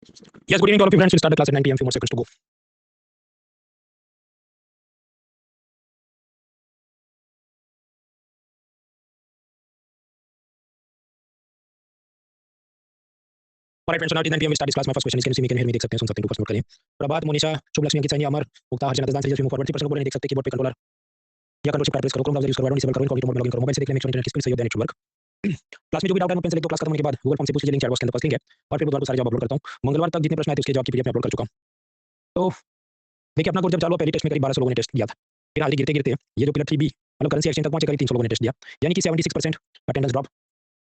Yes, good evening to all of you friends. We'll start the class at 9 p.m. Few more seconds to go. All right, friends. So now it is 9 p.m. We start this class. My first question is, can you see me? Can you hear me? देख सकते हैं, सुन सकते हैं, 2 person note करिए. Prabhat, Monisha, Shubh Lakshmi, Ankit, Saini, Amar, Mukta, Harshana, Dadan, Shreejas, move forward. 3 person को बोले नहीं देख सकते. कीबोर्ड पे कंट्रोलर या कंट्रोल शिफ्ट प्रेस करो. क्रोम ब्राउज़र यूज़ करो. डिसेबल करो. इनकॉग्निटो मोड में लॉगिन करो. मोबाइल से देख लें. मेक श्योर इंटरनेट स्पीड सही हो. Then it should work. Class में जो भी डाउट है, पेन से लिख दो. क्लास खत्म होने के बाद गूगल फॉर्म से पूछ लीजिए. लिंक चैट बॉक्स के अंदर फर्स्ट लिंक है और फिर बुधवार को सारे जवाब अपलोड करता हूँ. मंगलवार तक जितने प्रश्न आए थे उसके जवाब की पीडीएफ में अपलोड कर चुका हूँ. तो देखिए, अपना कोर्स जब चालू हुआ पहले टेस्ट में करीब 1200 लोगों ने टेस्ट दिया था. फिर हाल ही गिरते-गिरते ये जो पिलर 3 बी मतलब करेंसी एक्सचेंज तक पहुंचे, करीब 300 लोगों ने टेस्ट दिया. यानी कि 76% अटेंडेंस ड्रॉप.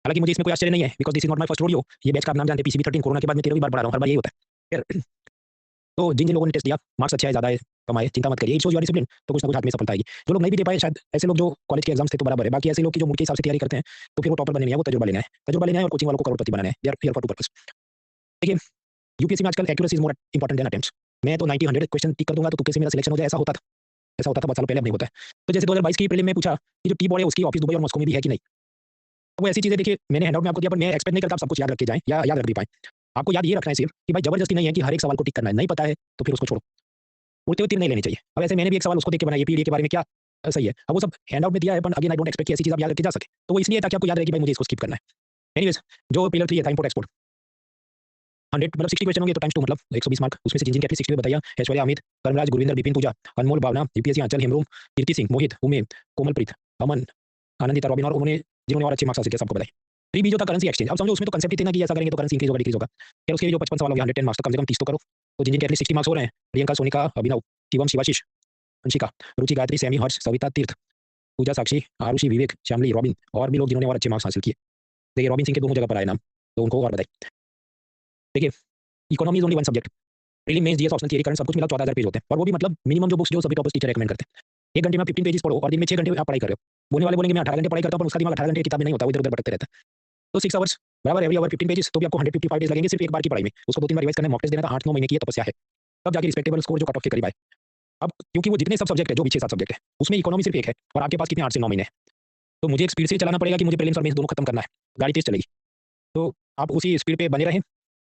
हालांकि मुझे इसमें कोई आश्चर्य नहीं है, because this is not my first rodeo. ये बैच का आप नाम जानते हैं, पीसीबी 13. कोरोना के बाद मैं 13वीं बार पढ़ा रहा हूं. हर बार यही होता है. फिर तो जिन-जिन लोगों ने टेस्ट दिया, मार्क्स अच्छे आए, ज़्यादा आए, कम आए, चिंता मत करिए. It shows you are discipline. तो कुछ ना कुछ हाथ में सफलता आएगी. जो लोग नहीं भी दे पाए, शायद ऐसे लोग जो कॉलेज के एग्जाम्स थे तो बराबर है. बाकी ऐसे लोग की जो मूड के हिसाब से तैयारी करते हैं, तो फिर वो टॉपर बनने नहीं है, वो तजुर्बा लेना है. तजुर्बा लेना है और कोचिंग वालों को करोड़पति बनाना है. They are here for two purpose. देखिए, यूपीएससी में आजकल accuracy is more important than attempts. मैं तो 90 100 क्वेश्चन टिक कर दूंगा तो तुक्के से मेरा सिलेक्शन हो जाए, ऐसा होता था. ऐसा होता था बहुत सालों पहले, अब नहीं होता है. तो जैसे 2022 की प्रीलिम में पूछा कि जो टी बोर्ड है उसकी ऑफिस दुबई और मॉस्को में भी है कि नहीं. तो वो ऐसी चीजें, देखिए, मैंने हैंडआउट में आपको दिया, पर मैं एक्सपेक्ट नहीं करता आप सब कुछ याद रख के जाएं या याद रख भी पाएं. आपको याद ये रखना है सिर्फ कि भाई जबरदस्ती नहीं है कि हर एक सवाल को टिक करना है. नहीं पता है तो फिर उसको छोड़ो. उड़ते हुए तीर नहीं लेनी चाहिए. अब ऐसे मैंने भी एक सवाल उसको देख के बनाया, पीडीए के बारे में क्या सही है. अब वो सब हैंडआउट में दिया है, पर अगेन आई डोंट एक्सपेक्ट कि ऐसी चीज आप याद रख के जा सके. तो वो इसलिए है ताकि आपको याद रहे कि भाई मुझे इसको स्किप करना है. एनीवेज, जो पिलर 3 था, इंपोर्ट एक्सपोर्ट, 100 मतलब 60 क्वेश्चन होंगे तो टाइम्स 2 मतलब 120 मार्क. उसमें से जिन-जिन के 60 बताइए. ऐश्वर्या, अमित, कर्मराज, गुरविंदर, विपिन, पूजा, अनमोल, भावना, यूपीएससी आंचल, हेमरूम, कीर्ति सिंह, मोहित, उमे, कोमलप्रीत, अमन, आनंदिता, रॉबिन और उन्होंने जिन्होंने और अच्छे मार्क्स हासिल किए सबको बधाई. 3 बी जो था करेंसी एक्सचेंज. अब समझो उसमें तो कांसेप्ट ही थे ना कि ऐसा करेंगे तो करेंसी इंक्रीज होगा, डिक्रीज होगा. फिर उसके जो 55 सवाल हो गए, 110 मार्क्स, तो कम से कम 30 तो करो. तो जिन-जिन के एटलीस्ट 60 मार्क्स हो रहे हैं, प्रियंका, सोनिका, अभिनव, शिवम, शिवाशीष, अंशिका, रुचि, गायत्री, सैमी, हर्ष, सविता, तीर्थ, पूजा, साक्षी, आरुषि, विवेक, श्यामली, रॉबिन और भी लोग जिन्होंने और अच्छे मार्क्स हासिल किए. देखिए, रॉबिन सिंह के दोनों जगह पर आए नाम, तो उनको और बधाई. देखिए, economy is only one subject. Prelim, mains, GS, optional, theory, current सब कुछ मिला 14,000 पेज होते हैं. और वो भी मतलब मिनिमम जो बुक्स जो सभी टॉपर्स टीचर रेकमेंड करते हैं. 1 घंटे में 15 पेजेस पढ़ो और दिन में 6 घंटे आप पढ़ाई कर रहे हो. बोलने वाले बोलेंगे मैं 18 घंटे पढ़ाई करता हूं, पर उसका दिमाग 18 घंटे की किताब में नहीं होता, वो इधर-उधर भटकते रहता है. तो 6 आवर्स बराबर एवरी आवर 15 पेजेस, तो भी आपको 155 डेज लगेंगे सिर्फ एक बार की पढ़ाई में. उसको 2-3 बार रिवाइज करना है, मॉक टेस्ट देना था. 8-9 महीने की ये तपस्या है. तब जाके रिस्पेक्टेबल स्कोर जो कट ऑफ के करीब आए. अब क्योंकि वो जितने सब सब्जेक्ट है, जो भी 6-7 सब्जेक्ट है, उसमें इकोनॉमी सिर्फ एक है और आपके पास कितने 8 से 9 महीने हैं. तो मुझे एक स्पीड से चलाना पड़ेगा कि मुझे प्रीलिम्स और मेंस दोनों खत्म करना है. गाड़ी तेज चलेगी. तो आप उसी स्पीड पे बने रहें.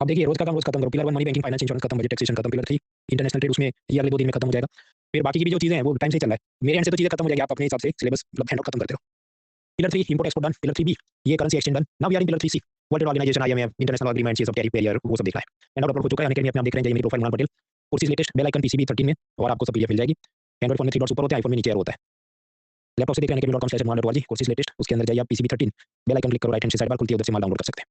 अब देखिए, रोज का काम रोज खत्म करो. Pillar 1 money, banking, finance, insurance खत्म, बजट, टैक्सेशन खत्म. पिलर 3 इंटरनेशनल ट्रेड, उसमें ईयरली 2 दिन में खत्म हो जाएगा. फिर बाकी की भी जो चीजें हैं वो टाइम से चल रहा है. मेरे एंड से तो चीजें खत्म हो जाएगी, आप अपने हिसाब से सिलेबस मतलब हैंडआउट खत्म करते रहो. Pillar 3 import export done. Pillar 3 B ये currency exchange done. Now we are in pillar 3 C world organisation, IMF, international agreements, ये सब टैरिफ बैरियर वो सब देखना है. हैंडआउट अपलोड हो चुका है. अनअकैडमी अपने आप देख रहे हैं. मेरी profile, Munal Patel. Courses latest, bell icon PCB 13 में और आपको सब पीडीएफ मिल जाएगी. एंड्रॉइड फोन में 3 डॉट्स ऊपर होते हैं, आईफोन में नीचे एरो होता है. लैपटॉप से देख रहे हैं academy.com/munaal.org. कोर्सेज लेटेस्ट, उसके अंदर जाइए आप पीसीबी 13, बेल आइकन क्लिक करो, राइट हैंड साइड बार खुलती है, उधर से माल डाउनलोड कर सकते हैं.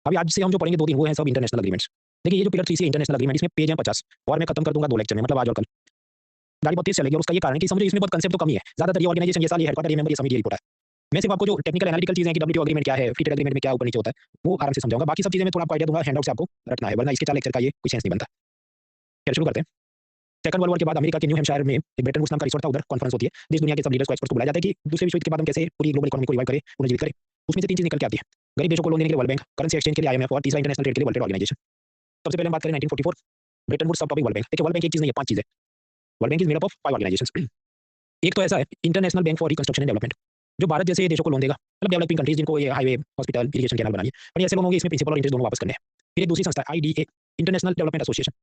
अभी आज से हम जो पढ़ेंगे 2 दिन वो हैं सब इंटरनेशनल एग्रीमेंट्स. देखिए, ये जो पिलर 3 सी इंटरनेशनल एग्रीमेंट, इसमें पेज हैं 50 और मैं खत्म कर दूंगा 2 लेक्चर में, मतलब आज और कल. गाड़ी बहुत तेज चलेगी और उसका ये कारण है कि समझो इसमें बहुत कंसेप्ट तो कम ही है. ज्यादातर ये ऑर्गेनाइजेशन, ये साल, ये हेडक्वार्टर, ये मेंबर, ये समिति, ये रिपोर्ट है. मैं सिर्फ आपको जो टेक्निकल एनालिटिकल चीजें हैं कि डब्ल्यूटीओ एग्रीमेंट क्या है, फ्री ट्रेड एग्रीमेंट में क्या ऊपर नीचे होता है, वो आराम से समझाऊंगा. बाकी सब चीजें मैं थोड़ा आपको आइडिया दूंगा, हैंडआउट से आपको रटना है, वरना इसके 4 लेक्चर का ये कोई सेंस नहीं बनता. चलिए शुरू करते हैं. सेकंड वर्ल्ड वॉर के बाद अमेरिका के न्यू हैम्पशायर में एक ब्रेटन वुड्स नाम का रिसोर्ट था, उधर कॉन्फ्रेंस होती है. देश दुनिया के सब लीडर्स को, एक्सपर्ट्स को बुलाया जाता है कि दूसरे विश्व युद्ध के बाद हम कैसे पूरी ग्लोबल इकोनॉमी को रिवाइव करें, उन्हें जीवित करें. उसमें से 3 चीज निकल के आती है. गरीब देशों को लोन देने के लिए वर्ल्ड बैंक, करेंसी एक्सचेंज के लिए आईएमएफ और तीसरा इंटरनेशनल ट्रेड के लिए वर्ल्ड ट्रेड ऑर्गेनाइजेशन. सबसे पहले हम बात करें 1944 ब्रेटन वुड्स, सब टॉपिक वर्ल्ड बैंक. देखिए, वर्ल्ड बैंक एक चीज नहीं है, 5 चीजें. World bank is made up of 5 organisations. एक तो ऐसा है international bank for reconstruction and development, जो भारत जैसे देशों को लोन देगा, मतलब डेवलपिंग कंट्रीज जिनको ये हाईवे, हॉस्पिटल, इरिगेशन कैनाल बनानी है. पर ऐसे लोग होंगे इसमें प्रिंसिपल और इंटरेस्ट दोनों वापस करने हैं. फिर एक दूसरी संस्था आईडीए, इंटरनेशनल डेवलपमेंट एसोसिएशन.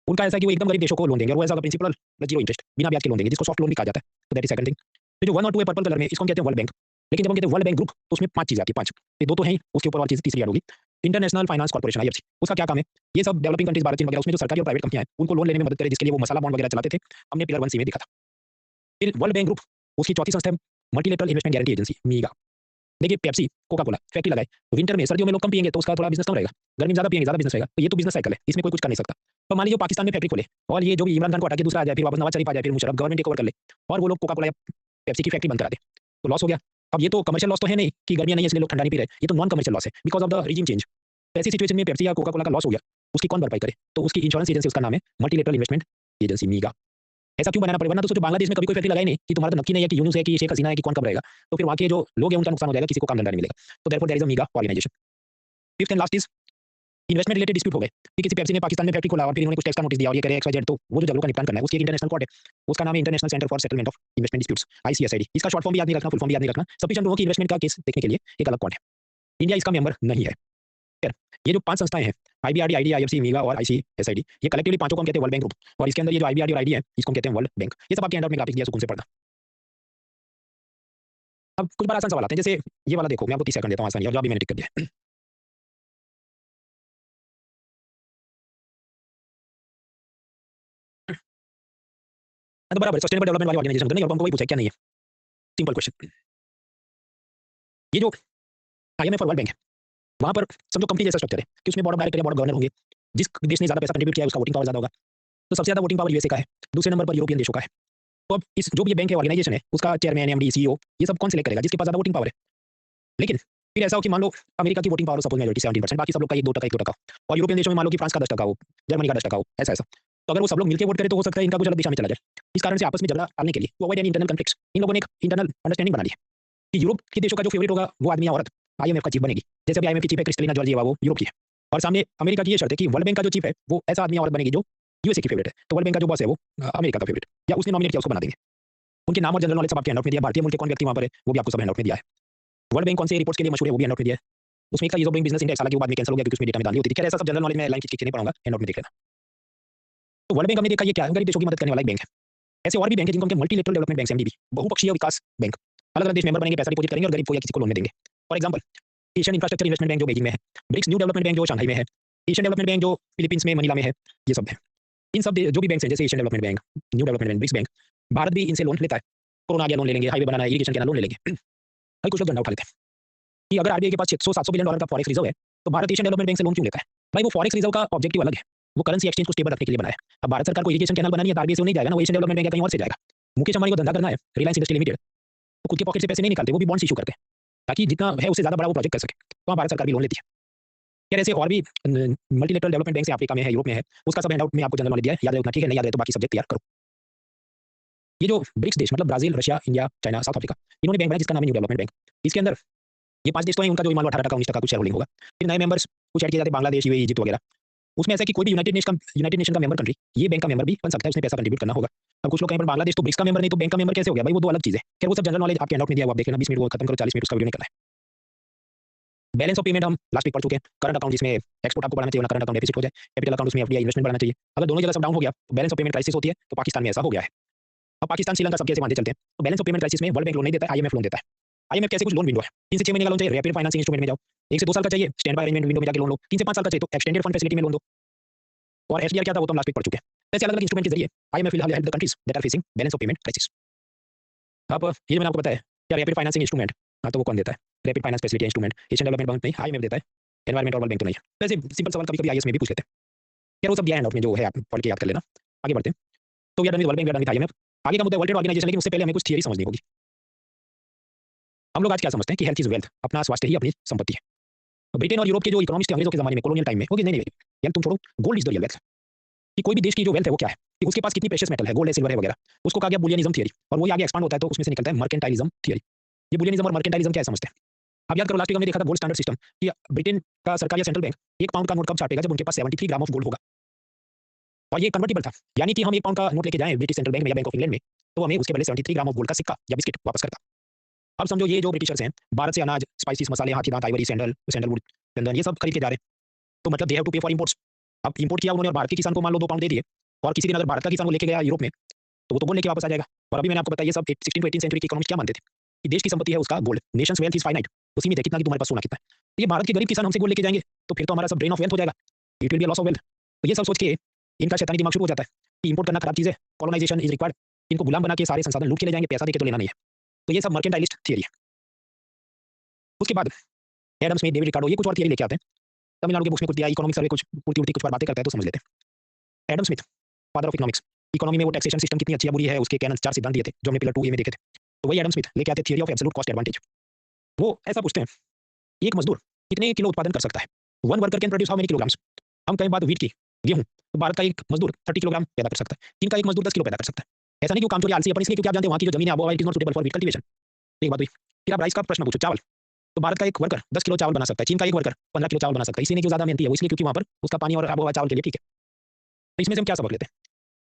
उनका ऐसा है कि वो एकदम गरीब देशों को लोन देंगे और वो ऐसा प्रिंसिपल जीरो इंटरेस्ट बिना ब्याज के लोन देंगे, जिसको सॉफ्ट लोन भी कहा जाता है. तो दैट इज सेकंड थिंग. तो जो 1 और 2 है पर्पल कलर में, इसको हम कहते हैं वर्ल्ड बैंक. लेकिन जब हम कहते हैं वर्ल्ड बैंक ग्रुप तो उसमें 5 चीजें आती है. 5 ये 2 तो हैं ही, उसके ऊपर और चीज तीसरी ऐड होगी. International finance corporation, IFC. उसका क्या काम है? ये सब डेवलपिंग कंट्रीज, भारत, चीन वगैरह, उसमें जो सरकारी और प्राइवेट कंपनियां हैं उनको लोन लेने में मदद करे, जिसके लिए वो मसाला बॉन्ड वगैरह चलाते थे. हमने पिलर 1 सी में देखा था. फिर वर्ल्ड बैंक ग्रुप, उसकी चौथी संस्था है मल्टीलेटरल इन्वेस्टमेंट गारंटी एजेंसी, मीगा. देखिए, पेप्सी, कोका कोला फैक्ट्री लगाए, विंटर में, सर्दियों में लोग कम पिएंगे तो उसका थोड़ा बिजनेस कम रहेगा. गर्मी में ज्यादा पिएंगे, ज्यादा बिजनेस रहेगा. तो ये तो बिजनेस साइकिल है, इसमें कोई कुछ कर नहीं सकता. तो मान लीजिए पाकिस्तान में फैक्ट्री खोले और ये जो भी इमरान खान को हटा के दूसरा आ जाए, फिर वापस नवाज शरीफ आ जाए, फिर मुशर्रफ गवर्नमेंट टेक ओवर कर ले और वो लोग कोका कोला या पेप्सी की फैक्ट्री बंद करा दे, तो लॉस हो गया. अब ये तो कमर्शियल लॉस तो है नहीं कि गर्मियां नहीं है इसलिए लोग ठंडा नहीं पी रहे. ये तो नॉन कमर्शियल लॉस है because of the regime change. ऐसी सिचुएशन में पेप्सी या कोका कोला का लॉस हो गया, उसकी कौन भरपाई करे? तो उसकी इंश्योरेंस एजेंसी, उसका नाम है मल्टीलेटरल इन्वेस्टमेंट एजेंसी, मीगा. ऐसा क्यों बनाना पड़ेगा? वरना तो सोचो बांग्लादेश में कभी कोई फैक्ट्री लगाई नहीं कि तुम्हारा तो नमकीन है या कि यूनुस है कि शेख हसीना है कि कौन कब रहेगा. तो फिर वहाँ के जो लोग हैं उनका नुकसान हो जाएगा, किसी को काम धंधा नहीं मिलेगा. तो therefore there is a mega organisation. Fifth and last is investment related dispute हो गए कि किसी पेप्सी ने पाकिस्तान में फैक्ट्री खोला और फिर इन्होंने कुछ टैक्स का नोटिस दिया और ये करे एक्सवाईजेड, तो वो जो झगड़ों का निपटान करना है उसकी एक इंटरनेशनल कोर्ट है. उसका नाम है international centre for settlement of investment disputes, ICSID. इसका शॉर्ट फॉर्म भी याद नहीं रखना, फुल फॉर्म भी याद नहीं रखना. सफिशिएंट हो कि इन्वेस्टमेंट का केस देखने के लिए एक अलग कोर्ट है. इंडिया इसका मेंबर नहीं है. ये जो 5 संस्थाएं हैं, आईबीआरडी, आईडी, आईएफसी, मीगा और आईसीएसआईडी, ये कलेक्टिवली पांचों को हम कहते हैं वर्ल्ड बैंक ग्रुप, और इसके अंदर ये जो आईबीआरडी और आईडी है, इसको हम कहते हैं वर्ल्ड बैंक। ये सब आपके हैंडआउट में ग्राफिक्स दिया, सुकून से पढ़ना। अब कुछ बार आसान सवाल आते हैं, जैसे ये वाला देखो, मैं आपको 30 सेकंड देता हूँ आसानी, और जवाब भी मैंने टिक कर दिया है। तो बराबर सस्टेनेबल डेवलपमेंट वाली ऑर्गेनाइजेशन होती है ना, और हमको वही पूछा है, क्या नहीं है? Simple question. ये जो आईएमएफ और वर्ल्ड बैंक है, वहां पर समझो कंपनी जैसा स्ट्रक्चर है कि उसमें बोर्ड ऑफ डायरेक्टर या बोर्ड ऑफ गवर्नर होंगे। जिस देश ने ज्यादा पैसा कंट्रीब्यूट किया है उसका वोटिंग पावर ज्यादा होगा। तो सबसे ज्यादा वोटिंग पावर यूएसए का है, दूसरे नंबर पर यूरोपियन देशों का है। तो अब इस जो भी बैंक है, ऑर्गेनाइजेशन है, उसका चेयरमैन, एमडी, सीईओ, ये सब कौन सिलेक्ट करेगा? जिसके पास ज्यादा वोटिंग पावर है। लेकिन फिर ऐसा हो कि मान लो अमेरिका की वोटिंग पावर सपोज मेजॉरिटी 17%, बाकी सब लोग का 1-2%, 1-2%, और यूरोपियन देशों में मान लो कि फ्रांस का 10% हो, जर्मनी का 10% हो, ऐसा ऐसा। तो अगर वो सब लोग मिलकर वोट करें तो हो सकता है इनका कुछ अलग दिशा में चला जाए। इस कारण से आपस में झगड़ा टालने के लिए, to avoid any internal conflicts, इन लोगों ने एक इंटरनल अंडरस्टैंडिंग बना ली है कि यूरोप के देशों का जो फेवरेट होगा वो आदमी या औरत आईएमएफ का चीफ बनेगी। जैसे अभी आईएमएफ की चीफ है क्रिस्टलिना जॉर्जिएवा, वो यूरोप की है, और सामने अमेरिका की ये शर्त है कि वर्ल्ड बैंक का जो चीफ है वो ऐसा आदमी या औरत बनेगी जो यूएसए की फेवरेट है। तो वर्ल्ड बैंक का जो बॉस है वो अमेरिका का फेवरेट, या उसने नॉमिनेट किया उसको बना देंगे। उनके नाम और जनरल नॉलेज सब आपके हैंडआउट में दिया, भारतीय मूल के कौन व्यक्ति वहां पर है वो भी आपको सब हैंडआउट में दिया है। वर्ल्ड बैंक कौन से रिपोर्ट्स के लिए मशहूर है वो भी हैंडआउट में दिया है। उसमें एक था ease of doing business index, हालांकि वो बाद में कैंसिल हो गया क्योंकि उसमें डेटा में डाली होती थी। खैर ऐसा सब जनरल नॉलेज में लाइन खींच नहीं पड़ूंगा, हैंडआउट में देख लेना। तो वर्ल्ड बैंक हमने देखा ये क्या है, गरीब देशों की मदद करने वाला एक बैंक है। ऐसे और भी बैंक है जिनको हम मल्टीलेटरल डेवलपमेंट बैंक, एमडीबी, बहुपक्षीय विकास बैंक, अलग अलग देश मेंबर बनेंगे, पैसा डिपॉजिट करेंगे और गरीब को या किसी को लोन में देंगे। For example Asian infrastructure investment bank जो बीजिंग में है, ब्रिक्स न्यू डेवलपमेंट बैंक जो शंघाई में है, एशियन डेवलपमेंट बैंक जो फिलीपींस में मनीला में है, ये सब है। इन सब जो भी बैंक हैं, जैसे Asian development bank, new development bank, BRICS bank, Bharat भी इनसे लोन लेता है। कोरोना आ गया लोन ले लेंगे, हाईवे बनाना है, इरिगेशन के लोन ले लेंगे। भाई कुछ लोग डंडा उठा लेते हैं कि अगर आरबीआई के पास 600-700 बिलियन डॉलर का फॉरेक्स रिजर्व है तो भारत एशियन डेवलपमेंट बैंक से लोन क्यों लेता है? भाई वो फॉरेक्स रिजर्व का ऑब्जेक्टिव अलग है, वो करेंसी एक्सचेंज को स्टेबल रखने के लिए बनाया है। अब भारत सरकार को इरिगेशन कैनाल बनानी है तो आरबीआई से नहीं जाएगा ना, वो एशियन डेवलपमेंट बैंक या कहीं और से जाएगा। मुकेश अंबानी को धंधा करना है, रिलायंस इंडस्ट्री लिमिटेड, तो खुद के पॉकेट से पैसे नहीं निकालते, वो भी बॉन्ड्स इशू करते हैं ताकि जितना है उससे ज्यादा बड़ा वो प्रोजेक्ट कर सके। तो भारत सरकार भी लोन लेती है। यार ऐसे और भी मल्टीलेटरल डेवलपमेंट बैंक अफ्रीका में है, यूरोप में है, उसका सब हैंडआउट में आपको जनरल नॉलेज दिया है, याद रखना, ठीक है? नहीं याद रहे तो बाकी सब्जेक्ट तैयार करो। ये जो ब्रिक्स देश मतलब Brazil, Russia, India, China, south Africa, इन्होंने बैंक बनाया जिसका नाम है न्यू डेवलपमेंट बैंक। इसके अंदर ये 5 देश तो हैं, उनका जो मान लो 18% 19% कुछ शेयर होल्डिंग होगा। फिर नए मेंबर्स कुछ ऐड किए जाते हैं, बांग्लादेश, यूएई, इजिप्ट वगैरह। उसमें ऐसा है कि कोई भी यूनाइटेड नेशन का मेंबर कंट्री ये बैंक का मेंबर भी बन सकता है, उसने पैसा कंट्रीब्यूट करना होगा। अब कुछ लोग कहीं पर बांग्लादेश तो ब्रिक्स का मेंबर नहीं तो बैंक का मेंबर कैसे हो गया? भाई वो दो अलग चीजें। खैर वो सब जनरल नॉलेज आपके हैंडआउट में दिया हुआ, आप देख लेना। 20 मिनट वो खत्म करो, 40 मिनट उसका वीडियो नहीं करना है। बैलेंस ऑफ पेमेंट हम लास्ट वीक पढ़ चुके हैं। करंट अकाउंट जिसमें एक्सपोर्ट आपको बढ़ाना चाहिए, करंट अकाउंट डेफिसिट हो जाए। कैपिटल अकाउंट उसमें एफडीआई इन्वेस्टमेंट बढ़ाना चाहिए। अगर दोनों जगह सब डाउन हो गया तो बैलेंस ऑफ पेमेंट क्राइसिस होती है, तो पाकिस्तान में ऐसा हो गया है। अब पाकिस्तान श्रीलंका सब कैसे मानते चलते हैं, तो बैलेंस ऑफ पेमेंट क्राइसिस में वर्ल्ड बैंक लोन नहीं देता है, आईएमएफ लोन देता है। आईएमएफ कैसे कुछ लोन विंडो है, 3 से 6 महीने का लोन चाहिए, रैपिड फाइनेंसिंग इंस्ट्रूमेंट में जाओ। 1 से 2 साल का चाहिए, स्टैंड बाय अरेंजमेंट विंडो में जाके लोन लो। 3 से 5 साल का चाहिए तो एक्सटेंडेड फंड फैसिलिटी में लोन दो। और एफडीआर क्या था वो तो हम लास्ट वीक पढ़ चुके हैं। ऐसे अलग अलग इंस्ट्रूमेंट के जरिए IMF will help the countries that are facing balance of payment crisis. अब ये मैंने आपको बताया क्या, रैपिड फाइनेंसिंग इंस्ट्रूमेंट, हाँ तो वो कौन देता है? Rapid finance facility instrument Asian development bank नहीं, आईएमएफ देता है। एनवायरमेंट और वर्ल्ड बैंक तो नहीं है। वैसे सिंपल सवाल कभी कभी आईएएस में भी पूछ लेते हैं। यार वो सब दिया है नोट में जो है, आप पढ़ के याद कर लेना। आगे बढ़ते हैं। तो यार वर्ल्ड बैंक, वर्ल्ड आईएमएफ, आगे का मुद्दा वर्ल्ड ट्रेड ऑर्गेनाइजेशन। लेकिन उससे पहले हमें कुछ थियरी समझनी होगी। हम लोग आज क्या समझते हैं कि हेल्थ इज वेल्थ, अपना स्वास्थ्य ही अपनी संपत्ति है। ब्रिटेन और यूरोप के जो इकोनॉमिस्ट थे अंग्रेजों के जमाने में, कॉलोनियल टाइम में, ओके नहीं नहीं यार तुम छोड़ो, gold is the real wealth. कि कोई भी देश की जो वेल्थ है वो क्या है, कि उसके पास कितनी प्रेशियस मेटल है, गोल्ड है, सिल्वर है वगैरह, उसको कहा गया बुलियनिज्म थियरी। और वो आगे एक्सपांड होता है तो उसमें से निकलता है मर्केंटाइलिज्म थियरी। ये बुलियनिज्म और मर्केंटाइलिज्म क्या समझते हैं? अब याद करो लास्ट वीक हमने देखा था गोल्ड स्टैंडर्ड सिस्टम, कि ब्रिटेन का सरकार या सेंट्रल बैंक 1 पाउंड का नोट कब छापेगा, जब उनके पास 73 ग्राम ऑफ गोल्ड होगा। और ये कन्वर्टिबल था, यानी कि हम 1 पाउंड का नोट लेके जाएं ब्रिटिश सेंट्रल बैंक में या बैंक ऑफ इंग्लैंड में, तो हमें उसके बदले 73 ग्राम ऑफ गोल्ड का सिक्का या बिस्किट वापस करता। अब समझो ये जो ब्रिटिशर्स हैं भारत से अनाज, स्पाइसेस, मसाले, हाथी दांत, आइवरी, सैंडलवुड, चंदन, ये सब खरीद के जा रहे हैं। तो मतलब दे हैव टू पे फॉर इंपोर्ट्स। अब इंपोर्ट किया उन्होंने और भारत के किसान को मान लो 2 पाउंड दे दिए, और किसी दिन अगर भारत का किसान वो लेके गया यूरोप में तो वो तो गोल्ड लेके वापस आ जाएगा। और अभी मैंने आपको बताया ये सब 16 to 18 सेंचुरी के इकोनॉमिस्ट क्या मानते थे कि देश की संपत्ति है उसका gold, Nations wealth is finite, तो सीमित है, कितना कि तुम्हारे पास सोना कितना है। तो ये भारत के गरीब किसान हमसे गोल्ड लेके जाएंगे तो फिर तो हमारा सब ड्रेन ऑफ वेल्थ हो जाएगा, it will be loss of wealth. तो ये सब सोच के इनका शैतानी दिमाग शुरू हो जाता है कि इंपोर्ट करना खराब चीज़ है, कॉलोनाइजेशन इज रिक्वायर्ड, इनको गुलाम बना के सारे संसाधन लूट के ले जाएंगे, पैसा देके तो लेना नहीं है। तो ये सब मर्केंटाइलिस्ट थियरी है। उसके बाद एडम स्मिथ, डेविड रिकार्डो, ये कुछ और थियरी लेके आते हैं। तमिलनाडु के बुक्स में कुछ दिया, इकोनॉमिक सर्वे कुछ उल्टी उल्टी कुछ बार बातें करता है, तो समझ लेते हैं। Adam Smith, father of economics, economy में वो टैक्सेशन सिस्टम कितनी अच्छी है बुरी है उसके कैनन 4 सिद्धांत दिए थे जो हमने पिलर 2A में देखे थे। तो वही एडम स्मिथ लेके आते theory of absolute cost advantage. वो ऐसा पूछते हैं एक मजदूर कितने किलो उत्पादन कर सकता है, 1 worker can produce how many kilograms. हम कहीं बात वीट की, गेहूं, तो भारत का एक मजदूर 30 किलोग्राम पैदा कर सकता है, चीन का एक मजदूर 10 किलो पैदा कर सकता है। ऐसा नहीं कि वो कामचोरी आलसी अपन इसलिए क्योंकि आप जानते हैं वहाँ की जो जमीन है वो is not suitable for wheat cultivation. एक बात हुई। फिर आप राइस का प्रश्न पूछो, चावल, तो भारत का एक वर्कर 10 किलो चावल बना सकता है, चीन का एक वर्कर 15 किलो चावल बना सकता है। इसलिए नहीं क्यों ज्यादा मेहनती है वो, इसलिए क्योंकि वहाँ पर उसका पानी और आबोहवा चावल के लिए ठीक है। तो इसमें से हम क्या सबक लेते हैं?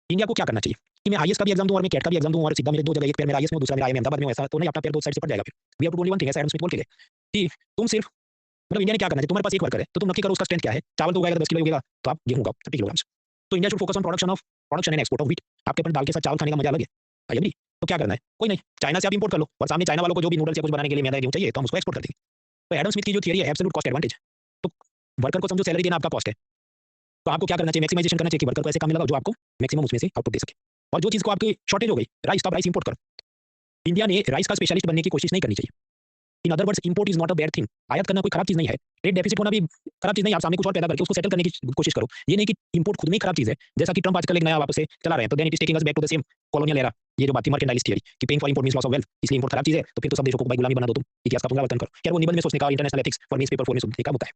इंडिया को क्या करना चाहिए कि मैं आईएएस का भी एग्जाम दूं और मैं कैट का भी एग्जाम दूं और सीधा मेरे 2 जगह, एक पैर मेरा आईएएस में और दूसरा मेरा आईएम अहमदाबाद में, ऐसा तो नहीं, अपना पैर 2 साइड से पड़ जाएगा। फिर we have to only one thing, ऐसा एडम स्मिथ बोल के गए कि तुम सिर्फ मतलब इंडिया ने क्या करना है, तुम्हारे पास एक वर्कर है तो तुम नक्की करो उसका स्ट्रेंथ क्या है। चावल तो उगाएगा 10 किलो उगेगा, तो आप गेहूं उगाओ 30 किलोग्राम। तो India should focus on production and export of wheat. आपके पास दाल के साथ चावल खाने का मजा अलग है, आई एग्री। तो क्या करना है, कोई नहीं, चाइना से आप इंपोर्ट कर लो, और सामने चाइना वालों को जो भी नूडल्स या कुछ बनाने के लिए मैदा गेहूं चाहिए तो हम उसको एक्सपोर्ट कर देंगे। तो एडम स्मिथ की जो थियरी है एब्सोल्यूट कॉस्ट एडवांटेज। तो वर्कर को समझो सैलरी देना आपका कॉस्ट है, तो आपको क्या करना चाहिए, मैक्सिमाइजेशन करना चाहिए कि वर्कर को ऐसे काम में लगाओ जो आपको मैक्सिमम उसमें से आउटपुट दे सके। और जो चीज़ को आपकी शॉर्टेज हो गई, राइस, तो आप राइस इंपोर्ट करो। इंडिया ने राइस का स्पेशलिस्ट बनने की कोशिश नहीं करनी चाहिए। In other words, import is not a bad thing. आयात करना कोई खराब चीज नहीं है, ट्रेड डेफिसिट होना भी खराब चीज नहीं है। आप सामने कुछ और पैदा करके उसको सेटल करने की कोशिश करो। ये नहीं कि इंपोर्ट खुद में ही खराब चीज है, जैसा कि ट्रम्प आजकल एक नया वापस से चला रहे हैं, तो then it is taking us back to the same colonial era. ये जो बात थी मर्केंडाइज थियरी कि paying for import means loss of wealth, इसलिए इंपोर्ट खराब चीज है, तो फिर तो सब देशों को भाई गुलामी बना दो तुम, इतिहास का पुनरावर्तन करो। क्या वो निबंध में सोचने का, इंटरनेशनल एथिक्स फॉर न्यूज़पेपर 4 में सोचने का होता है।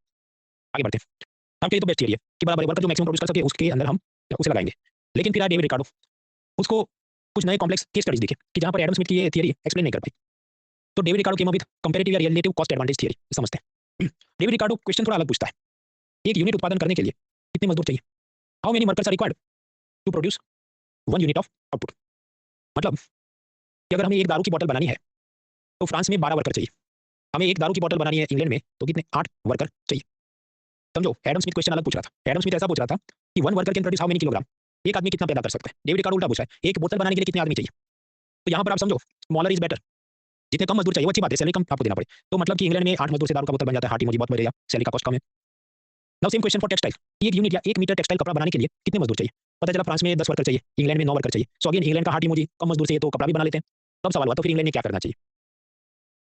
आगे बढ़ते हैं। हम कहीं तो बेस्ट थियरी है कि बराबर वर्कर जो मैक्सिमम प्रोड्यूस कर सके उसके अंदर हम उसे लगाएंगे। लेकिन फिर डेविड रिकार्डो उसको कुछ नए कॉम्प्लेक्स केस स्टडीज दिखे कि जहां पर एडम स्मिथ की ये थियरी एक्सप्लेन नहीं कर पाई। तो David Ricardo came up with comparative या रिलेटिव कॉस्ट एडवांटेज थियरी। समझते हैं। डेविड रिकार्डो क्वेश्चन थोड़ा अलग पूछता है, एक यूनिट उत्पादन करने के लिए कितने मजदूर चाहिए, how many workers are required to produce 1 unit of output. मतलब कि अगर हमें एक दारू की बोतल बनानी है तो फ्रांस में 12 वर्कर चाहिए, हमें एक दारू की बोतल बनानी है इंग्लैंड में तो कितने, 8 वर्कर चाहिए। समझो, एडम स्मिथ क्वेश्चन अलग पूछ रहा था। एडम स्मिथ ऐसा पूछ रहा था कि 1 worker can produce how many kilogram, एक आदमी कितना पैदा कर सकता है। डेविड रिकार्डो उल्टा पूछा है, एक बोतल बनाने के लिए कितने आदमी चाहिए। तो यहाँ पर आप समझो स्मॉलर इज बेटर, जितने कम मजदूर चाहिए वो अच्छी बात है, सैलरी कम आपको देना पड़े। तो मतलब कि इंग्लैंड में 8 मजदूर से दारू का बोतल बन जाता है, हार्ट इमोजी बहुत बढ़िया, सैलरी का कॉस्ट कम है। Now same question for textile, एक यूनिट या 1 मीटर टेक्सटाइल कपड़ा बनाने के लिए कितने मजदूर चाहिए। पता चला फ्रांस में 10 वर्कर चाहिए, इंग्लैंड में 9 वर्कर चाहिए। सो अगेन इंग्लैंड का हार्ट इमोजी, कम मजदूर चाहिए तो कपड़ा भी बना लेते हैं। तब सवाल हुआ तो फिर इंग्लैंड ने क्या करना चाहिए,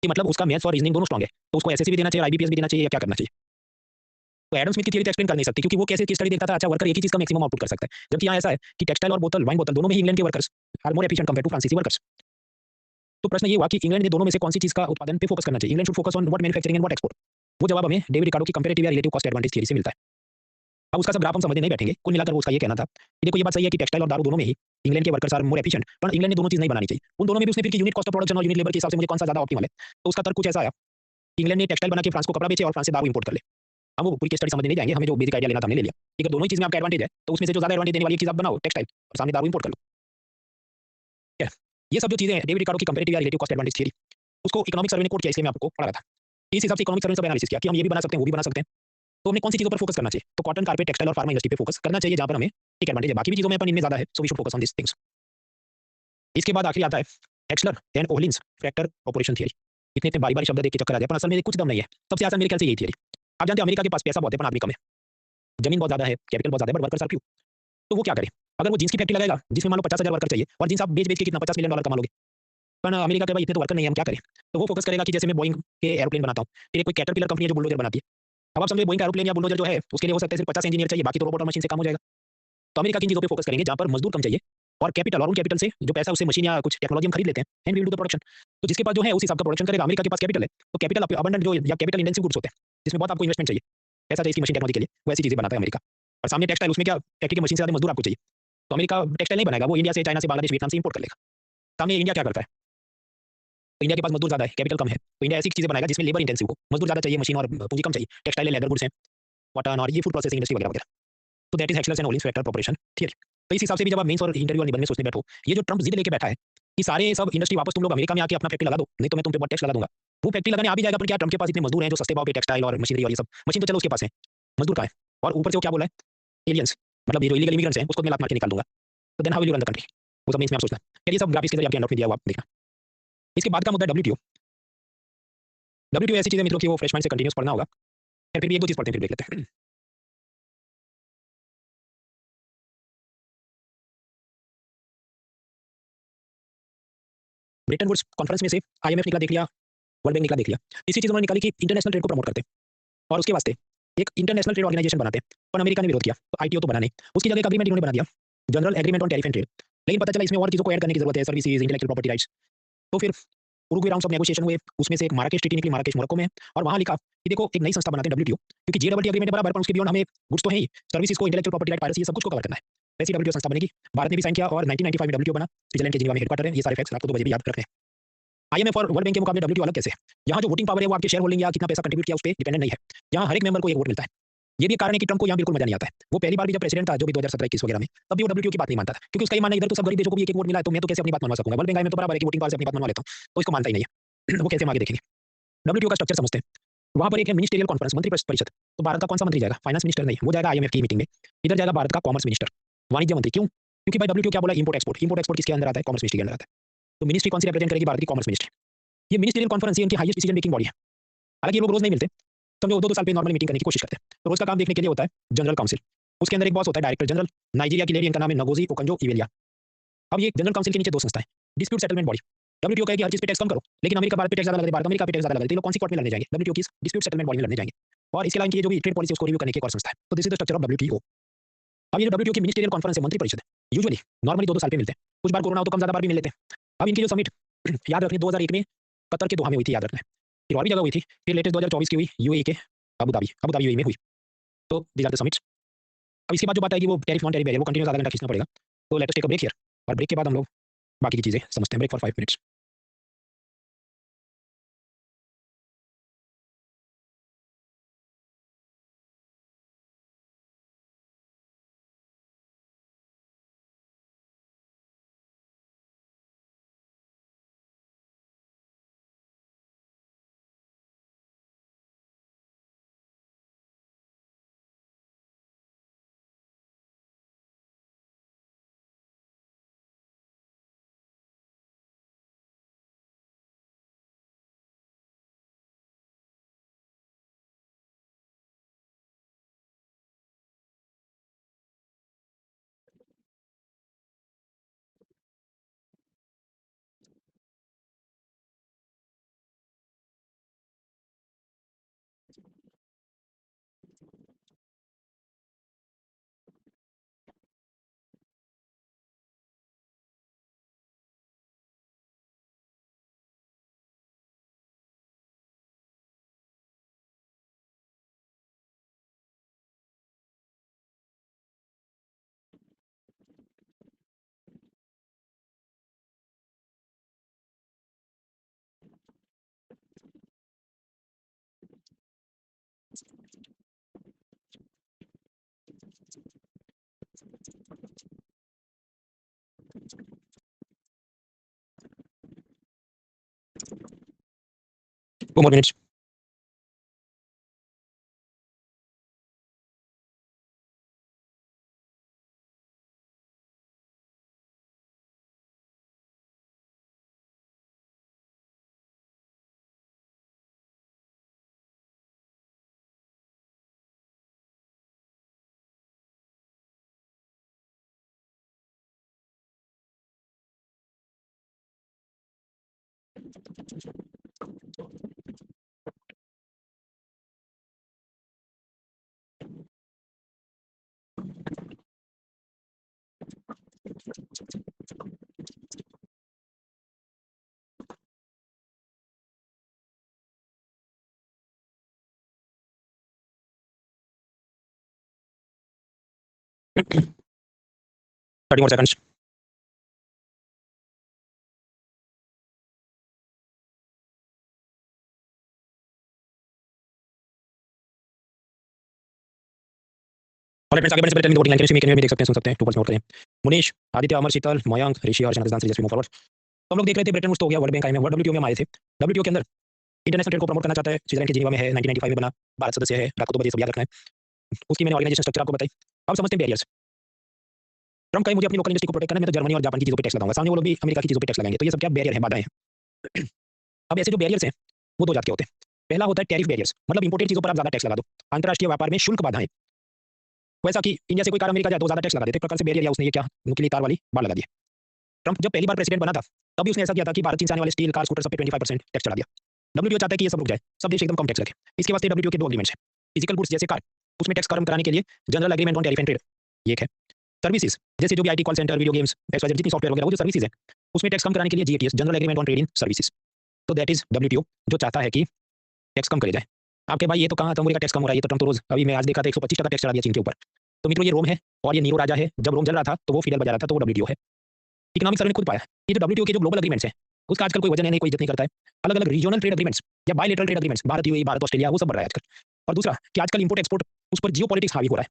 कि मतलब उसका मैथ्स और रीजनिंग दोनों स्ट्रांग है, तो उसको एसएससी भी देना चाहिए, आईबीपीएस भी देना चाहिए, या क्या करना चाहिए। तो एडम स्मिथ की थियरी तो एक्सप्लेन कर नहीं सकती, क्योंकि वो कैसे केस स्टडी देखता था, अच्छा वर्कर एक ही चीज का मैक्सिमम आउटपुट कर सकता है, जबकि यहाँ ऐसा है कि टेक्सटाइल और बोतल, वाइन बोतल दोनों में ही इंग्लैंड के workers are more efficient compare to फ्रांसीसी वर्कर्स। तो प्रश्न ये हुआ कि इंग्लैंड ने दोनों में से कौन सी चीज का उत्पादन पे फोकस करना चाहिए, England should focus on what manufacturing and what export. वो जवाब हमें डेविड रिकार्डो की कंपैरेटिव या रिलेटिव कॉस्ट एडवांटेज थियरी से मिलता है। अब उसका सब ग्राफ हम समझने नहीं बैठेंगे, कुल मिलाकर वो उसका ये कहना था कि देखो ये बात सही है कि टेक्सटाइल और दारू दोनों में ही इंग्लैंड के वर्कर्स आर मोर एफिशिएंट, पर इंग्लैंड ने दोनों चीज नहीं बनानी चाहिए। उन दोनों में भी उसने फिर यूनिट कॉस्ट ऑफ प्रोडक्शन और यूनिट लेबर के हिसाब से मुझे कौन सा ज्यादा ऑप्टिमल है, तो उसका तर्क कुछ ऐसा आया कि इंग्लैंड ने टेक्सटाइल बना के फ्रांस को कपड़ा बेचे और फ्रांस से दारू इंपोर्ट कर ले। हम वो पूरी केस स्टडी समझने नहीं जाएंगे, हमें जो बेसिक आइडिया लेना था हमने ले लिया। ठीक है, दोनों ही चीज में आपका एडवांटेज है, तो उसमें से जो ज्यादा एडवांटेज देने वाली चीज आप बनाओ टेक्सटाइल, और सामने दारू इंपोर्ट कर लो। ठीक है, ये सब जो चीजें हैं डेविड रिकार्डो की कंपैरेटिव या रिलेटिव कॉस्ट एडवांटेज थियरी, उसको इकोनॉमिक सर्वे ने कोट किया, इसलिए मैं आपको पढ़ा रहा था। इस हिसाब से इकोनॉमिक सर्वे ने सब एनालिसिस किया कि हम ये भी बना सकते हैं वो भी बना सकते हैं, तो हमें कौन सी चीजों पर फोकस करना चाहिए। तो कॉटन, कारपेट, टेक्सटाइल और फार्मा इंडस्ट्री पे फोकस करना चाहिए, जहां पर हमें एक एडवांटेज है, बाकी भी चीजों में अपन इनमें ज्यादा है, so we should focus on this things. इसके बाद आखिरी आता है Heckscher and Ohlin's factor operation theory. इतने इतने बारी बारी शब्द देख के चक्कर आ जाए, पर असल में कुछ दम नहीं है। सबसे आसान मेरे ख्याल से यही थियरी। आप जानते हैं अमेरिका के पास पैसा बहुत है पर आदमी कम है, जमीन बहुत ज्यादा है, कैपिटल बहुत ज्यादा है, बट वर्कर्स आर फ्यू। तो वो क्या करे, अगर वो जींस की फैक्ट्री लगाएगा जिसमें मान लो 50,000 वर्कर चाहिए, और जींस आप बेच बेच के कितना $50 मिलियन कमा लोगे, पर अमेरिका के भाई इतने तो वर्कर नहीं है, हम क्या करें। तो वो फोकस करेगा कि जैसे मैं बोइंग के एरोप्लेन बनाता हूँ, फिर कोई कैटरपिलर कंपनी है जो बुलडोजर बनाती है। अब आप समझे बोइंग का एरोप्लेन या बुलडोजर जो है उसके लिए हो सकता है सिर्फ 50 इंजीनियर चाहिए, बाकी तो रोबोट और मशीन से काम हो जाएगा। तो अमेरिका किन चीजों पे फोकस करेंगे जहां पर मजदूर कम चाहिए और कैपिटल, और उन कैपिटल से जो पैसा उससे मशीन या कुछ टेक्नोलॉजी हम खरीद लेते हैं, and we will do the production. तो जिसके पास जो है उस हिसाब का प्रोडक्शन करेगा। अमेरिका के पास कैपिटल है, तो कैपिटल अबंडेंट जो या कैपिटल इंटेंसिव गुड्स होते हैं जिसमें बहुत आपको इन्वेस्टमेंट चाहिए, पैसा चाहिए इसकी मशीन टेक्नोलॉजी के लिए, वैसी चीजें बनाता है अमेरिका। और सामने टेक्सटाइल, उसमें क्या फैक्ट्री की मशीन से ज्यादा मजदूर आपको चाहिए, तो अमेरिका टेक्सटाइल नहीं बनाएगा, वो इंडिया से, चाइना से, बांग्लादेश, वियतनाम से इंपोर्ट कर लेगा। सामने इंडिया क्या करता है, तो इंडिया के पास मजदूर ज्यादा है, कैपिटल कम है, तो इंडिया ऐसी चीजें बनाएगा जिसमें लेबर इंटेंसिव हो, मजदूर ज्यादा चाहिए, मशीन और पूंजी कम चाहिए, टेक्सटाइल है, लेदर गुड्स हैं, कॉटन और ये फूड प्रोसेसिंग इंडस्ट्री वगैरह वगैरह। तो दैट इज एक्सलेंस and Ohlin's factor operation theory. तो इस हिसाब से भी जब आप मेंस और इंटरव्यू और निबंध में सोचने बैठो, ये जो ट्रम्प जिद लेके बैठा है कि सारे सब इंडस्ट्री वापस तुम लोग अमेरिका में आके अपना फैक्ट्री लगा दो, नहीं तो मैं तुम पे बहुत टैक्स लगा दूंगा, वो फैक्ट्री लगाने आ भी जाएगा, पर क्या ट्रम्प के पास इतने मजदूर हैं जो सस्ते भाव पे टेक्सटाइल और मशीनरी और ये सब, मशीन तो चलो उसके पास है, मजदूर कहाँ है। और ऊपर से वो क्या बोला है, एलियंस, मतलब ये जो इलीगल इमिग्रेंट्स हैं उसको मैं लात मार के निकाल दूंगा, तो then how will you run the country. वो सब मेंस में आप सोचना, ये सब ग्राफिक्स के जरिए आपके एंड में दिया हुआ आप देखना। इसके बाद का मुद्दा डब्ल्यूटीओ। डब्ल्यूटीओ ऐसी चीज़ है मित्रों की वो फ्रेश माइंड से कंटिन्यूस पढ़ना होगा, फिर भी एक दो चीज़ पढ़ते हैं फिर देख लेते हैं। ब्रेटन वुड्स कॉन्फ्रेंस में से आईएमएफ निकला देख लिया, वर्ल्ड बैंक निकला देख लिया, तीसरी चीज़ उन्होंने निकाली कि इंटरनेशनल ट्रेड को प्रमोट करते हैं, और उसके वास्ते एक इंटरनेशनल ट्रेड ऑर्गेनाइजेशन बनाते हैं, पर अमेरिका ने विरोध किया, तो आईटीओ तो बना नहीं, उसकी जगह एक अग्रीमेंट इन्होंने बना दिया, general agreement on tariff and trade. लेकिन पता चला इसमें और चीज़ों को ऐड करने की जरूरत है, सर्विसेज, इंटेलेक्चुअल प्रॉपर्टी राइट्स। तो फिर उरुग्वे राउंड्स ऑफ नेगोशिएशन हुए, उसमें से एक मार्राकेश ट्रीटी निकली, मार्राकेश मोरक्को में है, और वहाँ लिखा कि देखो एक नई संस्था बनाते हैं डब्ल्यूटीओ, क्योंकि जेडब्ल्यूटी एग्रीमेंट बराबर, पर उसके बियॉन्ड हमें गुड्स तो है ही, सर्विसेज को, इंटेलेक्चुअल प्रॉपर्टी राइट, पायरेसी, ये सब कुछ को कवर करना है। ऐसी डब्ल्यूटीओ संस्था बनेगी, भारत ने भी साइन किया, और 1995 में डब्ल्यूटीओ बना, स्विट्जरलैंड के जिनेवा में हेडक्वार्टर है। ये सारे फैक्ट्स आपको 2 बजे भी याद रखने हैं। आईएमएफ और वर्ल्ड बैंक के मुकाबले डब्ल्यूटीओ अलग कैसे है, यहाँ जो वोटिंग पावर है वो आपके शेयर होल्डिंग या कितना पैसा कंट्रीब्यूट किया उस पर डिपेंडेंट नहीं है, यहाँ हर एक मेंबर को एक वोट मिलता है। ये भी कारण है कि ट्रम्प को यहाँ बिल्कुल मजा नहीं आता है। वो पहली बार भी जब प्रेसिडेंट था, जो भी 2017-21 वगैरह में, तब भी वो डब्ल्यूटीओ की बात नहीं मानता था, क्योंकि उसका ये मानना इधर तो सब गरीब देशों को भी एक वोट मिला है, तो मैं तो कैसे अपनी बात मनवा सकूंगा। वर्ल्ड बैंक में तो बराबर है कि वोटिंग पावर से अपनी बात मनवा लेता हूँ, तो इसको मानता ही नहीं है। वो कैसे हम आगे देखेंगे। डब्ल्यूटीओ का स्ट्रक्चर समझते हैं। वहाँ पर एक है मिनिस्टेरियल कॉन्फ्रेंस, मंत्री परिषद। तो भारत का कौन सा मंत्री जाएगा? फाइनेंस मिनिस्टर नहीं, वो जाएगा आईएमएफ की मीटिंग में। इधर जाएगा भारत का कॉमर्स मिनिस्टर, वाणिज्य मंत्री। क्यों? क्योंकि भाई डब्ल्यूटीओ क्या बोला? Import export. इंपोर्ट एक्सपोर्ट किसके अंदर आता है? कॉमर्स मिनिस्ट्री के अंदर आता है। तो मिनिस्ट्री कौन सी रिप्रेजेंट करेगी? भारत की कॉमर्स मिनिस्ट्री। ये मिनिस्टेरियल कॉन्फ्रेंस इनकी हाईएस्ट डिसीजन मेकिंग बॉडी है। हालांकि ये लोग रोज नहीं मिलते, समझो 2-2 साल पे नॉर्मल मीटिंग करने की कोशिश करते हैं। तो रोज का काम देखने के लिए होता है जनरल काउंसिल। उसके अंदर एक बॉस होता है डायरेक्टर जनरल। नाइजीरिया की लेडी, इनका नाम है नगोजी ओकंजो इवेलिया। अब ये जनरल काउंसिल के नीचे 2 संस्थाएं, डिस्प्यूट सेटलमेंट बॉडी। डब्ल्यूटीओ कहेगी हर चीज पे टैक्स कम करो, लेकिन अमेरिका भारत पे टैक्स ज्यादा लग रहा है, भारत अमेरिका पे टैक्स ज्यादा लग रहा है, तो ये लोग कौन सी कोर्ट में लड़ने जाएंगे? डब्ल्यूटीओ की डिस्प्यूट सेटलमेंट बॉडी में लड़ने जाएंगे। और इसके अलावा इनकी जो भी ट्रेड पॉलिसी उसको रिव्यू करने की एक और संस्था है। तो this is the structure of WTO. अब ये जो डब्ल्यूटीओ की मिनिस्टेरियल कॉन्फ्रेंस है, मंत्री परिषद, यूजुअली नॉर्मली 2-2 साल पे मिलते हैं। कुछ बार कोरोना हो तो कम ज्यादा बार भी मिल लेते हैं। अब इनकी जो समिट याद रखनी, 2001 में कतर के दोहा में हुई थी, याद रखना है। फिर और भी जगह हुई थी। फिर लेटेस्ट 2024 की हुई यूएई के अबू धाबी यूएई में हुई। तो दीज आर द समिट्स। अब इसके बाद जो बात आएगी वो टैरिफ नॉन टैरिफ बैरियर, वो कंटिन्यूस आधा घंटा खींचना पड़ेगा। तो let's take a break here, और ब्रेक के बाद हम लोग बाकी की चीजें समझते हैं। Break for 5 minutes. Two more minutes. Thirty more seconds. और फ्रेंड्स आगे बढ़ने से पहले tell me the voting line, can you देख सकते हैं, सुन सकते हैं, 2 पर्सन वोट करें। मुनीश, आदित्य, अमर, शीतल, मयंक, ऋषि और शनाज डांस मूव फॉरवर्ड। तो हम लोग देख रहे थे ब्रेटन वुड्स तो हो गया, वर्ल्ड बैंक आईएमएफ, डब्ल्यूटीओ में हम आए थे। डब्ल्यूटीओ के अंदर इंटरनेशनल ट्रेड को प्रमोट करना चाहता है, स्विट्जरलैंड की जिनेवा में है, 1995 में बना, भारत सदस्य है, रात को 2 बजे सब याद रखना है। उसकी मैंने ऑर्गेनाइजेशन स्ट्रक्चर आपको बताई। अब समझते हैं बैरियर्स। ट्रम्प कहे मुझे अपनी लोकल इंडस्ट्री को प्रोटेक्ट करना है, मैं तो जर्मनी और जापान की चीजों पे टैक्स लगाऊंगा, सामने वो लोग भी अमेरिका की चीजों पे टैक्स लगाएंगे। तो ये सब क्या बैरियर है, बाधाएं हैं। अब ऐसे जो बैरियर्स हैं वो 2 जात के होते हैं। पहला होता है टैरिफ बैरियर्स, मतलब इंपोर्टेड चीजों पर आप ज्यादा टैक्स लगा दो। अंतर्राष्ट्रीय व्यापार में शुल्क बाधाएं, वैसा कि इंडिया से कोई कार अमेरिका जाए तो ज्यादा टैक्स लगा देते, एक प्रकार से बैरियर या उसने ये क्या नुकीली तार वाली बाड़ लगा दी। ट्रम्प जब पहली बार प्रेसिडेंट बना था तभी उसने ऐसा किया था कि भारत चीन से आने वाले स्टील, कार, स्कूटर सब पे 25% टैक्स चढ़ा दिया। डब्ल्यूटीओ चाहता है कि ये सब रुक जाए, सब देश एकदम कम टैक्स रखे। इसके वास्ते डब्ल्यूटीओ के 2 एग्रीमेंट्स हैं। फिजिकल गुड्स जैसे कार, उसमें टैक्स कम कराने के लिए general agreement on tariff and trade, ये एक है। सर्विसेज जैसे जो भी IT, call centre, video games, XYZ जितनी सॉफ्टवेयर वगैरह वो जो सर्विसेज है, उसमें टैक्स कम कराने के लिए GATS, general agreement on trade in services. तो दैट इज डब्ल्यूटीओ जो चाहता है कि टैक्स कम करे जाए। आपके भाई ये तो कहाँ अमेरिका टैक्स कम हो रहा है, ये तो ट्रम्प तो रोज, अभी मैं आज देखा था 125% टैक्स चढ़ा दिया चीन के ऊपर। तो मित्रों ये रोम है और ये नीरो राजा है। जब रोम जल रहा था तो वो फिडल बजा रहा था, तो वो डब्ल्यूटीओ है। इकोनॉमिक सर्वे ने खुद पाया ये जो डब्ल्यूटीओ के जो ग्लोबल एग्रीमेंट्स हैं उसका आजकल कोई वजन है नहीं, कोई इज्जत नहीं करता है। अलग अलग रीजनल ट्रेड एग्रीमेंट्स या bilateral trade agreements, Bharat UAE, Bharat Australia, वो सब बढ़ रहा है आजकल। और दूसरा कि आजकल इंपोर्ट एक्सपोर्ट उस पर जियोपॉलिटिक्स हावी हो रहा है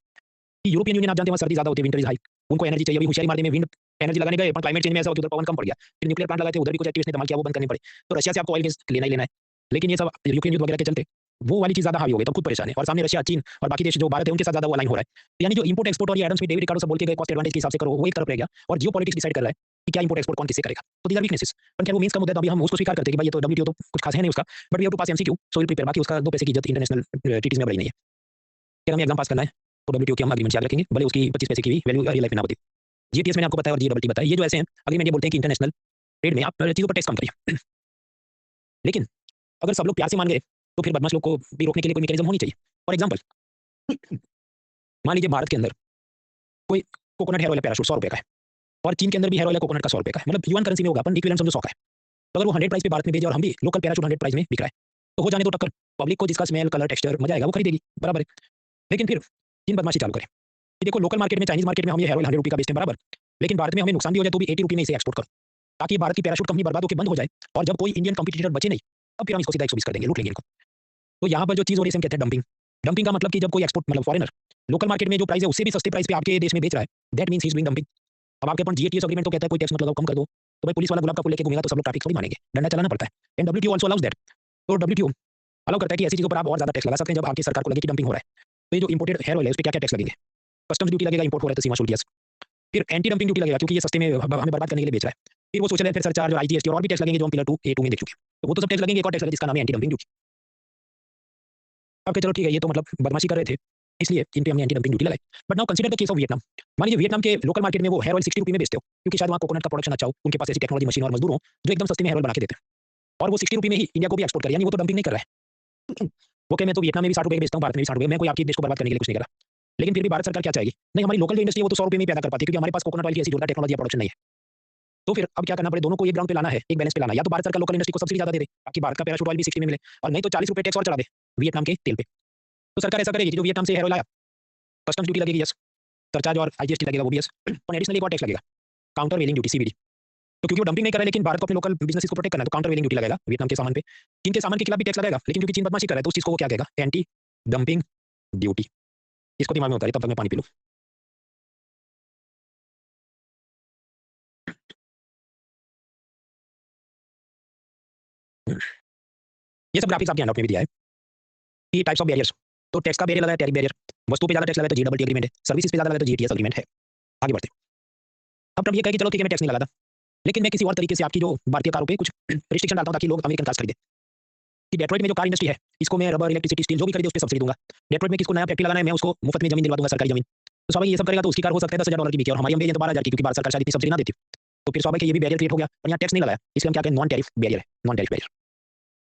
कि यूरोपियन यूनियन, आप जानते हैं वहाँ सर्दी ज्यादा होती है, विंटर इज हाई, उनको एनर्जी चाहिए। अभी होशियारी मारने में विंड एनर्जी लगाने गए, पर क्लाइमेट चेंज में ऐसा हो कि उधर पवन कम पड़ गया, फिर न्यूक्लियर प्लांट लगाए थे, उधर भी कुछ एक्टिविस्ट ने धमाल किया, वो बंद करने पड़े। तो रशिया से आपको ऑयल गैस लेना ही लेना है, लेकिन ये सब यूक्रेन युद्ध वगैरह के चलते वो वाली चीज़ ज़्यादा हावी हो गई, तब खुद परेशान है। और सामने रशिया, चीन और बाकी देश जो भारत है उनके साथ ज़्यादा वो अलाइन हो रहा है। तो यानी जो इम्पोर्ट एक्सपोर्ट और ये एडम स्मिथ, डेविड रिकार्डो सब बोल के गए कॉस्ट एडवांटेज के हिसाब से करो, वो एक तरफ रह गया और जियोपॉलिटिक्स डिसाइड कर रहा है कि क्या इम्पोर्ट एक्सपोर्ट कौन किससे करेगा। तो दीज़ आर वीकनेसेस। पर खैर वो मीन्स का मुद्दा है, तो अभी हम उसको स्वीकार करते हैं कि भाई ये तो डब्ल्यूटीओ तो कुछ खास है नहीं उसका, but we have to pass MCQ, so will prepare. बाकी उसका 2 पैसे की इज्जत इंटरनेशनल ट्रीटीज़ में बड़ी नहीं है। फिर हमें एग्जाम पास करना है, तो डब्ल्यूटीओ के हम एग्रीमेंट याद रखेंगे, भले उसकी 25 पैसे की भी वैल्यू रियल लाइफ में ना होती। जीटीएस मैंने आपको बताया और जीडब्ल्यूटी बताया, ये जो ऐसे हैं एग्रीमेंट ये बोलते हैं कि इंटरनेशनल ट्रेड में आप चीज़ों पर टैक्स कम करिए। लेकिन अगर सब लोग प्यार से मान गए, तो फिर बदमाश लोग को भी रोकने के लिए कोई मैकेनिज्म होनी चाहिए। फॉर एग्जाम्पल, मान लीजिए भारत के अंदर कोई कोकोनट हेयर ऑयल पैराशूट 100 रुपए का है और चीन के अंदर भी हेयर ऑयल है कोकोनट का 100 रुपए का है, मतलब युआन करेंसी में होगा, अपन इक्विवेलेंट समझो 100 का है। तो अगर वो 100 प्राइस पे भारत में भेजे और हम भी लोकल पैराशूट 100 प्राइस में बिक रहा है, तो हो जाने दो टक्कर। पब्लिक को जिसका स्मेल, कलर, टेक्सचर मजा आएगा वो खरीदेगी, बराबर है। लेकिन फिर चीन बदमाशी चालू करे कि देखो लोकल मार्केट में, चाइनीज मार्केट में हम ये हेयर ऑयल 100 रुपए का बेचते हैं, बराबर, लेकिन भारत में हमें नुकसान भी हो जाए तो भी 80 रुपए में इसे एक्सपोर्ट करो, ताकि भारत की पैराशूट कंपनी बर्बाद होकर बंद हो जाए और जब कोई इंडियन कंपटीटर बचे नहीं, तब फिर हम इसको सीधा 120 कर देंगे, लूट लेंगे इनको। तो यहाँ पर जो चीज़ हो रही है इसे हम कहते हैं डंपिंग। डंपिंग का मतलब कि जब कोई एक्सपोर्ट मतलब फॉरेनर लोकल मार्केट में जो प्राइस है उससे भी सस्ते प्राइस पे आपके देश में बेच रहा है, that means he is doing dumping. अब आपके पास जीएटीएस एग्रीमेंट तो कहता है कोई टैक्स मत लगाओ, कम कर दो, तो भाई पुलिस वाला गुलाब का फूल लेके घूमेगा तो सब लोग ट्रैफिक थोड़ी मानेंगे, डंडा चलाना पड़ता है। And WTO also allows that. तो डब्ल्यूटीओ अलाउ करता है कि ऐसी चीज़ों पर आप और ज़्यादा टैक्स लगा सकते हैं जब आपकी सरकार को लगे कि डंपिंग हो रहा है। तो ये जो इंपोर्टेड हेयर ऑयल है उस पे क्या-क्या टैक्स लगेंगे? कस्टम्स ड्यूटी लगेगा, इंपोर्ट हो रहा है तो सीमा शुल्क यस। फिर एंटी डंपिंग ड्यूटी लगेगा क्योंकि ये सस्ते में हमें बर्बाद करने के लिए बेच रहा है। फिर वो सोशल वेलफेयर सरचार्ज और आईजीएसटी और भी टैक्स लगेंगे जो हम पिलर 2 ए2 में देख चुके हैं। तो वो तो सब टैक्स लगेंगे, एक और टैक्स लगेगा जिसका नाम है एंटी डंपिंग ड्यूटी। ओके चलो ठीक है, ये तो मतलब बदमाशी कर रहे थे, इसलिए इन पे हमने एंटी डंपिंग ड्यूटी लगाई। But now consider the case of Vietnam. मान लीजिए वियतनाम के लोकल मार्केट में वो हेयर ऑयल 60 रुपए में बेचते हो क्योंकि शायद वहाँ कोकोनट का प्रोडक्शन अच्छा हो, उनके पास ऐसी टेक्नोलॉजी, मशीन और मजदूर हो जो एकदम सस्ते में हेयर ऑयल बना के देते हैं और वो 60 रुपए में ही इंडिया को भी एक्सपोर्ट करे, यानी वो तो डंपिंग नहीं कर रहा है। वो कहे मैं तो वियतनाम में भी 60 रुपए में बेचता हूँ, भारत में भी 60 रुपए, मैं कोई आपकी देश को बर्बाद करने के लिए कुछ नहीं कर रहा। लेकिन फिर भी भारत सरकार क्या चाहेगी? नहीं, हमारी लोकल जो इंडस्ट्री है वो तो 100 रुपए में ही पैदा कर पाती है क्योंकि हमारे पास कोकोनट ऑयल की ऐसी जोरदार टेक्नोलॉजी या प्रोडक्शन नहीं है। तो फिर अब क्या करना पड़े, दोनों को एक ग्राउंड पे लाना है, एक बैलेंस पे लाना है। या तो भारत सरकार लोकल इंडस्ट्री को सब्सिडी ज़्यादा दे दे ताकि भारत का पैराशूट ऑयल भी 60 में मिले, और नहीं तो 40 रुपए टैक्स और चढ़ा दे वियतनाम के तेल पे। तो सरकार ऐसा करेगी कि जो वियतनाम से हेयर ऑयल आया, कस्टम्स ड्यूटी लगेगी यस, सरचार्ज और आईजीएसटी लगेगा वो भी यस, और एडिशनली एक और टैक्स लगेगा, काउंटर वेलिंग ड्यूटी सीवीडी। तो क्योंकि वो डंपिंग नहीं कर रहा है लेकिन भारत को अपने लोकल बिजनेस को प्रोटेक्ट करना है, तो काउंटर वेलिंग ड्यूटी लगाएगा वियतनाम के सामान पे। चीन के सामान के खिलाफ भी टैक्स लगाएगा, लेकिन क्योंकि चीन बदमाशी कर रहा है तो उस चीज़ को वो क्या कहेगा, एंटी डंपिंग ड्यूटी। इसको दिमाग में उतारिए, तब तक मैं पानी पी लूँ। ये सब ग्राफिक्स आपके हैंडआउट में भी दिया है कि टाइप्स ऑफ बैरियर्स। तो टैक्स का बैरियर लगा है टैरिफ बैरियर, वस्तु पे ज़्यादा टैक्स लगा है तो जीडब्ल्यूटी एग्रीमेंट है, सर्विसेज पे ज़्यादा लगा है तो जीटीएस एग्रीमेंट है। आगे बढ़ते हैं। अब ट्रम्प ये कहे कि चलो ठीक है मैं टैक्स नहीं लगाता, लेकिन मैं किसी और तरीके से आपकी जो भारतीय कारों पे कुछ रिस्ट्रिक्शन डालता हूँ ताकि लोग अमेरिकन कार्स खरीदें। कि डेट्रॉइट में जो कार इंडस्ट्री है इसको मैं रबर, इलेक्ट्रिसिटी, स्टील जो भी खरीदे उस पे सब्सिडी दूंगा। डेट्रॉइट में किसको नया फैक्ट्री लगाना है मैं उसको मुफ्त में जमीन दिलवा दूंगा, सरकारी जमीन। तो स्वाभाविक ये सब करेगा तो उसकी कार हो सकता है $10,000 की बिके और हमारी हम बेचें तो 12,000 की, क्योंकि भारत सरकार शायद इतनी सब्सिडी ना देती। तो फिर स्वाभाविक ये भी बैरियर क्रिएट हो गया और यहाँ टैक्स नहीं लगाया, इसलिए हम क्या कहें, नॉन टैरिफ बैरियर है, नॉन टैरिफ बैरियर।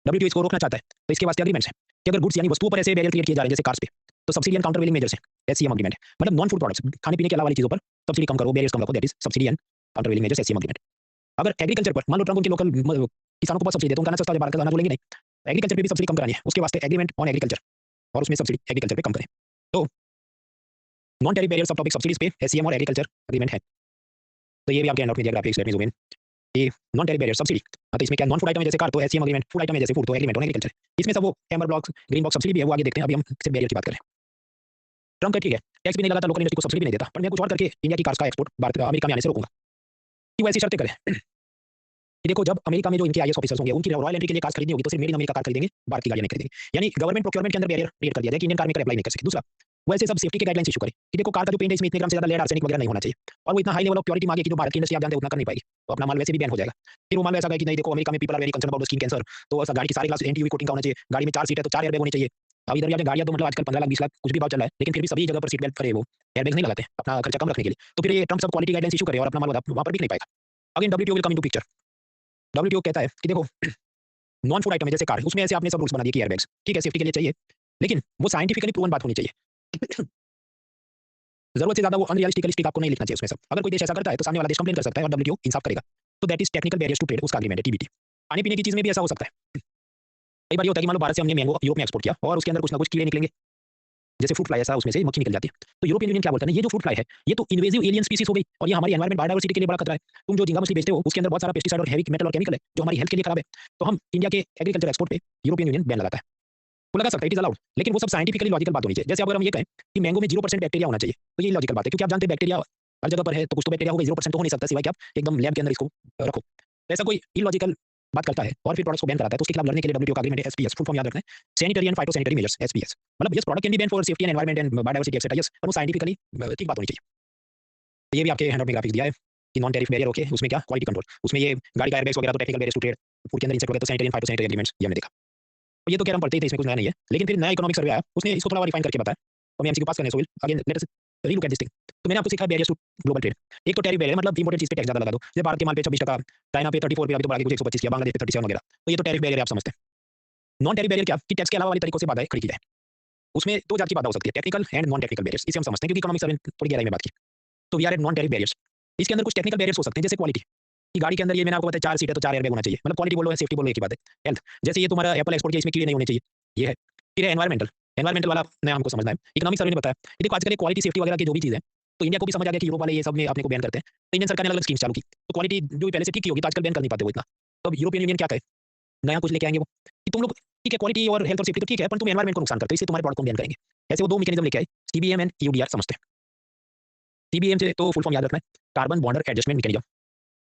डब्ल्यूटीओ इसको रोकना चाहता है, तो इसके वास्ते एग्रीमेंट्स है कि अगर गुड्स यानी वस्तुओं पर ऐसे बैरियर क्रिएट किए जा रहे हैं जैसे कार्स पे, तो subsidy and countervailing measures है, एससीएम एग्रीमेंट है। मतलब नॉन फूड प्रोडक्ट्स, खाने पीने के अलावा वाली चीजों पर सब्सिडी कम करो, बैरियर्स कम रखो, that is subsidy and countervailing measures, SCM agreement. अगर एग्रीकल्चर पर मान लो ट्रम्प उनके लोकल किसानों को बहुत सब्सिडी देते हैं, उनका सस्ता भारत का दाना बोलेंगे नहीं, एग्रीकल्चर पे भी सब्सिडी कम करानी है, उसके वास्ते एग्रीमेंट ऑन एग्रीकल्चर और उसमें सब्सिडी एग्रीकल्चर पे कम करें। तो नॉन टैरिफ बैरियर सब टॉपिक सब्सिडीज पे एससीएम और एग्रीकल्चर एग्रीमेंट है। तो ये भी आपके हैंडआउट में दिया graphics, let me zoom in. ये नॉन टैरिफ बैरियर सब्सिडी, तो इसमें क्या नॉन फूड आइटम है जैसे कार तो एससीएम एग्रीमेंट, फूड आइटम है जैसे फूड तो एग्रीमेंट ऑन एग्रीकल्चर। इसमें सब वो amber blocks, green box subsidy भी है, वो आगे देखते हैं, अभी हम सिर्फ बैरियर की बात करें। ट्रम्प का ठीक है टैक्स भी नहीं लगाता, लोकल इंडस्ट्री को सब्सिडी भी नहीं देता, पर मैं कुछ और करके इंडिया की कार्स का एक्सपोर्ट भारत अमेरिका में आने से रोकूंगा। कि वो ऐसी शर्तें करें कि देखो जब अमेरिका में जो इनके आईएएस ऑफिसर्स होंगे उनकी रॉयल एंट्री के लिए कार खरीदनी होगी तो सिर्फ मेड इन अमेरिका कार खरीदेंगे, भारत की गाड़ियां नहीं खरीदेंगे। यानी गवर्नमेंट प्रोक्योरमेंट के अंदर बैरियर क्रिएट कर दिया जाए कि इंडियन कार मेकर अप्लाई नहीं कर सके। दूसरा, वैसे सब सेफ्टी के गाइडलाइंस इशू करे कि देखो कार का जो पेंट है इसमें इतने ग्राम से ज्यादा लेड, आर्सेनिक वगैरह नहीं होना चाहिए, और वो इतना हाई लेवल ऑफ प्योरिटी मांगे कि जो भारत की इंडस्ट्री आप जानते हैं उतना कर नहीं पाएगी, तो अपना माल वैसे भी बैन हो जाएगा। फिर वो माल ऐसा कहे कि नहीं देखो अमेरिका में people are very concern about skin cancer, तो ऐसा गाड़ी की सारी ग्लास एंटी कोटिंग का होना चाहिए, गाड़ी में 4 सीट है तो 4 एयरबैग होने चाहिए। अब इधर यार गाड़ियां तो मतलब आजकल 15 लाख 20 लाख कुछ भी भाव चल रहा है, लेकिन फिर भी सभी जगह पर सीट बेल्ट करे, वो एयरबैग नहीं लगाते अपना खर्चा कम रखने के लिए। तो फिर ये ट्रम्प सब क्वालिटी गाइडलाइंस इशू करे और अपना माल वहां पर बिक नहीं पाएगा। Again WTO will come into picture. WTO कहता है कि देखो नॉन फूड आइटम है जैसे कार, उसमें ऐसे आपने सब रूल्स बना दिए कि एयरबैग्स ठीक है सेफ्टी के लिए चाहिए, लेकिन वो साइंटिफिकली प्रूवन बात होनी चाहिए। जरूरत से ज्यादा वो अनरियलिस्टिक आपको नहीं लिखना चाहिए उसमें सब। अगर कोई देश ऐसा करता है तो सामने वाला देश कंप्लेन कर सकता है और डब्ल्यूटीओ इंसाफ करेगा। तो that is technical barriers to trade, उसका एग्रीमेंट है टीबीटी। खाने पीने की चीज में भी ऐसा हो सकता है। कई बार ये होता है कि मान लो भारत से हमने मैंगो यूरोप में एक्सपोर्ट किया और उसके अंदर कुछ ना कुछ कीड़े निकलेंगे, जैसे फ्रूट फ्लाई ऐसा उसमें से मक्खी निकल जाती है। तो यूरोपियन यूनियन क्या बोलता है, ये जो फ्रूट फ्लाई है ये तो इन्वेजिव एलियन स्पीसीज हो गई और ये हमारी एनवायरमेंट बायोडायवर्सिटी के लिए बड़ा खतरा है। तुम जो झींगा मछली बेचते हो उसके अंदर बहुत सारा पेस्टिसाइड और हैवी मेटल और केमिकल है जो हमारी हेल्थ के लिए खराब है। तो हम इंडिया के एग्रीकल्चर एक्सपोर्ट पे यूरोपियन यूनियन बैन लगाता है। वो लगा सकता है, इट इज अलाउड, लेकिन वो सब साइंटिफिकली लॉजिकल बात होनी चाहिए। जैसे अगर हम ये कहें कि मैंगो में 0% बैक्टीरिया होना चाहिए, तो ये लॉजिकल बात है क्योंकि आप जानते हैं बैक्टीरिया हर जगह पर है, तो कुछ तो बैक्टीरिया होगा, 0% तो हो नहीं सकता सिवाय कि आप एकदम लैब के अंदर इसको रखो। तो ऐसा कोई इलॉजिकल बात करता है और फिर प्रोडक्ट्स को बैन कराता है, तो उसके खिलाफ लड़ने के लिए डब्ल्यूटीओ का एग्रीमेंट है एसपीएस, फुल फॉर्म याद रखना है, sanitary and phytosanitary measures, SPS. मतलब yes, product can be ban for safety and environment and biodiversity etcetera, yes, पर वो साइंटिफिकली ठीक बात होनी चाहिए। तो ये भी आपके हैंडआउट में ग्राफिक्स दिया है कि नॉन टैरिफ बैरियर, ओके, उसमें क्या क्वालिटी कंट्रोल, उसमें ये गाड़ी का एयरबैग्स वगैरह तो technical barriers to trade, food के अंदर इंसेक्ट वगैरह तो सैनिटरी एंड फाइटोसैनिटरी एग्रीमेंट्स, ये हमने देखा। तो ये तो खैर हम पढ़ते ही थे, इसमें कुछ नया नहीं है, लेकिन फिर नया इकोनॉमिक सर्वे आया, उसने इसको थोड़ा और रिफाइन करके बताया, और मैं एमसीक्यू पास करने so will again let us relook at this thing. तो मैंने आपको सिखाया बैरियर्स टू ग्लोबल ट्रेड। एक तो टैरिफ बैरियर मतलब इंपोर्टेड चीज पे टैक्स ज्यादा लगा दो, जैसे भारत के माल पे 26%, चाइना पे 34 पे, अभी तो बढ़ा के कुछ 125 किया, बांग्लादेश पे 37 वगैरह, तो ये तो टैरिफ बैरियर आप समझते हैं। नॉन टैरिफ बैरियर क्या कि टैक्स के अलावा वाले तरीकों से बाधाएं खड़ी की जाए, उसमें दो जात की बाधा हो सकती है, technical and non technical barriers, इसे हम समझते हैं क्योंकि इकोनॉमिक सर्वे थोड़ी गहराई में बात की। तो we are at non tariff barriers. इसके अंदर कुछ टेक्निकल बैरियर्स हो सकते हैं, जैसे क्वालिटी की गाड़ी के अंदर, ये मैंने आपको बताया 4 सीट है तो 4 एयरबैग होना चाहिए, मतलब क्वालिटी बोलो या सेफ्टी बोलो एक ही बात है। हेल्थ, जैसे ये तुम्हारा एप्पल एक्सपोर्ट किया, इसमें कीड़े नहीं होने चाहिए, ये है। फिर है एनवायरमेंटल, एनवायरमेंटल वाला नया हमको समझना है, इकोनॉमिक सर्वे ने बताया ये देखो आजकल क्वालिटी सेफ्टी वगैरह की जो भी चीज़ है, तो इंडिया को भी समझ आ गया कि यूरोप वाले ये सब में अपने को बैन करते हैं, तो इंडियन सरकार ने अलग स्कीम्स चालू की, तो क्वालिटी जो भी पहले से ठीक की होगी तो आजकल बैन कर नहीं पाते वो इतना। तो अब यूरोपियन यूनियन क्या कहे, नया कुछ लेके आएंगे वो कि तुम लोग ठीक है क्वालिटी और हेल्थ और सेफ्टी तो ठीक है, पर तुम एनवायरमेंट को नुकसान करते हो, इससे तुम्हारे प्रोडक्ट को बैन करेंगे। ऐसे वो दो मैकेनिज्म लेके आए, सीबीएम एंड ईयूडीआर समझते हैं। सीबीएम से तो फुल फॉर्म याद रखना है, कार्बन बॉर्डर एडजस्टमेंट मैकेनिज्म।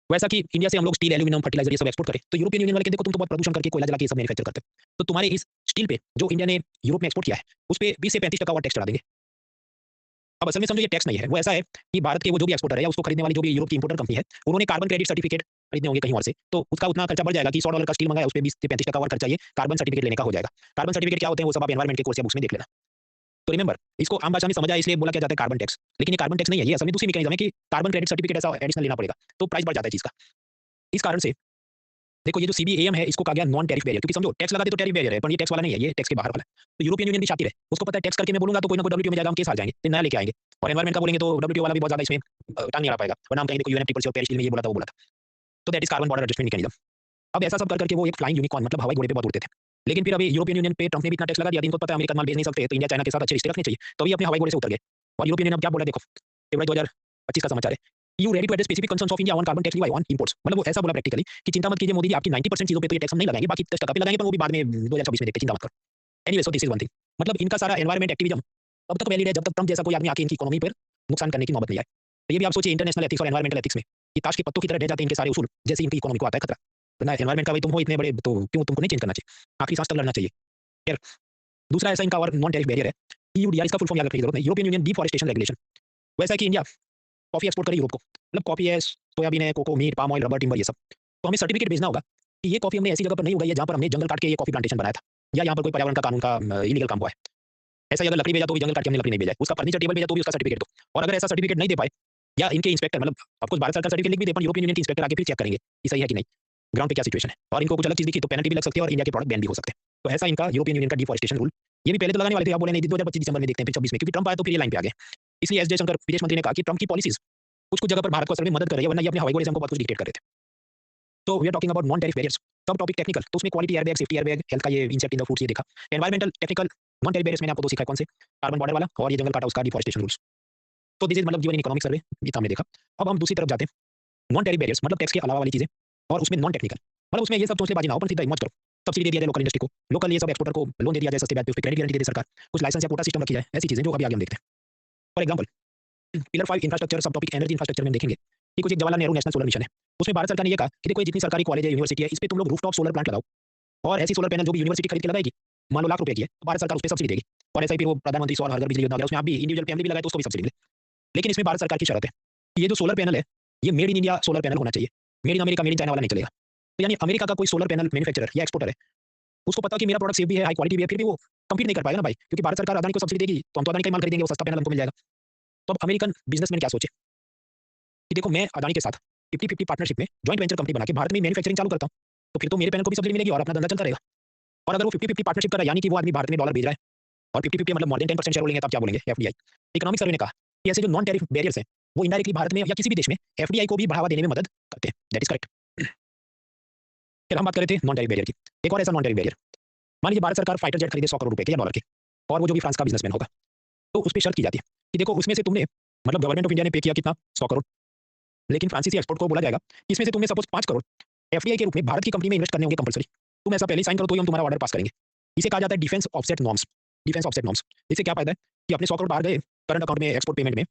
वैसा कि इंडिया से हम लोग स्टील, एल्यूमिनियम, फर्टिलाइजर ये सब एक्सपोर्ट करें, तो यूरोपियन यूनियन वाले के देखो तुम तो बहुत प्रदूषण करके कोयला जला के ये सब मैन्युफैक्चर करते हो, तो तुम्हारे इस स्टील पे जो इंडिया ने यूरोप में एक्सपोर्ट किया है, उस पे 20 से 35% और टैक्स चढ़ा देंगे। अब असल में समझो ये टैक्स नहीं है, वो ऐसा है कि भारत के वो जो भी एक्सपोर्टर है या उसको खरीदने वाली जो भी यूरोप की इंपोर्टर कंपनी है, उन्होंने कार्बन क्रेडिट सर्टिफिकेट खरीदने होंगे कहीं और से, तो उसका उतना खर्चा बढ़ जाएगा कि $100 का स्टील मंगाया, उस पे 20 से 35% और खर्चा ये कार्बन सर्टिफिकेट लेने का हो जाएगा। कार्बन सर्टिफिकेट क्या होते हैं वो सब आप एनवायरमेंट के कोर्स या बुक्स में देख लेना। तो रिमेंबर, इसको आम भाषा में समझा इसलिए बोला क्या जाता है कार्बन टैक्स, लेकिन ये कार्बन टैक्स नहीं है, ये असल में दूसरी मैकेनिज्म है कि कार्बन क्रेडिट सर्टिफिकेट ऐसा एडिशनल लेना पड़ेगा, तो प्राइस बढ़ जाता है चीज़ का। इस कारण से देखो ये जो सीबीएम है इसको कहा गया नॉन टैरिफ बैरियर, क्योंकि समझो टैक्स लगाते तो टैरिफ बैरियर है, पर ये टैक्स वाला नहीं है, ये टैक्स के बाहर वाला है। तो यूरोपियन यूनियन भी शातिर है, उसको पता है टैक्स करके मैं बोलूंगा तो कोई ना कोई डब्ल्यूटीओ में जाएगा, हम केस हार जाएंगे, फिर नया लेके आएंगे। और एनवायरमेंट का बोलेंगे तो डब्ल्यूटीओ वाला भी बहुत ज्यादा इसमें टांग नहीं अड़ा पाएगा, वरना हम कहेंगे देखो यूएनएफटीपीसी और पेरिस डील में ये बोला था वो बोला था। तो that is carbon border adjustment mechanism. अब ऐसा सब कर करके वो एक फ्लाइंग यूनिकॉर्न मतलब हवाई घोड़े पे बहुत उड़ते थे, लेकिन फिर अभी यूरोपियन यूनियन पे ट्रंप ने भी इतना टैक्स लगा दिया, इनको पता है अमेरिका माल भेज नहीं सकते, तो इंडिया चाइना के साथ अच्छे रिश्ते रखने चाहिए, तो अभी अपने हवाई घोड़े से उतर गए। और यूरोपियन यूनियन अब क्या बोला देखो, फरवरी 2025 का समाचार है, you ready to address specific concerns of India on carbon tax levy on imports, मतलब वो ऐसा बोला प्रैक्टिकली कि चिंता मत कीजिए मोदी जी, आपकी 90% चीजों पे तो ये टैक्स हम नहीं लगाएंगे, बाकी 10% पे लगाएंगे, पर वो भी बाद में 2026 में देखते, चिंता मत करो। Anyway, so this is one thing, मतलब इनका सारा एनवायरमेंट एक्टिविज्म अब तक वैलिड है जब तक ट्रंप जैसा कोई आदमी आके इनकी इकोनॉमी पर नुकसान करने की नौबत नहीं आए। तो ये भी आप सोचिए इंटरनेशनल एथिक्स और एनवायरमेंटल एथिक्स में कि ताश के पत्तों की तरह रह जाते हैं इनके सारे उसूल, जैसे इनकी इकोनॉमी को आता है खतरा। वरना एनवायरमेंट का भाई तुम हो इतने बड़े, तो क्यों तुमको नहीं चेंज करना चाहिए, आखिरी सांस तक लड़ना चाहिए। खैर, दूसरा ऐसा इनका और नॉन टैरिफ बैरियर है ईयूडीआर, इसका फुल फॉर्म याद रखने की जरूरत नहीं, यूरोपियन यूनियन डिफॉरेस्टेशन रेगुलेशन। वैसा है कि इंडिया कॉफी एक्सपोर्ट करे यूरोप को, मतलब कॉफी है, सोयाबीन है, cocoa, meat, palm oil, rubber, timber, ये सब, तो हमें सर्टिफिकेट भेजना होगा कि ये कॉफी हमने ऐसी जगह पर नहीं उगाई है जहाँ पर हमने जंगल काट के ये कॉफी प्लांटेशन बनाया था, या यहाँ पर कोई पर्यावरण का कानून का इलीगल काम हुआ है। ऐसा ही अगर लकड़ी भेजा तो भी जंगल काट के हमने लकड़ी नहीं भेजा है, उसका फर्नीचर टेबल भेजा तो भी उसका सर्टिफिकेट दो। और अगर ऐसा सर्टिफिकेट नहीं दे पाए, या इनके इंस्पेक्टर, मतलब आपको भारत सरकार सर्टिफिकेट लिख भी दे, पर यूरोपियन यूनियन के इंस्पेक्टर आके फिर चेक करेंगे कि सही है कि नहीं, ग्राउंड पे क्या सिचुएशन है, और इनको कुछ अलग चीज दिखी तो पेनल्टी भी लग सकती है और इंडिया के प्रोडक्ट बैन भी हो सकते हैं। तो ऐसा इनका यूरोपियन यूनियन का डिफॉरेस्टेशन रूल, ये भी पहले तो लगाने वाले थे, आप बोले नहीं 2025 दिसंबर में देखते हैं, फिर 26 में, क्योंकि ट्रंप आया तो फिर ये लाइन पे आ गए। इसलिए एस जयशंकर विदेश मंत्री ने कहा कि ट्रंप की पॉलिसीज कुछ कुछ जगह पर भारत को असल में मदद कर रही है, वरना ये अपने हवाई घोड़े से हमको बहुत कुछ डिक्टेट कर रहे थे। तो we are talking about non tariff barriers. सब टॉपिक टेक्निकल, तो उसमें quality airbag, safety airbag, health का ये इंसेक्ट इन द फूड्स ये देखा। Environmental technical non tariff barriers मैंने आपको दो सिखाए, कौन से, कार्बन बॉर्डर वाला और ये जंगल काटा उसका डिफॉरेस्टेशन रूल्स। तो दिस इज मतलब गिवन इकोनॉमिक सर्वे, ये हमने देखा। अब हम दूसरी तरफ जाते हैं, नॉन टैरिफ बैरियर्स मतलब टैक्स के अलावा वाली चीजें, और उसमें नॉन टेक्निकल, मतलब उसमें ये सब सोच ले बाजी ना हो, पर सीधा मत करो, सब्सिडी दे दिया जाए लोकल इंडस्ट्री को, लोकल ये सब एक्सपोर्टर को लोन दे दिया जाए सस्ते ब्याज पे, उस पे क्रेडिट गारंटी दे दे सरकार, कुछ लाइसेंस या कोटा सिस्टम रखी जाए, ऐसी चीजें जो अभी आगे हम देखते हैं। फॉर एग्जांपल, पिलर 5 इंफ्रास्ट्रक्चर सब टॉपिक एनर्जी इंफ्रास्ट्रक्चर में हम देखेंगे कि कुछ एक Jawaharlal Nehru national solar mission है, उसमें भारत सरकार ने ये कहा कि देखो ये जितनी सरकारी कॉलेज है, यूनिवर्सिटी है, इस पे तुम लोग रूफटॉप सोलर प्लांट लगाओ, और ऐसी सोलर पैनल जो भी यूनिवर्सिटी खरीद के लगाएगी, मान लो ₹1,00,000 की है, तो भारत सरकार उस पे सब्सिडी देगी, और ऐसा ही फिर वो प्रधानमंत्री सौर हर घर बिजली योजना वगैरह, उसमें आप भी इंडिविजुअल फैमिली भी लगाए तो उसको भी सब्सिडी मिले। लेकिन इसमें भारत सरकार की शर्त है कि ये जो सोलर पैनल है, ये made in India solar panel होना चाहिए, made in America, made in China वाला नहीं चलेगा। तो यानी अमेरिका का कोई सोलर पैनल मैन्युफैक्चरर या एक्सपोर्टर है, उसको पता कि मेरा प्रोडक्ट सेफ भी है, हाई क्वालिटी भी है, फिर भी वो कम्पीट नहीं कर पाएगा ना भाई, क्योंकि भारत सरकार अदानी को सब्सिडी देगी, तो हम तो अदानी का ही माल खरीदेंगे, वो सस्ता पैनल हमको मिल जाएगा। तो अब अमेरिकन बिजनेसमैन क्या सोचे कि देखो मैं अदानी के साथ 50-50 पार्टनरशिप में जॉइंट वेंचर कंपनी बना के भारत में मैन्युफैक्चरिंग चालू करता हूँ, तो फिर तो मेरे पैनल को भी सब्सिडी मिलेगी और अपना धंधा चलता रहेगा। और अगर वो 50-50 पार्टनरशिप कर रहा है, यानी कि वो आदमी भारत में डॉलर भेज रहा है, और 50-50 मतलब मोर देन 10% शेयर होल्डिंग है, तो आप क्या बोलेंगे, एफडीआई। इकोनॉमिक सर्वे ने कहा कि ऐसे जो नॉन टैरिफ बैरियर्स हैं, वो इनडायरेक्टली भारत में या किसी भी देश में एफडीआई को भी बढ़ावा देने में मदद करते हैं, दैट इज करेक्ट। फिर हम बात कर रहे थे नॉन टैरिफ बैरियर की, एक और ऐसा नॉन टैरिफ बैरियर, मान लीजिए भारत सरकार फाइटर जेट खरीदे ₹100 करोड़ के या डॉलर के, और वो जो भी फ्रांस का बिजनेसमैन होगा, तो उस पर शर्त की जाती है कि देखो उसमें से तुमने, मतलब गवर्नमेंट ऑफ इंडिया ने पे किया कितना, 100 करोड़, लेकिन फ्रांसीसी एक्सपोर्ट को बोला जाएगा कि इसमें से तुम्हें सपोज 5 करोड़ एफडीआई के रूप में भारत की कंपनी में इन्वेस्ट करने होंगे कंपलसरी, तुम ऐसा पहले साइन करो तो ही हम तुम्हारा ऑर्डर पास करेंगे। इसे कहा जाता है defence offset norms, defence offset norms. इससे क्या फायदा है कि अपने 100 करोड़ बाहर गए करंट अकाउंट में, एक्सपोर्ट पेमेंट में,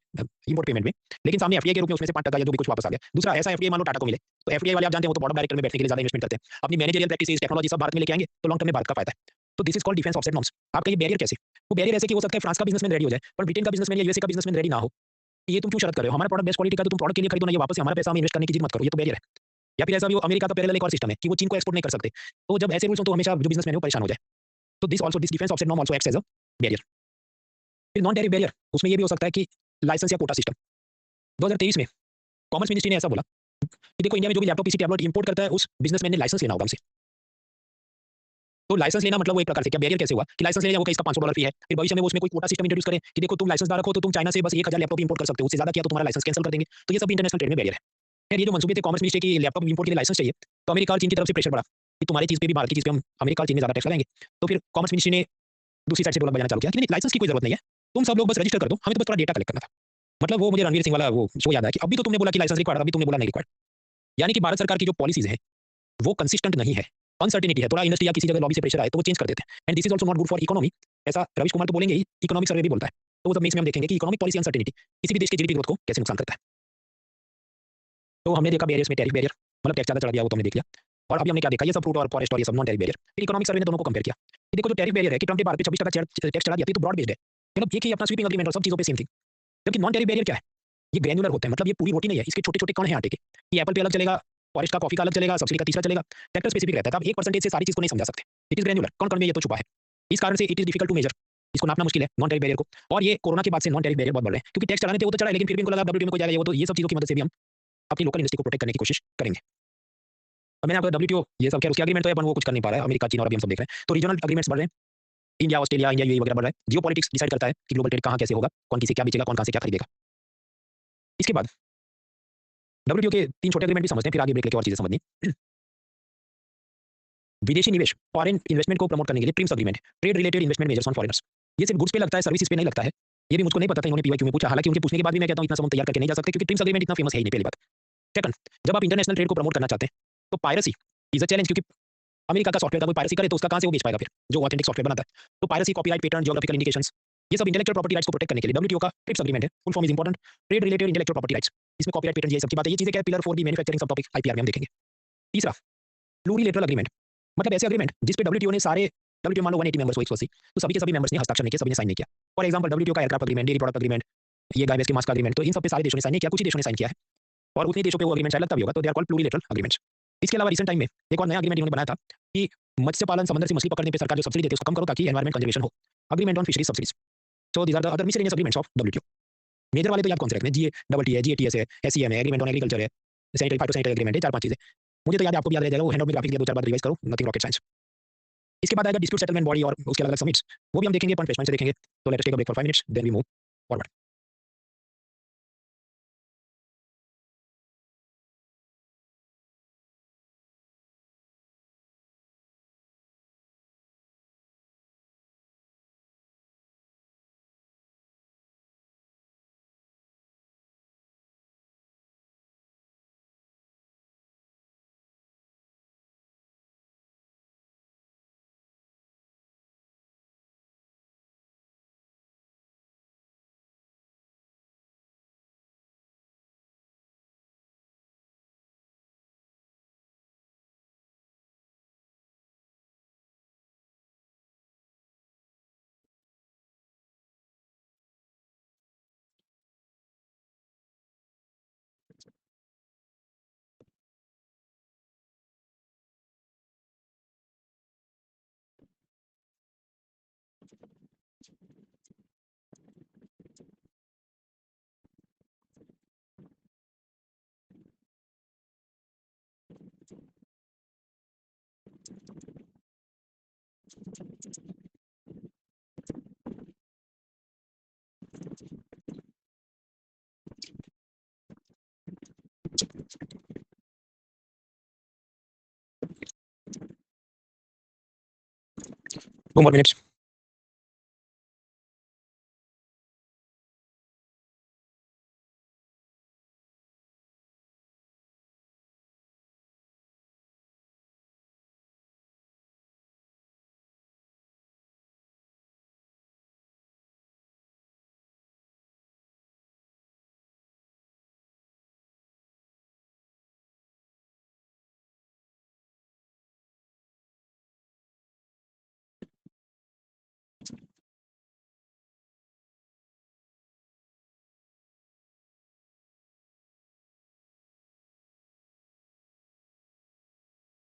इंपोर्ट पेमेंट में, लेकिन सामने एफडीआई के रूप में उसमें से 5% या जो भी कुछ वापस आ गया। दूसरा ऐसा एफडीआई मान लो टाटा को मिले, तो एफडीआई वाले आप जानते हैं वो तो बोर्ड ऑफ डायरेक्टर में बैठने के लिए ज्यादा इन्वेस्टमेंट करते हैं, अपनी मैनेजरियल प्रैक्टिसेस, टेक्नोलॉजी सब भारत में लेके आएंगे, तो लॉन्ग टर्म में भारत का फायदा है। तो this is called defence offset norms. आपका ये बैरियर कैसे? वो बैरियर ऐसे कि हो सकता है फ्रांस का बिजनेसमैन रेडी हो जाए, पर ब्रिटेन का बिजनेसमैन या यूएसए का बिजनेसमैन रेडी ना हो। ये तुम क्यों शर्त कर रहे हो? हमारा प्रोडक्ट बेस्ट क्वालिटी का, तो तुम प्रोडक्ट के लिए खरीदो ना, ये वापस से हमारा पैसा हमें इन्वेस्ट करने की जिद मत करो, ये तो बैरियर है। या फिर ऐसा भी हो, अमेरिका का पैरेलल एक और सिस्टम है कि वो चीन को एक्सपोर्ट नहीं कर सकते, तो जब ऐसे रूल्स हो तो हमेशा जो बिजनेसमैन है वो परेशान हो जाए। तो this defence offset norm also acts as a barrier. फिर नॉन टैरिफ बैरियर, उसमें ये भी हो सकता है कि लाइसेंस या कोटा सिस्टम। 2023 में कॉमर्स मिनिस्ट्री ने ऐसा बोला कि देखो इंडिया में जो भी लैपटॉप पीसी टैबलेट इंपोर्ट करता है उस बिजनेसमैन ने लाइसेंस लेना होगा हमसे। तो लाइसेंस लेना मतलब वो एक प्रकार से क्या बैरियर कैसे हुआ कि लाइसेंस लेना, वो इसका $500 फी है, फिर भविष्य में वो उसमें कोई कोटा सिस्टम इंट्रोड्यूस करें कि देखो तुम लाइसेंस धारक हो तो तुम चाइना से बस 1000 लैपटॉप इंपोर्ट कर सकते हो, उससे ज्यादा किया तो तुम्हारा लाइसेंस कैंसिल कर देंगे। तो ये सब इंटरनेशनल ट्रेड में बैरियर है। खैर ये जो मंसूबे थे कॉमर्स मिनिस्ट्री की लैपटॉप इंपोर्ट के लिए लाइसेंस चाहिए, तो अमेरिका और चीन की तरफ से प्रेशर बढ़ा कि तुम्हारी चीज पे भी, भारत की चीज पे हम अमेरिका और चीन में ज्यादा टैक्स लगाएंगे। तो फिर कॉमर्स मिनिस्ट्री ने दूसरी साइड से ढोलक बजाना चालू किया कि नहीं, लाइसेंस की कोई जरूरत नहीं है, तुम सब लोग बस रजिस्टर कर दो, हमें तो बस थोड़ा डेटा कलेक्ट करना था। मतलब वो मुझे रणवीर सिंह वाला वो शो याद है कि अभी तो तुमने बोला कि लाइसेंस रिक्वायर्ड, अभी तुमने बोला नहीं रिक्वायर्ड। यानी कि भारत सरकार की जो पॉलिसीज है वो कंसिस्टेंट नहीं है, अनसर्टेनिटी है। थोड़ा इंडस्ट्री या किसी जगह लॉबी से प्रेशर आए तो वो चेंज कर देते हैं, and this is also not good for economy. ऐसा रवीश कुमार तो बोलेंगे ही, इकोनॉमिक सर्वे भी बोलता है। तो वो सब मिक्स में हम देखेंगे कि इकोनॉमिक पॉलिसी अनसर्टेनिटी किसी भी देश के जीडीपी ग्रोथ को कैसे नुकसान करता है। तो हमने देखा बैरियर्स में टैरिफ बैरियर, मतलब टैक्स ज्यादा चढ़ा दिया, वो तो हमने देख लिया। और अभी हमने क्या देखा, ये सब फ्रूट और फॉरेस्ट और ये सब नॉन टैरिफ बैरियर। फिर इकोनॉमिक सर्वे ने दोनों को कंपेयर किया कि देखो जो टैरिफ बैरियर है कि ट्रम्प ने भारत पे 26% टैक्स चढ़ा दिया, तो ब्रॉड बेस्ड है, मतलब एक ही अपना स्वीपिंग एग्रीमेंट और सब चीजों पे सेम थिंग। जबकि नॉन टैरिफ बैरियर क्या है, ये ग्रैन्युलर होते हैं, मतलब ये पूरी रोटी नहीं है, इसके छोटे छोटे कण हैं आटे के, कि एप्पल पे अलग चलेगा, फॉरेस्ट का कॉफी का अलग चलेगा, सब्सिडी का तीसरा चलेगा, सेक्टर स्पेसिफिक रहता है। तो आप 1% से सारी चीज को नहीं समझा सकते, इट इज ग्रैन्युलर, कण कण में ये तो छुपा है। इस कारण से it is difficult to measure, इसको नापना मुश्किल है नॉन टैरिफ बैरियर को। और ये कोरोना के बाद से नॉन टैरिफ बैरियर बहुत बढ़ रहे हैं, क्योंकि टैक्स चढ़ाने थे वो तो चढ़ा, लेकिन फिर भी इनको लगा डब्ल्यूटीओ में को जाएगा ये वो, तो ये सब चीजों की मदद से भी हम अपनी लोकल इंडस्ट्री को प्रोटेक्ट करने की कोशिश करेंगे। अब मैंने आपको डब्ल्यूटीओ ये सब, खैर उसके एग्रीमेंट तो है, अपन वो कुछ कर नहीं पा रहा है, अमेरिका चीन और अभी हम सब देख रहे हैं। तो रीजनल एग्रीमेंट्स बढ़ रहे हैं, इंडिया ऑस्ट्रेलिया, इंडिया यूएई वगैरह बढ़ रहा है। जियो पॉलिटिक्स डिसाइड करता है कि ग्लोबल ट्रेड कहाँ कैसे होगा, कौन किसे क्या बेचेगा, कौन कहाँ से क्या खरीदेगा। इसके बाद डब्ल्यूटीओ के 3 छोटे एग्रीमेंट भी समझते हैं, फिर आगे ब्रेक लेके और चीजें समझनी। विदेशी निवेश, फॉरेन इन्वेस्टमेंट को प्रमोट करने के लिए TRIMS agreement, trade related investment measures on foreigners. ये सिर्फ गुड्स पे लगता है, सर्विसेज पे नहीं लगता है। ये भी मुझको नहीं पता था, इन्होंने पीवाईक्यू में पूछा, हालांकि उनके पूछने के बाद भी मैं कहता हूं इतना सब हम तैयार करके नहीं जा सकते, क्योंकि ट्रिम्स एग्रीमेंट इतना फेमस है ही नहीं, पहली बात। सेकंड, जब आप इंटरनेशनल ट्रेड को प्रमोट करना चाहते हैं तो पायरेसी इज अ चैलेंज, क्योंकि अमेरिका का सॉफ्टवेयर का कोई पायरेसी करे तो उसका कहां से वो बेच पाएगा फिर, जो ऑथेंटिक सॉफ्टवेयर बनाता है। तो piracy, copyright, patent, geographical indications, ये सब इंटेलेक्चुअल प्रॉपर्टी राइट्स को प्रोटेक्ट करने के लिए डब्ल्यूटीओ का ट्रिप्स एग्रीमेंट है, full form is important, trade related intellectual property rights. इसमें कॉपीराइट, पेटेंट, ये सब की बात है। ये चीजें क्या है, पिलर 4 बी मैन्युफैक्चरिंग सब टॉपिक आईपीआर में हम देखेंगे। तीसरा, प्लूरिलेटरल एग्रीमेंट, मतलब ऐसे एग्रीमेंट जिस पे डब्ल्यूटीओ ने सारे, डब्ल्यूटीओ मान लो 180 मेंबर्स हो, 180, तो सभी के सभी मेंबर्स ने हस्ताक्षर नहीं किया, सभी ने साइन नहीं किया। फॉर एग्जांपल डब्ल्यूटीओ का aircraft agreement, dairy product agreement, ये गाय भैंस के मांस का एग्रीमेंट, तो इन सब पे सारे देशों ने साइन नहीं किया, कुछ ही देशों ने साइन किया है, और उतने देशों पे वो एग्रीमेंट शायद लगता भी होगा, तो दे आर कॉल्ड प्लूरिलेटरल एग्रीमेंट्स। इसके अलावा रिसेंट टाइम में एक और नया एग्रीमेंट इन्होंने बनाया था कि मत्स्य पालन, समंदर से मछली पकड़ने पे सरकार जो सब्सिडी देती है उसको कम करो ताकि एनवायरमेंट कंजर्वेशन हो। Agreement on fisheries subsidies. So these are the other miscellaneous agreements of WTO. Major वाले तो याद कौन से रखने, जीए डबल टी है, जीएटीएस है, एसईएम है, एग्रीमेंट ऑन एग्रीकल्चर है, सैनिटरी फाइटोसैनिटरी एग्रीमेंट है, 4-5 चीजें मुझे तो याद है, आपको भी याद रह जाएगा, वो हैंडआउट में ग्राफिक दिया, 2-4 बार रिवाइज करो, नथिंग रॉकेट साइंस। इसके बाद आएगा डिस्प्यूट सेटलमेंट बॉडी और उसके अलग अलग समिट्स, वो भी हम देखेंगे, अपन से देखेंगे। तो let's take a break for 5 minutes, then we move forward. Two more minutes.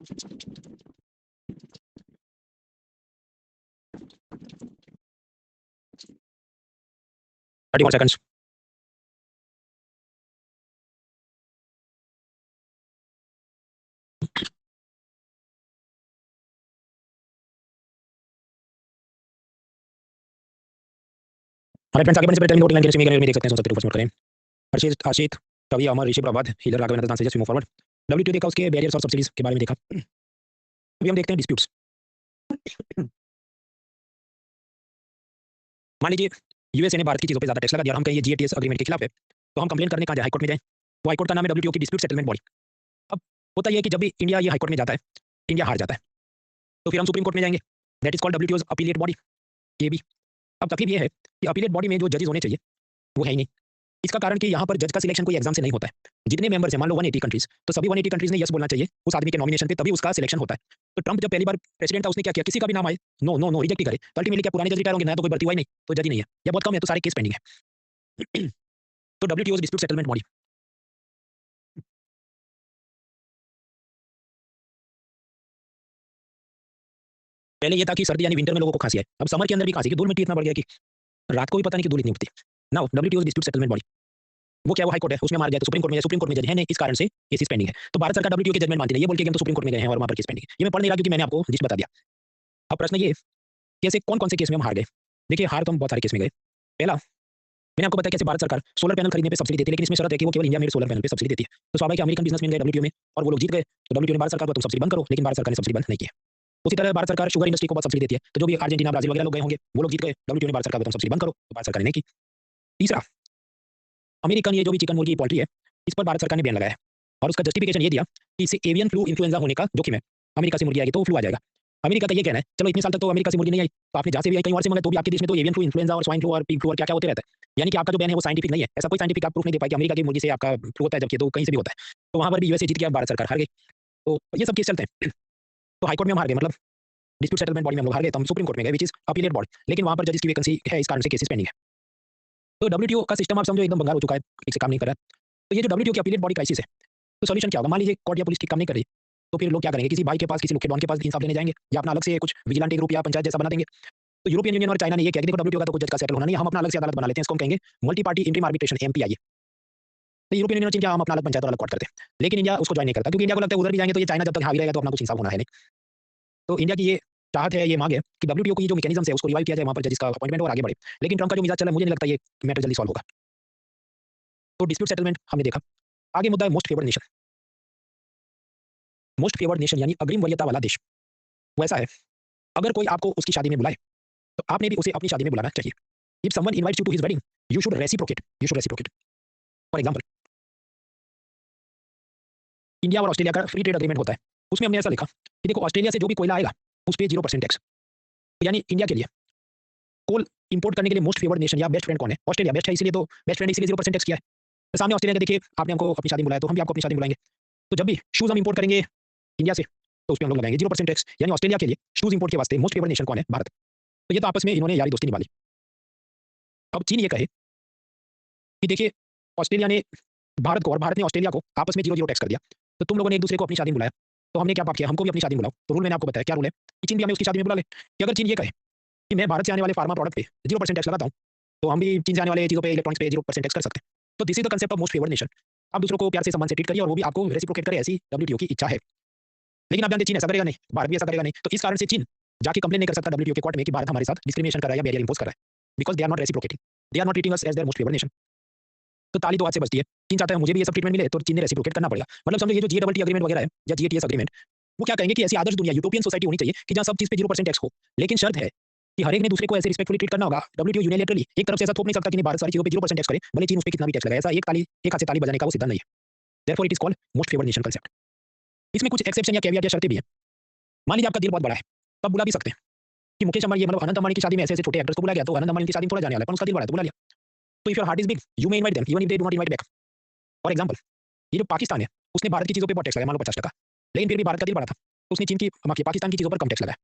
30 seconds. हमारे फ्रेंड्स आगे बढ़ने से पहले टाइमिंग लाइन के में देख सकते हैं 170 करें। हर्षित आशित कवि अमर ऋषि प्रभात हीलर राघवेंद्र दान से मूव फॉरवर्ड। डब्ल्यूटीओ देखा, उसके बैरियर्स और सब्सिडीज के बारे में देखा। अभी हम देखते हैं डिस्प्यूट्स। मान लीजिए यूएसए ने भारत की चीजों पे ज्यादा टैक्स लगा दिया और हम कहें ये जीएटीएस एग्रीमेंट के खिलाफ है, तो हम कंप्लेन करने कहाँ जाए? हाईकोर्ट में जाए। तो हाईकोर्ट का नाम है डब्ल्यूटीओ की डिस्प्यूट सेटलमेंट बॉडी। अब होता यह है कि जब भी इंडिया ये हाईकोर्ट में जाता है, इंडिया हार जाता है, तो फिर हम सुप्रीम कोर्ट में जाएंगे। That is called WTO appellate body, ये भी। अब तकलीफ ये है कि अपीलेट बॉडी में जो जजेस होने चाहिए वो है ही नहीं। इसका कारण कि यहाँ पर जज का सिलेक्शन कोई एग्जाम से नहीं होता है। जितने मेंबर्स हैं, मान लो 180 कंट्रीज, तो सभी 180 कंट्रीज ने यस बोलना चाहिए उस आदमी के नॉमिनेशन पे, तभी उसका सिलेक्शन होता है। तो ट्रंप जब पहली बार प्रेसिडेंट था, उसने क्या किया? किसी का भी नाम आए, नो नो नो रिजेक्ट ही करे। तो अल्टीमेटली क्या पुराने जज रिटायर होंगे? नया तो कोई भर्ती हुआ ही नहीं, तो जज ही नहीं है, या बहुत कम है, तो सारे केस पेंडिंग है। तो डब्ल्यूटीओ डिस्प्यूट सेटलमेंट बॉडी। पहले ये था कि सर्दी यानी विंटर में लोगों को खांसी है, अब समर के अंदर भी खांसी की धूल मिट्टी इतना बढ़ गया कि रात को भी पता नहीं कि धूल इतनी उठती। Now WTO dispute settlement body, वो क्या? वो हाई कोर्ट है, उसमें मार गया तो सुप्रीम कोर्ट में जाए, सुप्रीम कोर्ट में जज है नहीं, इस कारण से केसेस पेंडिंग है। तो भारत सरकार डब्ल्यूटीओ के जजमेंट मानती नहीं, ये बोल के हम तो सुप्रीम कोर्ट में गए हैं और वहां पर केस पेंडिंग है। ये मैं पढ़ नहीं रहा क्योंकि मैंने आपको लिस्ट बता दिया। अब प्रश्न ये, कैसे कौन कौन से केस में हम हार गए? देखिए, हार तो हम बहुत सारे केस में गए। पहला, मैंने आपको बताया कैसे भारत सरकार सोलर पैनल खरीदने पे सब्सिडी देती है, लेकिन इसमें शर्त है कि वो केवल इंडिया मेड सोलर पैनल पे सब्सिडी देती है। तो स्वाभाविक अमेरिकन बिजनेसमैन गए डब्ल्यूटीओ में और वो लोग जीत गए, तो डब्ल्यूटीओ ने भारत सरकार को तुम सब्सिडी बंद करो, लेकिन भारत सरकार ने सब्सिडी बंद नहीं की है। उसी तरह भारत सरकार शुगर इंडस्ट्री को बहुत सब्सिडी देती है, तो जो भी अर्जेंटीना ब्राजील वगैरह लोग गए होंगे, वो लोग जीत गए, डब्ल्यूटीओ ने भारत सरकार को तुम सब्सिडी बंद करो, तो भारत सरकार ने नहीं की। तीसरा, अमेरिकन ये जो भी चिकन मुर्गी पोल्ट्री है, इस पर भारत सरकार ने बैन लगाया है और उसका जस्टिफिकेशन ये दिया कि इससे एवियन फ्लू इन्फ्लुएंजा होने का जोखिम है। अमेरिका से मुर्गी आएगी तो फ्लू आ जाएगा। अमेरिका का ये कहना है, चलो इतने साल तक तो अमेरिका से मुर्गी नहीं आई, तो आपने जहाँ से भी आई कहीं और से मंगाई, तो भी आपके देश में तो एवियन फ्लू इन्फ्लुएंजा और स्वाइन फ्लू और पिग फ्लू और क्या क्या होते रहता है। यानी कि आपका जो बैन है वो साइंटिफिक नहीं है, ऐसा कोई साइंटिफिक आप प्रूफ नहीं दे पाए कि अमेरिका की मुर्गी से आपका फ्लू होता है, जबकि तो कहीं से भी होता है। तो वहाँ पर भी यूएसए जीत गया, भारत सरकार हार गई। तो ये सब केस चलते हैं। तो हाईकोर्ट में हम हार गए, मतलब डिस्प्यूट सेटलमेंट बॉडी में हम लोग हार गए, तो हम सुप्रीम कोर्ट में गए, विच इज अपीलेट बॉडी, लेकिन वहाँ पर जजिस की वैकेंसी है, इस कारण से केसेस पेंडिंग है। तो डब्ल्यूटीओ का सिस्टम आप समझो एकदम बंगाल हो चुका है, ठीक से काम नहीं कर रहा है। तो ये जो डब्ल्यूटीओ की अपीलेट बॉडी क्राइसिस है, तो सॉल्यूशन क्या होगा? मान लीजिए कोर्ट या पुलिस ठीक काम नहीं कर रही, तो फिर लोग क्या करेंगे? किसी भाई के पास, किसी मुख्य डॉन के पास इंसाफ लेने जाएंगे, या अपना अलग से कुछ विजिलेंट ग्रुप या पंचायत जैसा बना देंगे। तो यूरोपियन यूनियन और चाइना ने ये किया कि देखो डब्ल्यूटीओ का तो कुछ जज का सेटल होना नहीं है, हम अपना अलग से अदालत बना लेते हैं, इसको हम कहेंगे multi party interim arbitration, MPI. तो यूरोपियन यूनियन क्या, हम अपना अलग पंचायत और अलग कोर्ट करते हैं, लेकिन इंडिया उसको ज्वाइन नहीं करता, क्योंकि इंडिया को लगता है उधर भी जाएंगे तो ये चाइना जब तक हावी रहेगा तो अपना कुछ इंसाफ होना है नहीं। तो इंडिया की ये चाहत है, ये मांग है कि डब्ल्यूटीओ की जो मैकेनिज्म है उसको रिवाइव किया जाए, वहां पर जजिस का अपॉइंटमेंट और आगे बढ़े। लेकिन ट्रंप का जो मिजाज चला है, मुझे नहीं लगता ये मैटर जल्दी सॉल्व होगा। तो डिस्प्यूट सेटलमेंट हमने देखा। आगे मुद्दा है most favoured nation. Most favoured nation यानी अग्रिम वरीयता वाला देश। वो ऐसा है, अगर कोई आपको उसकी शादी में बुलाए, तो आपने भी उसे अपनी शादी में बुलाना चाहिए। If someone invites you to his wedding, you should reciprocate, you should reciprocate. For example, India और ऑस्ट्रेलिया का फ्री ट्रेड एग्रीमेंट होता है, उसमें हमने ऐसा लिखा कि देखो ऑस्ट्रेलिया से जो भी कोयला आएगा उस पर 0% टैक्स। यानी इंडिया के लिए कोल इंपोर्ट करने के लिए मोस्ट फेवर्ड नेशन या बेस्ट फ्रेंड कौन है? ऑस्ट्रेलिया बेस्ट है, इसलिए तो बेस्ट फ्रेंड इसलिए 0% टैक्स किया है। तो सामने ऑस्ट्रेलिया के देखिए, आपने हमको अपनी शादी में बुलाया, तो हम भी आपको अपनी शादी में बुलाएंगे। तो जब भी शूज हम इंपोर्ट करेंगे इंडिया से, तो उस पर हम लोग लगाएंगे 0% टैक्स। यानी ऑस्ट्रेलिया के लिए शूज इंपोर्ट के वास्ते मोस्ट फेवर्ड नेशन कौन है? भारत। तो ये तो आपस में इन्होंने यारी दोस्ती निभा ली। अब चीन ये कहे कि देखिए ऑस्ट्रेलिया ने भारत को और भारत ने ऑस्ट्रेलिया को आपस में 0% टैक्स कर दिया, तो तुम लोगों ने एक दूसरे को अपनी शादी में बुलाया, तो हमने क्या पाप किया? हमको भी अपनी शादी में बुलाओ। तो रूल मैंने आपको बताया, क्या रूल है कि चीन भी हमें उसकी शादी में बुला ले। कि अगर चीन ये कहे कि मैं भारत से आने वाले फार्मा प्रोडक्ट पे 0% टैक्स लगाता हूँ, तो हम भी चीन से आने वाले चीज़ों पे, इलेक्ट्रॉनिक्स पे 0% टैक्स कर सकते हैं। तो this is the concept of most favoured nation. आप दूसरों को प्यार से, सम्मान से ट्रीट करिए और वो भी आपको रेसिप्रोकेट करे, ऐसी डब्ल्यूटीओ की इच्छा है। लेकिन आप जानते चीन ऐसा करेगा नहीं, भारत भी ऐसा करेगा नहीं। तो इस कारण से चीन जाके कंप्लेन नहीं कर सकता डब्ल्यूटीओ के कोर्ट में कि भारत हमारे साथ डिस्क्रिमिनेशन कर रहा है या बैरियर इंपोज कर रहा है, because they are not reciprocating, they are not treating us as their most favoured nation. तो ताली तो आज से बचती है। चीन चाहता है मुझे भी ये सब ट्रीटमेंट मिले, तो चीन ने रेसिप्रोकेट करना पड़ेगा। मतलब समझो ये जो जीएडब्ल्यूटी एग्रीमेंट वगैरह है या जीएटीएस एग्रीमेंट, वो क्या कहेंगे कि ऐसी आदर्श दुनिया, यूटोपियन सोसाइटी होनी चाहिए कि जहां सब चीज पे 0% टैक्स हो। लेकिन शर्त है कि हर एक ने दूसरे को ऐसे रिस्पेक्टफुली ट्रीट करना होगा। डब्ल्यूटीओ यूनिलैटरली एक तरफ से ऐसा थोप नहीं सकता कि नहीं भारत सारी चीजों पे 0% टैक्स करे, भले चीन उस पे कितना भी टैक्स लगाए। ऐसा एक ताली, एक हाथ से ताली बजाने का वो सिद्धांत नहीं है। Therefore it is called most favoured nation concept. इसमें कुछ एक्सेप्शन या कैविएट या शर्तें भी हैं। मान लीजिए आपका दिल बहुत बड़ा है, तब बुला भी सकते हैं कि मुकेश अंबानी, मतलब अनंत अंबानी की शादी में ऐसे ऐसे छोटे एक्टर्स को बुलाया गया, तो अनंत अंबानी की शादी में थोड़ा जाने वाला है, पर उसका दिल बड़ा है तो बुला लिया। तो if your heart is big, you may invite them even if they do not invite back. For example, ये जो पाकिस्तान है, उसने भारत की चीजों पे बहुत टैक्स लगाया, मान लो 50%, लेकिन फिर भी भारत का दिल बड़ा था, तो उसने चीन की, पाकिस्तान की चीजों पर कम टैक्स लगाया।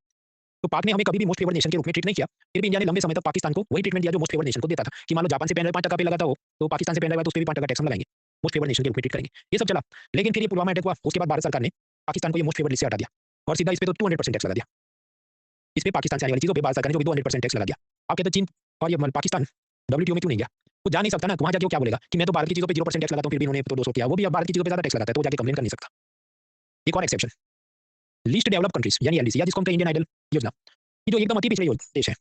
तो पाक ने हमें कभी भी मोस्ट फेवर्ड नेशन के रूप में ट्रीट नहीं किया, फिर भी इंडिया ने लंबे समय तक पाकिस्तान को वही ट्रीटमेंट दिया जो मोस्ट फेवर्ड नेशन को देता था। कि मान लो जापान से पेन 5% पे लगाता हो, तो पाकिस्तान से पेन लगा तो उस पर भी 5% टैक्स हम लगाएंगे, मोस्ट फेवर्ड नेशन के रूप में ट्रीट करेंगे। ये सब चला, लेकिन फिर ये पुलवामा अटैक हुआ, उसके बाद भारत सरकार ने पाकिस्तान को ये मोस्ट फेवर्ड लिस्ट से हटा दिया और सीधा इस पे तो 200% टैक्स लगा दिया। इस पे पाकिस्तान से आने वाली चीज़ों पे भारत सरकार ने जो भी 200% टैक्स लगा दिया। आप कहते चीन और ये पाकिस्तान डब्ल्यूटीओ में क्यों नहीं गया? वो जा नहीं सकता ना, तो वहाँ जाके वो क्या बोलेगा कि मैं तो भारत की चीज़ों पे 0% टैक्स लगाता हूँ, फिर भी इन्होंने तो 200 किया। वो भी अब भारत की चीज़ों पे ज़्यादा टैक्स लगाता है, तो वो जाके कंप्लेन कर नहीं सकता। एक और एक्सेप्शन, लीस्ट डेवलप्ड कंट्रीज यानी एलडीसी, या जिसको हम कहें इंडियन आइडल योजना, ये जो एकदम अति पिछड़े देश है,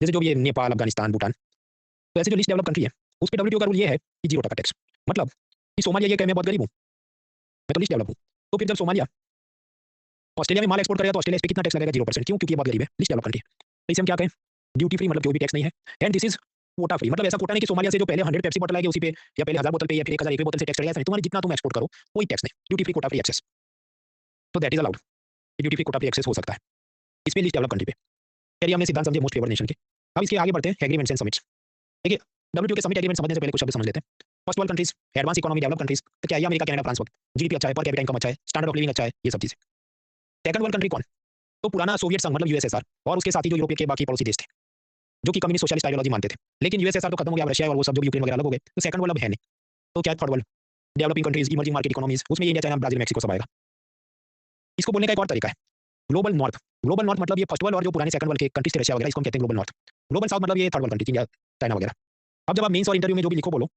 जैसे जो भी ये नेपाल, अफगानिस्तान, भूटान, तो ऐसे जो लीस्ट डेवलप्ड कंट्री है उस पे डब्ल्यूटीओ का रूल ये है कि 0% टैक्स। मतलब कि सोमालिया ये कहे मैं बहुत गरीब हूँ, मैं तो लीस्ट डेवलप हूँ, तो फिर जब सोमालिया ऑस्ट्रेलिया में माल एक्सपोर्ट करेगा तो ऑस्ट्रेलिया इस पे कितना टैक्स लगेगा? 0%। क्यों? क्योंकि ये बहुत गरीब है, लीस्ट डेवलप कंट्री है। तो इसे हम क्या कहें? ड्यूटी फ्री, मतलब कोई भी टैक्स नहीं है। And this is quota free, मतलब ऐसा कोटा नहीं कि सोमालिया से जो पहले 100 पेप्सी बॉटल आएगी उसी पे, या पहले 1000 बोतल पे, या फिर 1000 एक बोतल से टैक्स चढ़ेगा, ऐसा नहीं। तुम्हारे जितना तुम एक्सपोर्ट करो कोई टैक्स नहीं, duty free, quota free access, तो that is allowed. Duty free, quota free access हो सकता है इस पे लीस्ट डेवलप कंट्री पे। चलिए हमने सिद्धांत समझे मोस्ट फेवर्ड नेशन के। अब इसके आगे बढ़ते हैं एग्रीमेंट्स एंड समिट्स। देखिए डब्ल्यूटीओ के समिट एग्रीमेंट समझने से पहले कुछ शब्द समझ लेते हैं। First world countries, advance economy, develop countries, तो क्या है? अमेरिका, कनाडा, फ्रांस वक्त जीडीपी अच्छा है, पर कैपिटा इनकम अच्छा है, स्टैंडर्ड ऑफ लिविंग अच्छा है, ये सब चीजें। सेकंड वर्ल्ड कंट्री कौन? तो पुराना सोवियत संघ, मतलब यूएसएसआर, और उसके साथी जो यूरोप के बाकी पड़ोसी देश थे जो कि कम्युनिस्ट सोशलिस्ट आइडियोलॉजी मानते थे। लेकिन यूएसएसआर तो खत्म हो गया, रशिया और वो सब जो यूक्रेन वगैरह अलग हो गए, तो सेकंड वर्ल्ड अब है नहीं। तो क्या है? Third world, developing countries, emerging market economies, उसमें इंडिया, चाइना, ब्राजील, मैक्सिको सब आएगा। इसको बोलने का एक और तरीका है ग्लोबल नॉर्थ। ग्लोबल नॉर्थ मतलब ये फर्स्ट वर्ल्ड और जो पुराने सेकंड वर्ल्ड के कंट्रीज थे, रशिया वगैरह, इसको हम कहते हैं ग्लोबल नॉर्थ। ग्लोबल साउथ मतलब ये third world country, India, China वगैरह। अब जब आप मेंस और इंटरव्यू में जो भी लिखो बोलो,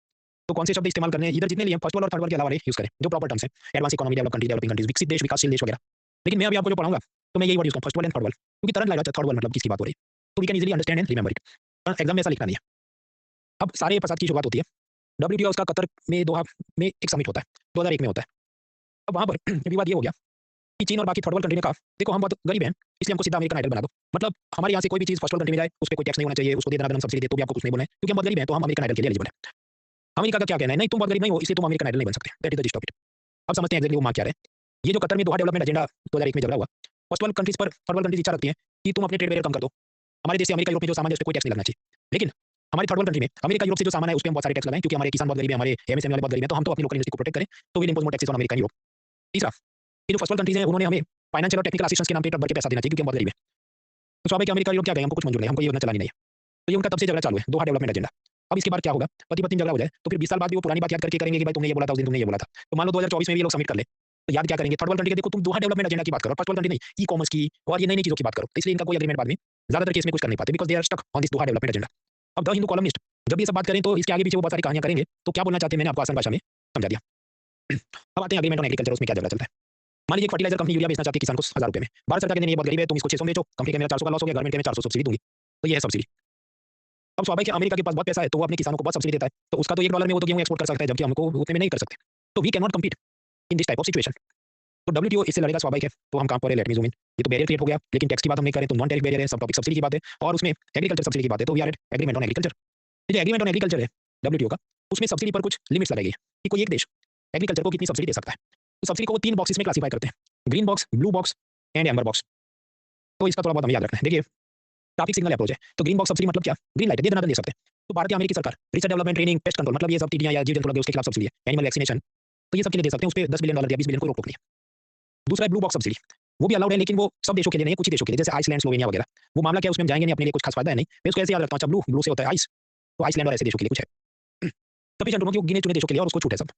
तो कौन से शब्द इस्तेमाल करने हैं? इधर जितने लिए फर्स्ट वर्ल्ड और थर्ड वर्ल्ड के अलावा यूज करें जो प्रॉपर टर्म्स है, advance economy, develop country, developing countries, विकसित देश, विकासशील देश वगैरह। लेकिन मैं अभी आपको जो पढ़ाऊंगा तो मैं यही वर्ड यूज करूँ, first world and third world, क्योंकि तरह लगा थर्ड वर्ल्ड मतलब किसकी बात हो रही है, तो we can easily understand and remember it. Exam में ऐसा लिखना नहीं है। अब सारे प्रसाद की शुरुआत होती है डब्ल्यूटीओ, उसका कतर में, दोहा में एक समिट होता है, 2001 में होता है। अब वहां पर विवाद ये हो गया कि चीन और बाकी थर्ड वर्ल्ड कंट्री ने कहा देखो हम बहुत गरीब हैं, इसलिए हमको सीधा अमेरिकन आइडल बना दो। मतलब हमारे यहाँ से कोई भी चीज फर्स्ट वर्ल्ड कंट्री में जाए उस पर कोई टैक्स नहीं होना चाहिए, उसको दे देना, अगर हम सब्सिडी दे तो भी आपको कुछ नहीं बोलना है, क्योंकि हम बहुत गरीब हैं, तो हम अमेरिकन आइडल के लिए एलिजिबल है। अमेरिका का क्या कहना है? नहीं, तुम बहुत गरीब नहीं हो इसलिए तुम अमेरिकन आइडल नहीं बन सकते। That is the gist of it. अब समझते हैं एक्चुअली वो मांग क्या है। ये जो कतर में दोहा डेवलपमेंट एजेंडा 2001 में झगड़ा हुआ, फर्स्ट वर्ल्ड कंट्रीज पर थर्ड वर्ल्ड कंट्रीज इच्छा रखती है कि तुम अपने ट्रेड बैरियर कम कर दो, हमारे देश से अमेरिका, यूरोप में जो सामान है उस पर कोई टैक्स नहीं लगना चाहिए। लेकिन हमारी थर्ड वर्ल्ड कंट्री में अमेरिका, यूरोप से जो सामान है उस पर हम बहुत सारे टैक्स लगाएं, क्योंकि हमारे किसान बहुत गरीब है, हमारे एमएसएमई वाले बहुत गरीब है, तो हम तो अपनी लोकल इंडस्ट्री को प्रोटेक्ट करें, तो will impose more taxes on America and Europe. तीसरा, ये जो फर्स्ट वर्ल्ड कंट्रीज हैं उन्होंने हमें फाइनेंशियल और टेक्निकल असिस्टेंस के नाम पे बढ़ के पैसा देना चाहिए, क्योंकि हम बहुत गरीब है। तो स्वाभाविक अमेरिका, यूरोप क्या कहेंगे, हमको कुछ मंजूर नहीं, हमको ये योजना चलानी नहीं है। तो ये उनका तब से झगड़ा चालू है, दोहा डेवलपमेंट एजेंडा। अब इसके बाद क्या होगा? पति पत्नी झगड़ा हो जाए तो फिर 20 साल बाद भी वो पुरानी बात याद करके करेंगे कि भाई तुमने ये बोला था उस दिन, तुमने ये बोला था। तो मान लो 2024 में भी ये लोग सबमिट कर ले, तो याद क्या करेंगे? थर्ड वर्ल्ड कंट्री के देखो तुम दोहा डेवलपमेंट एजेंडा की बात करो, फर्स्ट वर्ल्ड कंट्री नहीं, ई कॉमर्स की और ये नई नई चीजों की बात करो। इसलिए इनका कोई एग्रीमेंट बाद में ज्यादातर केस में कुछ कर नहीं पाते, because they are stuck on this Doha development agenda. अब द हिंदू कॉलमनिस्ट जब ये सब बात करें तो इसके आगे पीछे वो बहुत सारी कहानियां करेंगे, तो क्या बोलना चाहते हैं मैंने आपको आसान भाषा में समझा दिया। अब आते हैं एग्रीमेंट ऑन एग्रीकल्चर, उसमें क्या झगड़ा चलता है। मान लीजिए एक फर्टिलाइजर कंपनी यूरिया बेचना चाहती है किसान को 1000 रुपए में, भारत सरकार कहती है ये बहुत गरीब है, तुम इसको 600 में बेचो, कंपनी के मेरा 400 का लॉस हो गया, गवर्नमेंट के मैं 400 सब्सिडी दूंगी, तो ये है सब्सिडी। अब स्वाभाविक है अमेरिका के पास बहुत पैसा है, तो वो अपने किसानों को बहुत सब्सिडी देता है, तो उसका तो $1 में वो तो गेहूं एक्सपोर्ट कर सकता है, जबकि हमको उतने में नहीं कर सकते। तो we can not compete in this type of situation. तो डब्ल्यूटीओ इससे लड़ेगा, स्वाभाविक है। तो हम काम पर लेट मी ज़ूम इन। ये तो बैरियर क्रिएट हो गया, लेकिन टैक्स की बात हम नहीं करें तो नॉन टैरिफ बैरियर है, सब टॉपिक सब्सिडी की बात है, और उसमें एग्रीकल्चर सब्सिडी की बात है, तो we are at agreement on agriculture. जो एग्रीमेंट ऑन एग्रीकल्चर है डब्ल्यूटीओ का, उसमें सब्सिडी पर कुछ लिमिट्स लगाई गई है कि कोई एक देश एग्रीकल्चर को कितनी सब्सिडी दे सकता है। तो सब्सिडी को वो 3 बॉक्सेस में क्लासिफाई करते हैं, green box, blue box and amber box. तो इसका थोड़ा बहुत हमें याद रखना है। देखिए ट्रैफिक सिग्नल अप्रोच है, तो ग्रीन बॉक्स सब्सिडी मतलब क्या? ग्रीन लाइट दे देना, दे सकते हैं। तो भारत या अमेरिकी सरकार research development, training, pest control, मतलब ये सब टिड्डियां या जीव जंतु लगे उसके खिलाफ सब्सिडी है, एनिमल वैक्सीनेशन, तो ये सब के लिए दे सकते हैं, उस पे $10 बिलियन या 20 बिलियन को रोक लिया। दूसरा है ब्लू बॉक्स सब्सिडी, वो भी अलाउड है, लेकिन वो सब देशों के लिए नहीं, कुछ ही देशों के लिए, जैसे आइसलैंड, स्लोवेनिया वगैरह। वो मामला क्या है उसमें हम जाएंगे नहीं, अपने लिए कुछ खास फायदा है नहीं, मैं उसको ऐसे याद रखता हूं। अच्छा, ब्लू, ब्लू से होता है आइस, तो आइसलैंड और ऐसे देशों के लिए कुछ है सफिशिएंट कि वो गिने चुने देशों के लिए, और उसको छूट है सब।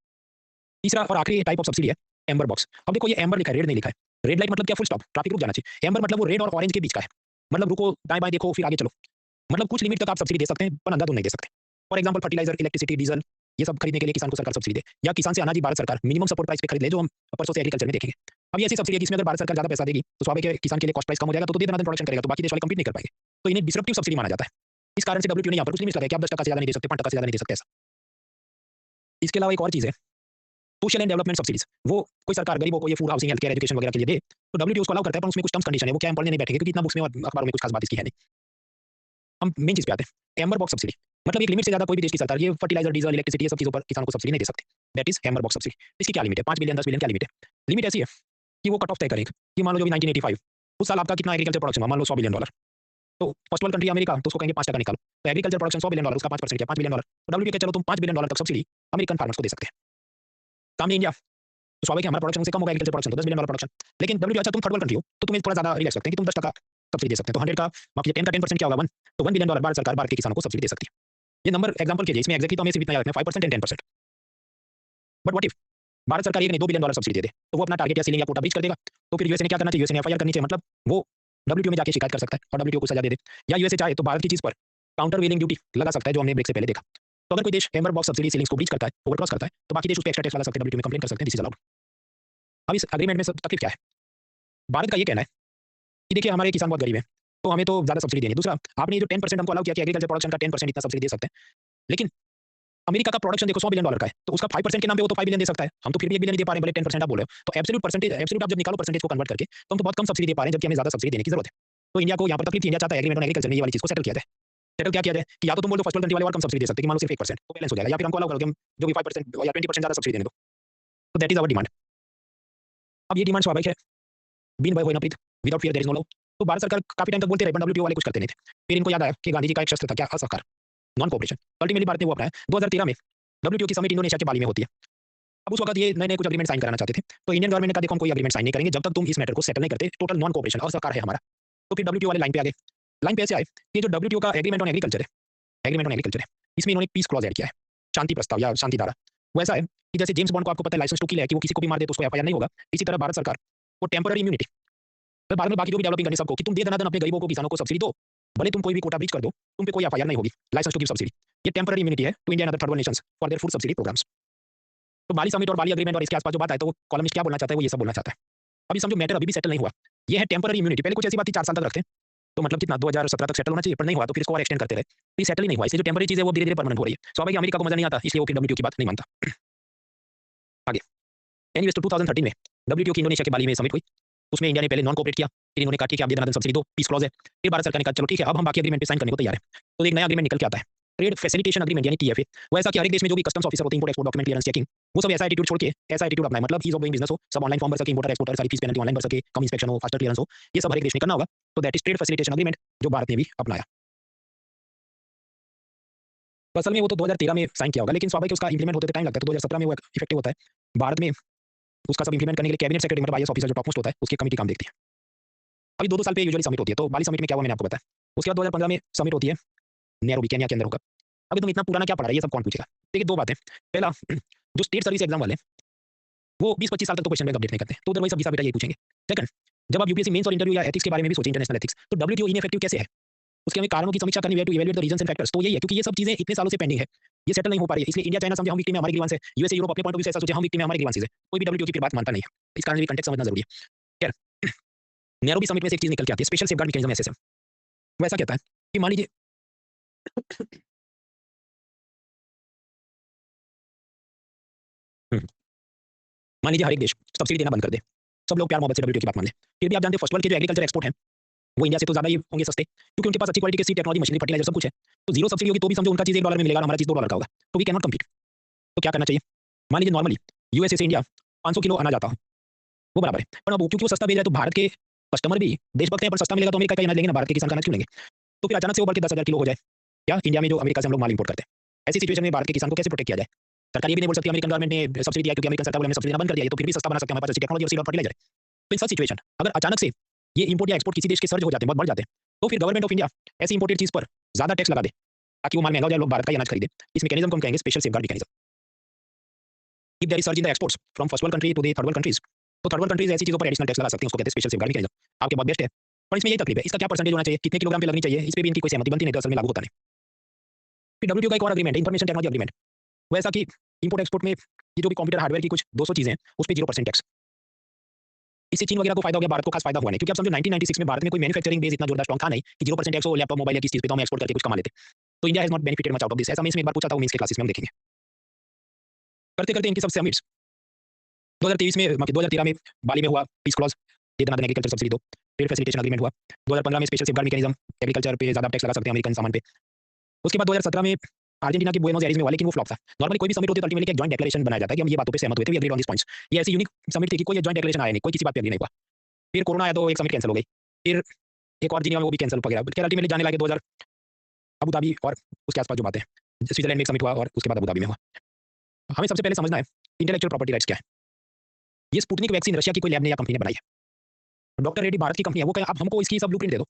तीसरा और आखिरी टाइप ऑफ सब्सिडी है एम्बर बॉक्स। अब देखो ये एम्बर लिखा है, रेड नहीं लिखा है। रेड लाइट मतलब क्या? फुल स्टॉप, ट्रैफिक रुक जाना चाहिए। एम्बर मतलब वो रेड और ऑरेंज के बीच का है, मतलब रुको, दाएं बाएं देखो, फिर आगे चलो। मतलब कुछ लिमिट तक आप सब्सिडी दे सकते हैं, पर अंधाधुन नहीं दे सकते। For example fertiliser, electricity, diesel, ये सब खरीदने के लिए किसान को सरकार सब्सिडी दे, या किसान से अनाज भारत सरकार मिनिमम सपोर्ट प्राइस पे खरीद ले, जो हम परसों से एग्रीकल्चर में देखेंगे। अब ये ऐसी सब्सिडी है जिसमें अगर भारत सरकार ज्यादा पैसा देगी तो स्वाभाविक है किसान के लिए कॉस्ट प्राइस कम हो जाएगा, तो दे देना, प्रोडक्शन करेगा, तो बाकी देश वाले कम्पीट नहीं कर पाएंगे, तो इन्हें डिसरप्टिव सब्सिडी माना जाता है। इस कारण से डब्ल्यूटीओ ने यहाँ पर कुछ लिमिट लगाई कि आप 10% से ज्यादा नहीं दे सकते, 5% से ज्यादा नहीं दे सकते ऐसा। इसके अलावा एक और चीज है सोशल एंड डेवलपमेंट सब्सिडीज। वो कोई सरकार गरीबों को ये food, housing, health care, education वगैरह के लिए दे, तो डब्ल्यूटीओ उसको अलाउ करता है, पर उसमें कुछ टर्म्स कंडीशन है, वो क्या हम पढ़ने नहीं बैठेंगे क्योंकि इतना बुक्स में और अखबारों में कुछ खास बात इसकी है नहीं। हम मेन चीज पे आते हैं, एम्बर बॉक्स सब्सिडी। मतलब एक लिमिट से ज्यादा कोई भी देश की सरकार ये फर्टिलाइजर, डीजल, इलेक्ट्रिसिटी, ये सब चीजों पर किसानों को सब्सिडी नहीं दे सकती। That is amber box subsidy. इसकी क्या लिमिट है? 5 बिलियन, 10 बिलियन, क्या लिमिट है? लिमिट ऐसी है कि वो कट ऑफ तय करें कि मान लो जो भी 1985 उस साल आपका कितना एग्रीकल्चर प्रोडक्शन हुआ, मान लो $100 बिलियन, तो फर्स्ट वर्ल्ड कंट्री अमेरिका, तो उसको कहेंगे 5% निकालो, तो एग्रीकल्चर प्रोडक्शन $100 बिलियन, उसका 5% क्या? $5 बिलियन। तो डब्ल्यूटीओ के चलो तुम $5 बिलियन तक सब्सिडी अमेरिकन फार्मर्स को दे सकते हैं। सामने इंडिया, तो स्वाभाविक है हमारा प्रोडक्शन से कम होगा, एग्रीकल्चर प्रोडक्शन तो $10 बिलियन प्रोडक्शन, लेकिन डब्ल्यूटीओ अच्छा तुम थर्ड वर्ल्ड कंट्री हो तो तुम्हें थोड़ा ज्यादा रिलैक्स सकते हैं कि तुम 10% सब्सिडी दे सकते हैं। तो 100 का माफ कीजिए 10 का 10% क्या होगा? 1, तो $1 बिलियन भारत सरकार भारत के किसानों को सब्सिडी दे सकती है। ये नंबर एग्जांपल के लिए, इसमें एग्जैक्टली तो हमें सिर्फ इतना याद रखना है, 5% and 10%। But what if Bharat सरकार एक नहीं $2 बिलियन सब्सिडी दे दे तो वो अपना टारगेट या सीलिंग या कोटा ब्रीच कर देगा, तो फिर यूएसए ने क्या करना चाहिए, यूएसए ने एफआईआर करनी चाहिए, मतलब वो डब्ल्यूटीओ में जाके शिकायत कर सकता है और डब्ल्यूटीओ को सजा दे दे। या यूएसए चाहे तो भारत की चीज पर काउंटर वेलिंग ड्यूटी लगा सकता है, जो हमने ब्रेक से पहले देखा। तो अगर कोई देश हैमर बॉक्स सब्सिडी सीलिंग्स को ब्रीच करता है, ओवरक्रॉस करता है, तो बाकी देश उस पे एक्स्ट्रा टैक्स लगा सकते हैं, डब्ल्यूटीओ में कंप्लेन कर सकते हैं, दिस इज अलाउड। अब इस एग्रीमेंट में सब तकलीफ क्या है? भारत का ये कहना है कि देखिए हमारे किसान बहुत गरीब हैं, तो हमें तो ज़्यादा सब्सिडी देनी है। दूसरा, आपने ये जो 10% हमको अलाउ किया कि एग्रीकल्चर प्रोडक्शन का 10% इतना सब्सिडी दे सकते हैं, लेकिन अमेरिका का प्रोडक्शन देखो $100 बिलियन का है, तो उसका 5% के नाम पे वो तो 5 बिलियन दे सकता है, हम तो फिर भी 1 बिलियन ही दे पा रहे हैं, भले 10% आप बोल रहे हो। तो एब्सोल्यूट परसेंटेज, एब्सोल्यूट आप जब निकालो परसेंटेज को कन्वर्ट करके, तो हम तो बहुत कम सब्सिडी दे पा रहे हैं, जबकि हमें ज़्यादा सब्सिडी देने की जरूरत है। तो इंडिया को यहाँ पर तकलीफ थी, इंडिया चाहता है एग्रीमेंट ऑन एग्रीकल्चर में ये वाली चीज़ को सेटल किया जाए। सेटल क्या किया जाए कि या तो तुम बोल दो फर्स्ट वर्ल्ड कंट्री वाले और कम सब्सिडी दे सकते हैं कि मान लो सिर्फ 1%, तो बैलेंस हो जाएगा, या फिर हमको अलाउ करो कि हम जो भी 5% या 20% ज़्यादा सब्सिडी देने दो। तो दैट इज आवर डिमांड। अब ये डिमांड स्वाभाविक है, बीन बाय होइनप्रीत, without fear there is no law. तो भारत सरकार काफी टाइम तक बोलते रहे, पर डब्ल्यूटीओ वाले कुछ करते नहीं थे। फिर इनको याद आया कि गांधी जी का एक शस्त्र था, क्या? असहकार, नॉन कोऑपरेशन। अल्टीमेटली भारत ने वो अपनाया। 2013 में डब्ल्यूटीओ की समिट इंडोनेशिया के बाली में होती है। अब उस वक्त ये नए नए कुछ अग्रीमेंट साइन कराना चाहते थे, तो इंडियन गवर्नमेंट ने कहा देखो हम कोई अग्रीमेंट साइन नहीं करेंगे जब तक तुम इस मैटर को सेटल नहीं करते, टोटल नॉन कोऑपरेशन, असहकार है हमारा। तो फिर डब्ल्यूटीओ वाले लाइन पे आ गए। लाइन पे ऐसे आए कि जो डब्ल्यूटीओ का एग्रीमेंट ऑन एग्रीकल्चर है, एग्रीमेंट ऑन एग्रीकल्चर है, इसमें इन्होंने पीस क्लॉज ऐड किया है, शांति प्रस्ताव या शांति धारा। वो ऐसा है कि जैसे जेम्स बॉन्ड को आपको पता है लाइसेंस टू किल है कि वो किसी को भी मार दे तो उसको एफआईआर नहीं होगा, इसी तरह भारत सरकार वो टेम्पररी इम्यूनिटी, तो भारत में बाकी जो भी डेवलपिंग कंट्री सबको कि तुम दे देना अपने गरीबों को, किसानों को सब्सिडी दो, भले तुम कोई भी कोटा ब्रीच कर दो, तुम पे कोई एफआईआर नहीं होगी, लाइसेंस टू गिव सब्सिडी। ये टेम्पररी इम्यूनिटी है to India and other third world nations for their food subsidy programmes. तो बाली समिट और बाली एग्रीमेंट और इसके आसपास जो बात है, तो वो कॉलमिस्ट क्या बोलना चाहता है, वो ये सब बोलना चाहता है। अभी समझो मैटर अभी भी सेटल नहीं हुआ, ये है टेम्पररी इम्यूनिटी। पहले कुछ ऐसी बात थी 4 साल तक रखते हैं, तो मतलब कितना 2017 तक सेटल होना चाहिए, पर नहीं हुआ, तो फिर इसको और एक्सटेंड करते रहे, तो ये सेटल ही नहीं हुआ। इसलिए जो टेम्पररी चीज़ है वो धीरे-धीरे परमानेंट हो रही है। स्वाभाविक अमेरिका को मजा नहीं आता, इसलिए वो फिर डब्ल्यूटीओ की बात नहीं मानता। आगे एनीवेज, तो 2013 में डब्ल्यूटीओ की इंडोनेशिया के बाली में समिट हुई, उसमें इंडिया ने पहले नॉन कोऑपरेट किया, फिर इन्होंने कहा ठीक है आप दे देना सब्सिडी दो, पीस क्लॉज है। फिर भारत सरकार ने कहा चलो ठीक है अब हम बाकी एग्रीमेंट पे साइन करने को तैयार है। तो एक नया एग्रीमेंट निकल के आता है, ट्रेड फैसिलिटेशन एग्रीमेंट यानी टीएफए। वो ऐसा कि हर एक देश में जो भी कस्टम्स ऑफिसर होते हैं, import export document clearance checking, वो सब ऐसा एटीट्यूड छोड़ के ऐसा एटीट्यूड अपनाए, मतलब ईज ऑफ डूइंग बिजनेस हो, सब ऑनलाइन फॉर्म भर सके, इंपोर्टर एक्सपोर्टर सारी फीस पेनल्टी ऑनलाइन भर सके, कम इंस्पेक्शन हो, फास्टर क्लियरेंस हो, ये सब हर एक देश में करना होगा। तो that is trade facilitation agreement, जो भारत ने भी अपनाया। तो असल में वो तो 2013 में साइन किया होगा, लेकिन स्वाभाविक उसका इंप्लीमेंट होते टाइम लगता है, तो 2017 में वो इफेक्टिव होता है। भारत में उसका सब इंप्लीमेंट करने के लिए कैबिनेट सेक्रेटरी मतलब आईएएस ऑफिसर जो टॉप मोस्ट होता है, उसकी कमेटी काम देखती है। अभी 2-2 साल पे यूजुअली समिट होती है, तो बाली समिट में क्या हुआ मैंने आपको बताया। उसके बाद 2015 में समिट होती है नैरोबी, केन्या के अंदर होगा। अभी तुम इतना पुराना क्या पढ़ रहा है, ये सब कौन पूछेगा। देखिए 2 बातें, पहला जो स्टेट सर्विस एग्जाम वाले वो 20-25 साल तक तो क्वेश्चन बैंक अपडेट नहीं करते, तो उधर वही सब घिसा बेटा यही पूछेंगे। सेकंड, जब आप यूपीएससी मेंस और इंटरव्यू या एथिक्स के बारे में भी सोचें, इंटरनेशनल एथिक्स, तो डब्ल्यूटीओ इनइफेक्टिव कैसे है, उसके हमें कारणों की समीक्षा करनी है, to evaluate the reasons and factors. तो यही है, क्योंकि ये सब चीजें इतने सालों से पेंडिंग है, ये सेटल नहीं हो पा रही है, इसलिए इंडिया चाइना समझे हम विक्टिम है, हमारी ग्रीवांस है, यूएसए यूरोप अपने पॉइंट ऑफ व्यू से ऐसा सोचे हम विक्टिम है, हमारी ग्रीवांस है, कोई भी डब्ल्यूटीओ की बात मानता नहीं है। इस कारण भी कॉन्टेक्स्ट समझना जरूरी है। खैर, नैरोबी समिट में से एक चीज निकल के आती है, स्पेशल सेफगार्ड मैकेनिज्म एसएसएम। वो ऐसा कहता है कि मान लीजिए मान लीजिए हर एक देश सब्सिडी देना बंद कर दे, सब लोग प्यार मोहब्बत से डब्ल्यूटीओ की बात मान लें, फिर भी आप जानते हैं फर्स्ट वर्ल्ड के जो एग्रीकल्चर एक्सपोर्ट है वो इंडिया से तो ज्यादा ही होंगे सस्ते, क्योंकि उनके पास अच्छी क्वालिटी के सीड, टेक्नोलॉजी, मशीनरी, फर्टिलाइजर सब कुछ है। तो जीरो सब्सिडी होगी तो भी समझो उनका चीज $1 में मिलेगा, हमारा चीज $2 का होगा, तो वी कैन नॉट कम्पीट। तो क्या करना चाहिए? मान लीजिए नॉर्मली यूएसए से इंडिया 500 किलो अनाज आता हो, वो बराबर है, पर अब क्योंकि वो सस्ता भेज रहा है तो भारत के कस्टमर भी देशभक्त हैं, पर सस्ता मिलेगा तो अमेरिका का अनाज लेंगे ना, भारत के किसान का अनाज क्यों लेंगे? तो फिर अचानक से वो बढ़ के 10,000 किलो हो जाए, क्या इंडिया में जो अमेरिका से हम लोग माल इंपोर्ट करते हैं, ऐसी सिचुएशन में भारत के किसान को कैसे प्रोटेक्ट किया जाए? सरकार ये भी नहीं बोल सकती अमेरिकन गवर्नमेंट ने सब्सिडी दिया क्योंकि अमेरिकन सरकार बोले हमने सब्सिडी देना बंद कर दिया, ये तो फिर भी सस्ता बना सकते हैं, हमारे पास अच्छी टेक्नोलॉजी और सीड और फर्टिलाइजर है। तो इन सब सिचुएशन अगर अचानक से ये इंपोर्ट या एक्सपोर्ट किसी देश के सर्ज हो जाते हैं, बहुत बढ़ जाते हैं, तो फिर गवर्नमेंट ऑफ इंडिया ऐसी इंपोर्टेड चीज पर ज्यादा टैक्स लगा दे ताकि वो माल महंगा हो जाए, लोग भारत का ही अनाज खरीदे। इस मैकेनिज्म को हम कहेंगे special safeguard mechanism. If there is surge in the exports from first world country to the third world countries, तो थर्ड वर्ल्ड कंट्रीज ऐसी चीजों पर एडिशनल टैक्स लगा सकती हैं, उसको कहते हैं स्पेशल सेफगार्ड मैकेनिज्म। आपके बहुत बेस्ट है, पर इसमें यही तकलीफ है, इसका क्या परसेंटेज होना चाहिए, कितने किलोग्राम पे लगनी चाहिए, इस पे भी इनकी कोई सहमति बनती नहीं, तो असल में लागू होता नहीं। फिर डब्ल्यूटीओ का एक और एग्रीमेंट है, इंफॉर्मेशन टेक्नोलॉजी एग्रीमेंट। वैसा कि इंपोर्ट एक्सपोर्ट में ये जो भी कंप्यूटर हार्डवेयर की कुछ 200 चीजें हैं उस पे 0% टैक्स। इससे चीन वगैरह को फायदा हो गया, भारत को खास फायदा हुआ नहीं, क्योंकि आप समझो 1996 में भारत में कोई मैन्युफैक्चरिंग बेस इतना जोरदार स्ट्रांग था नहीं कि 0% टैक्स हो लैपटॉप, मोबाइल या किस चीज पे तो हम एक्सपोर्ट करके कुछ कमा लेते। तो India has not benefited much out of this. ऐसा मैं इसमें एक बार पूछा था, वो मींस के क्लासेस में हम देखेंगे। करते करते इनकी सब समिट्स 2023 में 2013 में बाली में हुआ पीस क्लॉज, दे देना एग्रीकल्चर सब्सिडी दो, ट्रेड फैसिलिटेशन एग्रीमेंट हुआ। 2015 में स्पेशल सेफगार्ड मैकेनिज्म, एग्रीकल्चर पे ज्यादा टैक्स लगा सकते हैं अमेरिकन सामान पे। उसके बाद 2017 में अर्जेंटीना की बुएनोस एयर्स में हुआ, लेकिन वो फ्लॉप था। नॉर्मली कोई भी समिट होती है तो अल्टीमेटली एक जॉइंट डिक्लेरेशन बनाया जाता है कि हम ये बातों पे सहमत हुए थे, we agreed on this points. ये ऐसी यूनिक समिट थी कि कोई जॉइंट डिक्लेरेशन आया नहीं, कोई किसी बात पे एग्री नहीं हुआ। फिर कोरोना आया तो एक समिट कैंसिल हो गई, फिर एक और जिनिया में वो भी कैंसिल वगैरह, फिर अल्टीमेटली जाने लगे 2000 अबू धाबी और उसके आसपास जो बातें, स्विट्जरलैंड में एक समिट हुआ और उसके बाद अबू धाबी में हुआ। हमें सबसे पहले समझना है इंटेलेक्चुअल प्रॉपर्टी राइट्स क्या है। ये स्पुतनिक वैक्सीन रशिया की कोई लैब ने या कंपनी ने बनाई है, डॉक्टर रेड्डी भारत की कंपनी है, वो कहे आप हमको इसकी सब ब्लूप्रिंट दे दो,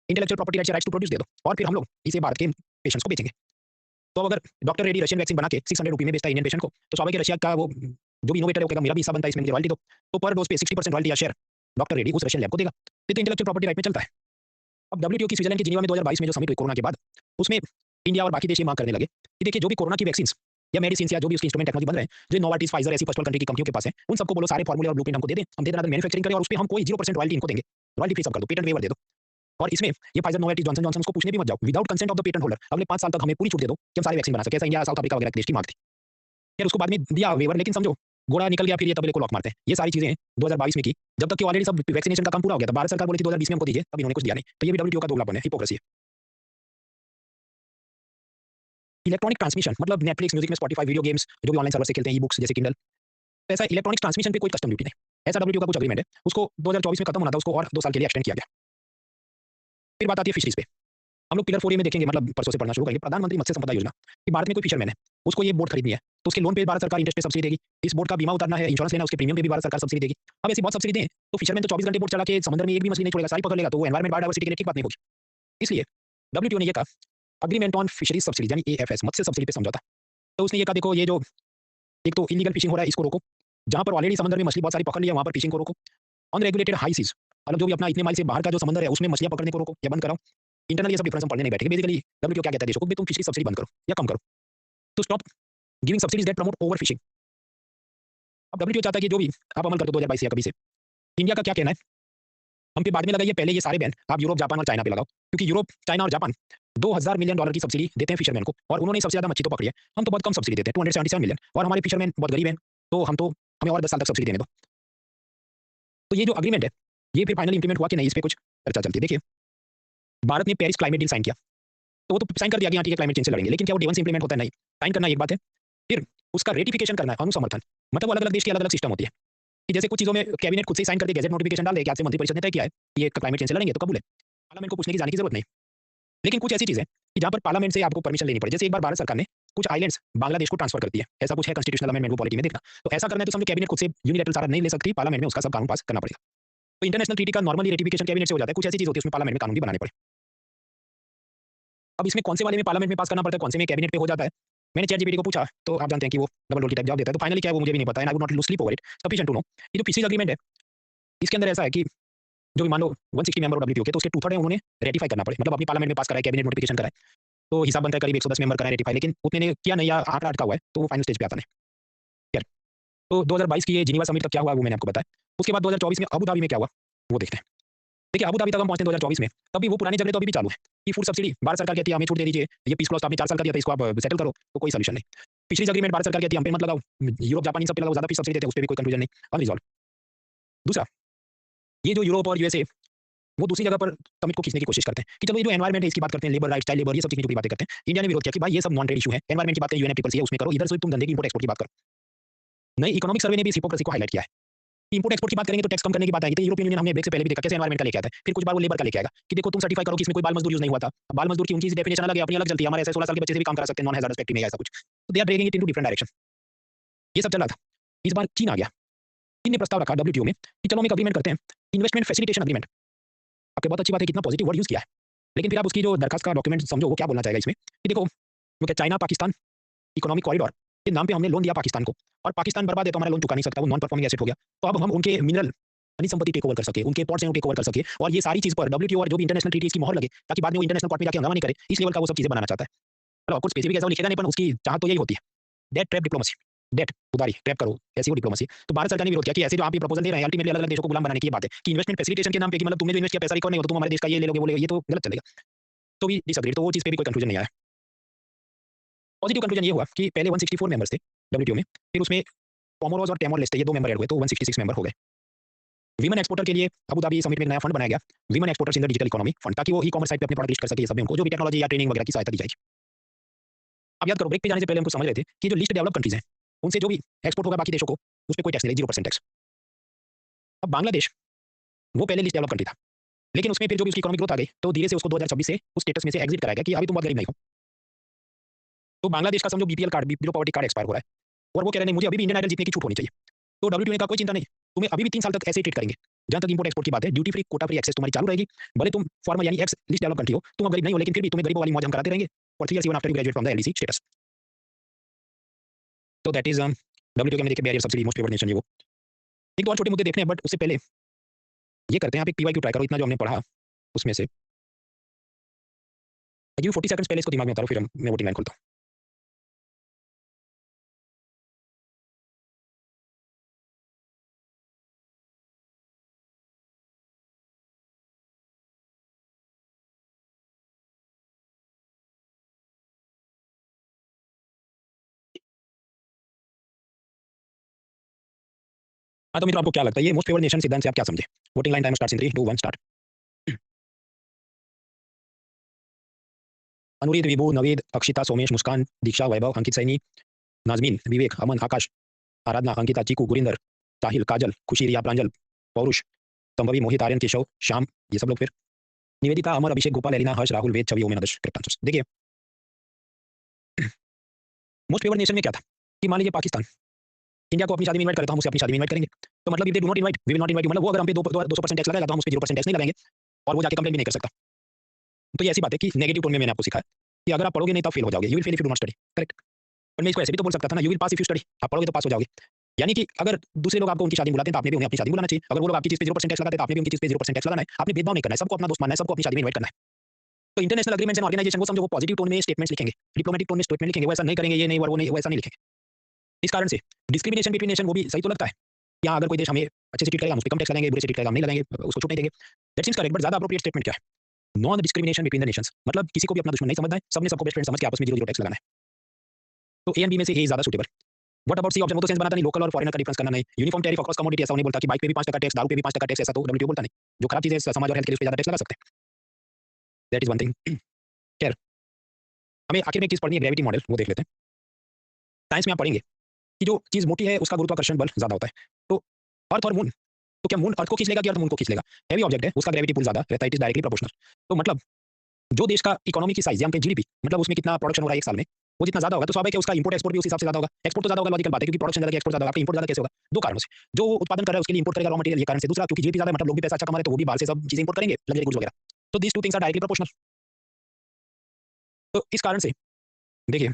intellectual property rights to produce दे दो, और फिर हम लोग इसे भारत के पेशेंट्स को बेचेंगे। तो अगर डॉक्टर रेड्डी रशियन वैक्सीन बना के 600 रुपये में बेचता है इंडियन पेशेंट को, तो स्वाभाविक रशिया का वो जो भी इनोवेटर है वो कहेगा मेरा भी हिस्सा बनता है इसमें, मुझे रॉयल्टी दो। तो पर डोज पे 60% रॉयल्टी या शेयर डॉक्टर रेड्डी उस रशियन लैब को देगा। तो इंटेलेक्चुअल प्रॉपर्टी राइट में चलता है। अब डब्ल्यूटीओ की स्विट्जरलैंड के जिनेवा में 2022 में जो समिट हुई कोरोना के बाद, उसमें इंडिया और बाकी देश ये मांग करने लगे कि देखिए जो भी कोरोना की वैक्सीन या मेडिसिन या जो भी उसकी इंस्ट्रूमेंट टेक्नोलॉजी बन रहे हैं, जो नोवार्टिस, फाइजर ऐसी फर्स्ट वर्ल्ड कंट्री की कंपनियों के पास है, उन सबको बोलो सारे फॉर्मूले और ब्लूप्रिंट हमको दे दें, हम दे देना मैन्युफैक्चरिंग करें और उस पे हम कोई 0% रॉयल्टी इनको देंगे, रॉयल्टी फ्री सब कर दो, पेटेंट वेवर दे दो। और इसमें ये फाइजर, नोवार्टिस, जॉनसन जॉनसन को पूछने भी मत जाओ, without consent of the patent holder अगले 5 साल तक हमें पूरी छूट दे दो कि हम सारे वैक्सीन बना सके। ऐसा इंडिया, साउथ अफ्रीका वगैरह देश की मांग थी। फिर उसको बाद में दिया वेवर, लेकिन समझो घोड़ा निकल गया, फिर ये तबले को लॉक मारते हैं। ये सारी चीजें 2022 में की, जब तक कि ऑलरेडी सब वैक्सीनेशन का काम पूरा हो गया था। भारत सरकार बोली थी 2020 में हमको दीजिए, तब इन्होंने कुछ दिया नहीं। तो ये भी डब्ल्यूटीओ का दोगलापन है, हिपोक्रेसी है। इलेक्ट्रॉनिक ट्रांसमिशन मतलब नेटफ्लिक्स, म्यूजिक में स्पॉटिफाई, वीडियो गेम्स जो भी ऑनलाइन सर्वर से खेलते हैं, ई बुक्स जैसे किंडल, ऐसा इलेक्ट्रॉनिक ट्रांसमिशन पे कोई कस्टम ड्यूटी नहीं। ऐसा डब्ल्यूटीओ का कुछ अग्रीमेंट है, उसको 2024 में खत्म होना था, उसको और 2 साल के लिए एक्सटेंड किया गया। फिर बात आती है फिशरीज पे। हम लोग पिलर 4 में देखेंगे, मतलब परसों से पढ़ना शुरू करेंगे, प्रधानमंत्री मत्स्य संपदा योजना। कि भारत में कोई फिशरमैन है, उसको ये बोट खरीदनी है, तो उसके लोन पे भारत सरकार इंटरेस्ट पे सब्सिडी देगी। इस बोट का बीमा उतारना है, इंश्योरेंस लेना, उसके प्रीमियम पे भी भारत सरकार सब्सिडी देगी। अब ऐसी बहुत सब्सिडी दें तो फिशरमैन तो 24 घंटे बोट चला के समुद्र में एक भी मछली नहीं छोड़ेगा, सारी पकड़ लेगा, तो वो एनवायरमेंट बायोडायवर्सिटी के लिए ठीक बात नहीं होगी। इसलिए डब्ल्यूटीओ ने ये कहा अग्रीमेंट ऑन फिशरीज सब्सिडी यानी एएफएस, मत्स्य सब्सिडी पे समझौता। तो उसने ये कहा देखो ये जो एक तो इलीगल फिशिंग हो रहा है इसको रोको, जहां पर ऑलरेडी समुद्र में मछली बहुत सारी पकड़ ली है वहां पर फिशिंग को रोको। अनरेगुलेटेड हाई सीज, मतलब जो भी अपना इतने माइल से बाहर का जो समुद्र है उसमें मछलियां पकड़ने को रोको या बंद कराओ। इंटरनल ये सब डिफरेंस हम पढ़ने नहीं बैठेंगे। बेसिकली डब्ल्यूटीओ क्या कहता है देशों को भी तुम फिशरी सब्सिडी बंद करो या कम करो, तो stop giving subsidies that promote over fishing. अब डब्ल्यूटीओ चाहता है कि जो भी आप अमल कर दो 2022 या कभी से। इंडिया का क्या कहना है, हम पे बाद में लगाइए, पहले ये सारे बैन आप यूरोप, जापान और चाइना पे लगाओ, क्योंकि यूरोप, चाइना और जापान $2000 मिलियन की सब्सिडी देते हैं फिशरमैन को, और उन्होंने सबसे ज्यादा मच्छी तो पकड़ी है। हम तो बहुत कम सब्सिडी देते हैं 277 मिलियन, और हमारे फिशरमैन बहुत गरीब हैं, तो हम तो हमें और 10 साल तक सब्सिडी देने दो। तो ये जो अग्रीमेंट है ये फिर फाइनली इंप्लीमेंट हुआ कि नहीं, इस पे कुछ चर्चा चलती है। देखिए भारत ने पेरिस क्लाइमेट डील साइन किया, तो वो तो साइन कर दिया कि हाँ ठीक है क्लाइमेट चेंज से लड़ेंगे, लेकिन क्या वो डे वन से इंप्लीमेंट होता है? नहीं। साइन करना एक बात है, फिर उसका रेटिफिकेशन करना है, अनुसमर्थन। मतलब वो अलग अलग देश की अलग अलग सिस्टम होती है कि जैसे कुछ चीजों में कैबिनेट खुद से साइन कर दे, गैजेट नोटिफिकेशन डाल दे कि आज से मंत्रिपरिषद ने तय किया है कि ये क्लाइमेट चेंज से लड़ेंगे, तो कबूल है, पार्लियामेंट को पूछने की जाने की जरूरत नहीं। लेकिन कुछ ऐसी चीजें कि जहां पर पार्लियामेंट से आपको परमिशन लेनी पड़े, जैसे एक बार भारत सरकार ने कुछ आइलैंड्स बांग्लादेश को ट्रांसफर करती है, ऐसा कुछ है कॉन्स्टिट्यूशनल अमेंडमेंट वो पॉलिटी में देखना। तो ऐसा करना है तो समझो कैबिनेट खुद से यूनिलैटरल सारा नहीं ले सकती, पार्लियामेंट में उसका सब कानून पास करना पड़ेगा। तो इंटरनेशनल ट्रीटी का नॉर्मली रेटिफिकेशन कैबिनेट से हो जाता है, कुछ ऐसी चीज होती है उसमें पार्लियामेंट में कानून भी बनाने पड़े। अब इसमें कौन से वाले में पार्लियामेंट में पास करना पड़ता है, कौन से में कैबिनेट पे हो जाता है, मैंने चैटजीपीटी को पूछा तो आप जानते हैं कि वो डबल रोल की टाइप जवाब देता है। तो फाइनली क्या है वो मुझे भी नहीं पता है, I would not lose sleep over it, sufficient to know. ये जो फिशरीज एग्रीमेंट है इसके अंदर ऐसा है कि जो भी मान लो 160 मेंबर डब्ल्यूटीओ के, तो उसके 2/3 है उन्होंने रेटिफाई करना पड़े, मतलब अपनी पार्लियामेंट में पास कराए, कैबिनेट नोटिफिकेशन कराए, तो हिसाब बनता है करीब 110 मेंबर कराए रेटिफाई, लेकिन उतने ने किया नहीं या आंकड़ा अटका हुआ है, तो वो फाइनल स्टेज पे आता नहीं। खैर, तो 2022 की ये जिनीवा समिट का क्या हुआ वो मैंने आपको बताया। उसके बाद 2024 में अबू धाबी में क्या हुआ वो देखते हैं। देखिए अबू धाबी तक हम पहुंचते हैं 2024 में, तब भी वो पुराने झगड़े तो अभी भी चालू है कि फूड सब्सिडी भारत सरकार कहती है हमें छूट दे दीजिए, ये पीस क्लॉज आपने 4 साल का दिया था इसको आप सेटल करो, तो कोई सोल्यूशन नहीं। फिशरीज एग्रीमेंट भारत सरकार कहती है हम पे मत लगाओ, यूरोप, जापान इन सब पे लगाओ, ज्यादा फीस सब्सिडी देते हैं, उस पे भी कोई कंक्लूजन नहीं, अनरिजॉल्व। दूसरा, ये जो यूरोप और यूएसए वो दूसरी जगह पर समिट को खींचने की कोशिश करते हैं कि चलो ये जो एनवायरमेंट है इसकी बात करते हैं, लेबर राइट्स, चाइल्ड लेबर, ये सब चीजें की बातें करते हैं। इंडिया ने विरोध किया कि भाई ये सब नॉन ट्रेड इशू है, एनवायरमेंट की बातें यूएनएफटीपीसी है उसमें करो, इधर से तुम धंधे की इंपोर्ट एक्सपोर्ट की बात करो। नई इकोनॉमिक सर्वे ने भी इस हिपोक्रेसी को हाईलाइट किया है कि इंपोर्ट एक्सपोर्ट की बात करेंगे तो टैक्स कम करने की बात आई थी। यूरोपियन यूनियन हमने ब्रेक से पहले भी देखा कैसे एनवायरमेंट का लेके आता है, फिर कुछ बार वो लेबर का लेके आएगा कि देखो तुम सर्टिफाई करो कि इसमें कोई बाल मजदूर यूज नहीं हुआ था। बाल मजदूर की उनकी डेफिनेशन अलग है, अपनी अलग चलती है, हमारे ऐसे 16 साल के बच्चे से भी काम करा सकते हैं नॉन हैजर्डस फैक्ट्री में ऐसा कुछ, तो they are dragging it into different direction. ये सब चल रहा था। इस बार चीन आ गया, चीन ने प्रस्ताव रखा डब्ल्यूटीओ में कि चलो हम एक अग्रीमेंट करते हैं, इन्वेस्टमेंट फैसिलिटेशन अग्रीमेंट। आपके बहुत अच्छी बात है, कितना पॉजिटिव वर्ड यूज किया है, लेकिन फिर आप उसकी जो दरखास्त का डॉक्यूमेंट समझो वो क्या बोलना चाहेगा इसमें कि देखो क्योंकि चाइना पाकिस्तान इकोनॉमिक कॉरिडोर के नाम पे हमने लोन दिया पाकिस्तान को, और पाकिस्तान बर्बाद है तो हमारा लोन चुका नहीं सकता, वो नॉन परफॉर्मिंग एसेट हो गया, तो अब हम उनके मिनरल खनिज संपत्ति टेक ओवर कर सके, उनके पोर्ट्स टेक ओवर कर सके, और ये सारी चीज पर डब्ल्यूटीओ और जो भी इंटरनेशनल ट्रीटीज की मोहर लगे, ताकि बाद में वो इंटरनेशनल कोर्ट में जाके हंगामा नहीं करे, इस लेवल का वो सब चीजें बनाना चाहता है। चलो कुछ स्पेसिफिक ऐसा लिखेगा नहीं, पर उसकी चाहत तो यही होती है। डेट ट्रैप डिप्लोमेसी, डेट उधारी ट्रैप करो, ऐसी वो डिप्लोमेसी। तो भारत सरकार ने विरोध किया कि ऐसे जो आप ये प्रपोजल दे रहे हैं अल्टीमेटली अलग अलग देशों को गुलाम बनाने की बात है कि इन्वेस्टमेंट फैसिलिटेशन के नाम पे कि मतलब तुमने जो इन्वेस्ट किया पैसा रिकवर नहीं हो तो तुम हमारे देश का ये ले लोगे, बोले ये तो गलत चलेगा, तो भी डिसएग्री, तो वो चीज पे भी कोई कंक्लूजन नहीं आया। पॉजिटिव कंक्लूजन ये हुआ कि पहले 164 मेंबर्स थे डब्ल्यूटीओ में, फिर उसमें कोमोरोस और टिमोर लेस्टे ये 2 मेंबर ऐड हुए, तो 166 मेंबर हो गए। वीमेन एक्सपोर्टर के लिए अबू धाबी समिट में एक नया फंड बनाया गया, women exporters in the digital economy fund, ताकि वो ई-कॉमर्स साइट पे अपने प्रोडक्ट लिस्ट कर सके, ये सब में उनको जो भी टेक्नोलॉजी या ट्रेनिंग वगैरह की सहायता दी जाएगी। अब याद करो ब्रेक पे जाने से पहले हमको समझ रहे थे कि जो लिस्ट डेवलप कंट्रीज हैं उनसे जो भी एक्सपोर्ट होगा बाकी देशों को उस पर कोई टैक्स नहीं, 0% टैक्स। अब बांग्लादेश वो पहले लिस्ट डेवलप कंट्री था, लेकिन उसमें फिर जो भी उसकी इकोनॉमिक ग्रोथ आ गई तो धीरे से उसको 2026 से उस स्टेटस में से एग्जिट कराया गया कि अभी तुम बहुत गरीब नहीं हो। तो बांग्लादेश का समझो BPL card, below poverty card expire हो रहा है, और वो कह रहे हैं मुझे अभी भी इंडियन आइडल जीतने की छूट होनी चाहिए। तो डब्ल्यूटीओ ने कहा कोई चिंता नहीं, तुम्हें अभी भी 3 साल तक ऐसे ही ट्रीट करेंगे, जहां तक इंपोर्ट एक्सपोर्ट की बात है, duty free quota free access तुम्हारी चालू रहेगी, भले तुम फॉर्मर यानी एक्स लिस्ट डेवलप कंट्री हो, तुम अब गरीब नहीं हो, लेकिन फिर भी तुम्हें गरीबों वाली मौज हम कराते रहेंगे for 3 years even after you graduate from the LDC status. तो दैट इज डब्ल्यूटीओ के हमने देखे barrier subsidy most favoured nation ये वो। एक तो और छोटे मुद्दे देखने हैं बट उससे पहले ये करते हैं, आप एक पीवाईक्यू ट्राई करो, इतना जो हमने पढ़ा उसमें से गिव यू 40 सेकंड्स पहले इसको दिमाग में उतारो, फिर मैं वोटिंग लाइन खोलता हूँ। हाँ, तो मित्रों आपको क्या लगता है ये मोस्ट फेवर्ड नेशन सिद्धांत से आप क्या समझे? Voting line time starts in 3 2 1 start. Anureet, Vibhu, Naved, Akshita, Somesh, Muskan, Diksha, Vaibhav, Ankit, Saini, Nazmeen, Vivek, Aman, Aakash, Aradhana, Ankita, Chiku, Gurinder, Sahil, Kajal, Khushi, Riya, प्रांजल, पौरुष, संभवी, मोहित, आर्यन, केशव, श्याम, ये सब लोग फिर निवेदिता, अमर, अभिषेक, गोपाल, एलिना, हर्ष, राहुल, वेद, छवि, ओमेन, आदर्श। Correct answers. देखिए मोस्ट फेवर्ड नेशन में क्या था कि मान लीजिए पाकिस्तान इंडिया को अपनी शादी में इन्वाइट करे तो हम उसे अपनी शादी में इन्वाइट करेंगे, तो मतलब if they do not invite we will not invite, मतलब वो अगर हम पे 200% टैक्स लगाएगा तो हम उस पे 0% टैक्स नहीं लगाएंगे और वो जाके कंप्लेन भी नहीं कर सकता। तो ये ऐसी बात है कि नेगेटिव टोन में मैंने आपको सिखाया कि अगर आप पढ़ोगे नहीं तो फेल हो जाओगे, you will fail if you do not study. Correct. पर मैं इसको ऐसे भी तो बोल सकता था ना, you will pass if you study, आप पढ़ोगे तो पास हो जाओगे। यानी कि अगर दूसरे लोग आपको उनकी शादी में बुलाते हैं तो आपने भी उन्हें अपनी शादी में बुलाना चाहिए, अगर वो लोग आपकी चीज पे 0% टैक्स लगाते हैं तो आपने भी उनकी चीज पे 0% टैक्स लगाना है। आपने भेदभाव नहीं करना है, सबको अपना दोस्त मानना है, सबको अपनी शादी में इन्वाइट करना है। तो इंटरनेशनल एग्रीमेंट्स एंड ऑर्गेनाइजेशन वो समझो, वो पॉजिटिव टोन में स्टेटमेंट्स लिखेंगे, डिप्लोमेटिक टोन में स्टेटमेंट लिखेंगे, वो ऐसा नहीं करेंगे, ये नहीं और वो नहीं, वो ऐसा नहीं लिखेंगे। इस कारण से डिस्क्रिमिनेशन बिटवीन नेशन वो भी सही तो लगता है। यहाँ अगर कोई देश हमें अच्छे से ट्रीट करेगा हम उस पर कम टैक्स लगाएंगे, बुरे से ट्रीट करेगा हम नहीं लगाएंगे, उसको छूट नहीं देंगे। दैट सीम्स करेक्ट, बट ज्यादा अप्रोप्रिएट स्टेटमेंट क्या है? Non discrimination between the Nations, मतलब किसी को भी अपना दुश्मन नहीं समझना है, सबने सबको बेस्ट फ्रेंड समझ के आपस में 0 टैक्स लगाना है। तो ए एंड बी में से ए ज्यादा suitable. What about C option? वो तो सेंस बनाता नहीं, लोकल और फॉरेनर का डिफरेंस करना नहीं, यूनिफॉर्म टैरिफ अक्रॉस कमोडिटी ऐसा नहीं बोलता कि बाइक पे भी 5% टैक्स, दारू पे भी 5% टैक्स, ऐसा तो डब्ल्यूटीओ बोलता नहीं। जो खराब चीज है समाज और हेल्थ के लिए उस पे ज्यादा टैक्स लगा सकते हैं। That is one thing. खैर, हमें आखिर में एक चीज पढ़नी है, ग्रेविटी मॉडल, वो देख लेते हैं। साइंस में आप पढ़ेंगे कि जो चीज मोटी है उसका गुरुत्वाकर्षण बल ज्यादा होता है। तो अर्थ और मून, तो क्या मून अर्थ को खींच लेगा कि अर्थ मून को खींच लेगा? हैवी ऑब्जेक्ट है, उसका ग्रेविटी पुल ज्यादा रहता है, इट इज डायरेक्टली प्रोपोर्शनल। तो मतलब जो देश का इकोनॉमी की साइज या जीडीपी, मतलब उसमें कितना प्रोडक्शन हो रहा है एक साल में, वो जितना ज्यादा होगा तो स्वाभाविक है उसका इंपोर्ट एक्सपोर्ट भी उस हिसाब से ज्यादा होगा। एक्सपोर्ट तो ज्यादा होगा, लॉजिकल बात है, क्योंकि प्रोडक्शन ज्यादा है, एक्सपोर्ट ज्यादा होगा। आपका इंपोर्ट ज्यादा कैसे होगा? दो कारणों से, जो वो उत्पादन कर रहा है उसके लिए इंपोर्ट करेगा रॉ मटेरियल, ये कारण से। दूसरा, क्योंकि जीडीपी ज्यादा है, मतलब लोग भी पैसा अच्छा कमा रहे हैं तो वो भी बाहर से सब चीजें इंपोर्ट करेंगे, लग्जरी गुड्स वगैरह। तो these two things are directly proportional. तो इस कारण से देखिए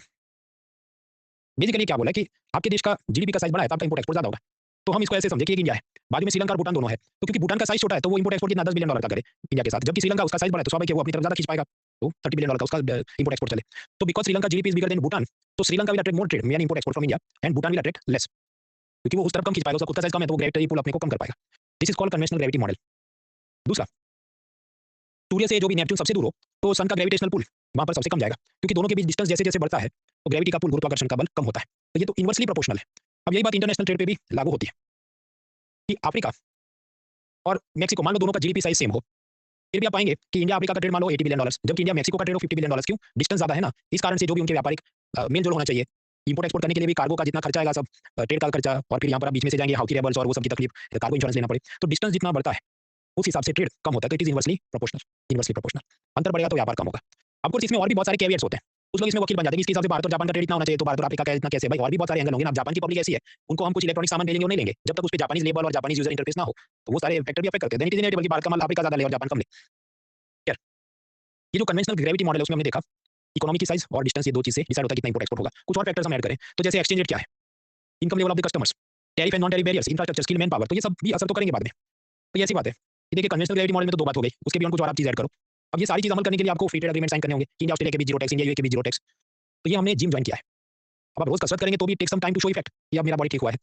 बेसिकली क्या बोला है कि आपके देश का जीडीपी का साइज बड़ा है तो आपका इंपोर्ट एक्सपोर्ट ज्यादा होगा। तो हम इसको ऐसे समझे कि एक इंडिया है, बाजू में श्रीलंका और भूटान दोनों है, तो क्योंकि भूटान का साइज छोटा है तो वो इंपोर्ट एक्सपोर्ट कितना $10 बिलियन का करे इंडिया के साथ, जबकि श्रीलंका उसका साइज बड़ा है तो स्वाभाविक है वो अपनी तरफ ज्यादा खींच पाएगा, तो $30 बिलियन का उसका इंपोर्ट एक्सपोर्ट चले। तो because Sri Lanka GDP is bigger than Bhutan, तो Sri Lanka will attract more trade यानी import export from India, and Bhutan will attract less, क्योंकि वो उस तरफ कम खींच पाएगा, उसका खुद का साइज कम है तो वो ग्रेविटी पुल अपने को कम कर पाएगा। This is called conventional gravity model. दूसरा, सूर्य से जो भी नेपच्यून सबसे दूर हो तो सन का ग्रेविटेशनल पुल वहां पर सबसे कम जाएगा, क्योंकि दोनों के बीच डिस्टेंस जैसे जैसे बढ़ता है तो ग्रेविटी का पुल, गुरुत्वाकर्षण का बल कम होता है। तो ये तो इनवर्सली प्रोपोर्शनल है। अब यही बात इंटरनेशनल ट्रेड पे भी लागू होती है कि अफ्रीका और मेक्सिको, मान लो दोनों का जीडीपी साइज सेम हो, फिर भी आप पाएंगे कि इंडिया अफ्रीका का ट्रेड मान लो $80 बिलियन, जबकि इंडिया मेक्सिको का ट्रेड हो $50 बिलियन। क्यों? डिस्टेंस ज्यादा है ना। इस कारण से जो भी उनके व्यापारिक मेल जोल होना चाहिए, इंपोर्ट एक्सपोर्ट करने के लिए भी कार्गो का जितना खर्चा आएगा सब ट्रेड का खर्चा, और फिर यहाँ पर आप बीच में से जाएंगे हाउथी रेबल्स और वो सबकी तकलीफ, कार्गो इंश्योरेंस लेना पड़े, तो डिस्टेंस जितना बढ़ता है उस हिसाब से ट्रेड कम होता है। तो it is inversely proportional, inversely proportional. अंतर बढ़ेगा तो व्यापार कम होगा। अब कुछ इसमें और भी बहुत सारे कैवियट्स होते हैं, कुछ लोग इसमें वकील बन जाते हैं इसके हिसाब से भारत और जापान का ट्रेड इतना होना चाहिए तो भारत और अफ्रीका का इतना कैसे? भाई और भी बहुत सारे एंगल होंगे ना। जापान की पब्लिक ऐसी है, उनको हम कुछ इलेक्ट्रॉनिक सामान भेजेंगे वो नहीं लेंगे जब तक उस पे जापानीज लेबल और जापानीज यूजर इंटरफेस ना हो, तो वो सारे फैक्टर भी अफेक्ट करते हैं। देन इट इज इनएविटेबल कि भारत का माल अफ्रीका ज्यादा ले और जापान कम ले। खैर, ये जो कन्वेंशनल ग्रेविटी मॉडल है उसमें हमने देखा इकोनॉमी की साइज और डिस्टेंस, ये दो चीजें डिसाइड होता है कितना इंपोर्ट एक्सपोर्ट होगा। कुछ और फैक्टर्स हम ऐड करें तो जैसे एक्सचेंज रेट क्या है, income level of the customers, tariff and non tariff barriers, infrastructure, skill, man power, तो ये सब भी असर तो करेंगे बाद में। तो ये ऐसी बात है कि देखिए कन्वेंशनल ग्रेविटी मॉडल में तो दो बात हो गई, उसके भी कुछ और आप चीज ऐड करो। अब ये सारी चीज अमल करने के लिए आपको फ्री ट्रेड एग्रीमेंट साइन करने होंगे, इंडिया ऑस्ट्रेलिया के बीच 0 टैक्स, इंडिया यूए के बीच 0 टैक्स। तो ये हमने जिम ज्वाइन किया है। अब आप रोज कसरत करेंगे तो भी take some time to show effect कि अब मेरा बॉडी ठीक हुआ है।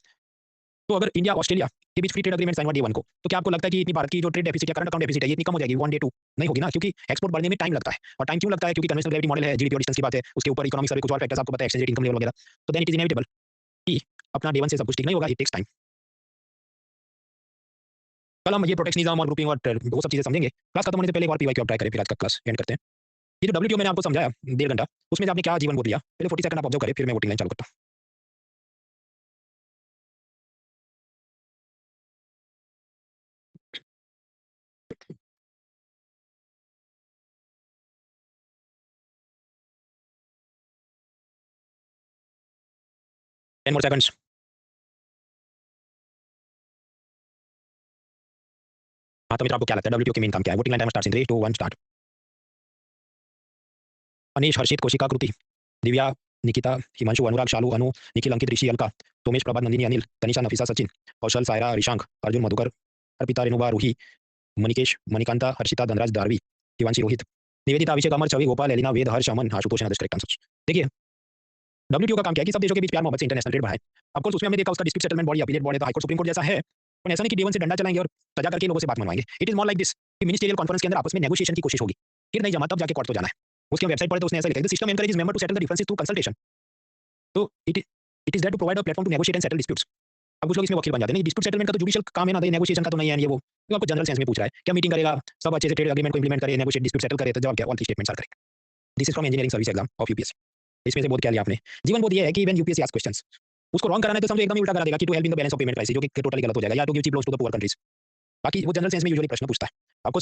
तो अगर इंडिया ऑस्ट्रेलिया के बीच फ्री ट्रेड एग्रीमेंट साइन हुआ डे 1 को, तो क्या आपको लगता है कि इतनी भारत की जो ट्रेड डेफिसिट या करंट अकाउंट डेफिसिट है ये इतनी कम हो जाएगी 1 डे 2? नहीं होगी ना, क्योंकि एक्सपोर्ट बढ़ने में टाइम लगता है। और टाइम क्यों लगता है? क्योंकि कन्वेंशनल ग्रेविटी मॉडल है, जीडीपी और डिस्टेंस की बात है, उसके ऊपर इकोनॉमिक सर्वे कुछ और फैक्टर्स आपको पता है, एक्सचेंज रेट, इनकम लेवल वगैरह। तो देन इट इज इनएविटेबल कि अपना डे 1 से सब कुछ ठीक नहीं होगा, इट टेक्स टाइम। कल हम ये प्रोटेक्शनिज्म और ग्रुपिंग और वो सब चीजें समझेंगे। क्लास खत्म होने से पहले एक और पीवाईक्यू आप ट्राई करें, फिर आज का क्लास एंड करते हैं। ये जो डब्ल्यूटीओ मैंने आपको समझाया 1.5 घंटा, उसमें से आपने क्या जीवन को दिया, पहले 40 सेकंड आप ऑब्जर्व करें, फिर मैं वोटिंग लाइन चालू करता हूँ। 10 मोर सेकंड्स। हाँ, तो मित्र आपको क्या लगता है डब्ल्यूटीओ के मेन काम क्या है? Voting line time starts in 3 2 1 start. Anish, Harshit, Koshika, Kriti, Divya, Nikita, Himanshu, Anurag, Shalu, Anu, Nikhil, Ankit, Rishi, Alka, Somesh, Prabhat, Nandini, Anil, Tanisha, Nafisa, Sachin, Kaushal, Saira, Rishank, Arjun, Madhukar, Arpita, Renuba, Ruhi, Manikesh, Manikanta, Harshita, Dhanraj, Darvi, Shivanshi, Rohit, Nivedita, Abhishek, Amar, Chhavi, Gopal, Elina, Ved, Harsh, Aman, Ashutosh, Adarsh. Correct answer. देखिए डब्ल्यूटीओ का काम क्या है कि सब देशों के बीच प्यार मोहब्बत से इंटरनेशनल ट्रेड बढ़ाए। ऑफ कोर्स उसमें हमने देखा उसका dispute settlement body, appellate body, तो हाई कोर्ट, सुप्रीम कोर्ट जैसा है, पर ऐसा नहीं कि डे वन से डंडा चलाएंगे और सजा करके लोगों से बात मनवाएंगे। It is more like this कि मिनिस्ट्रियल कॉन्फ्रेंस के अंदर आपस में नेगोशिएशन की कोशिश होगी, फिर नहीं जमा तब जाके कोर्ट तो जाना है। उसके वेबसाइट पर तो उसने ऐसा लिखा है, the system encourages member to settle the differences through consultation. तो it is there to provide a platform to negotiate and settle disputes. अब कुछ लोग इसमें वकील बन जाते हैं, नहीं डिस्प्यूट सेटलमेंट का तो जुडिशियल काम है ना, नेगोशिएशन का तो नहीं है ये वो। तो आपको जनरल सेंस में पूछ रहा है क्या मीटिंग करेगा, सब अच्छे से ट्रेड एग्रीमेंट को इंप्लीमेंट करे, नेगोशिएट डिस्प्यूट सेटल करे, तो जवाब क्या, all three statements are correct. This is from engineering service exam of UPSC. इसमें से बहुत क्या लिया आपने, जीवन बोध ये है कि व्हेन यूपीएससी आस्क्स क्वेश्चंस, उसको रॉन्ग कराना है तो समझो एकदम ही उल्टा करा देगा कि to help in the balance of payment crisis, जो कि टोटली गलत हो जाएगा, या to give cheap loans to the poor countries. बाकी वो जनरल सेंस में यूजुअली प्रश्न पूछता है आपको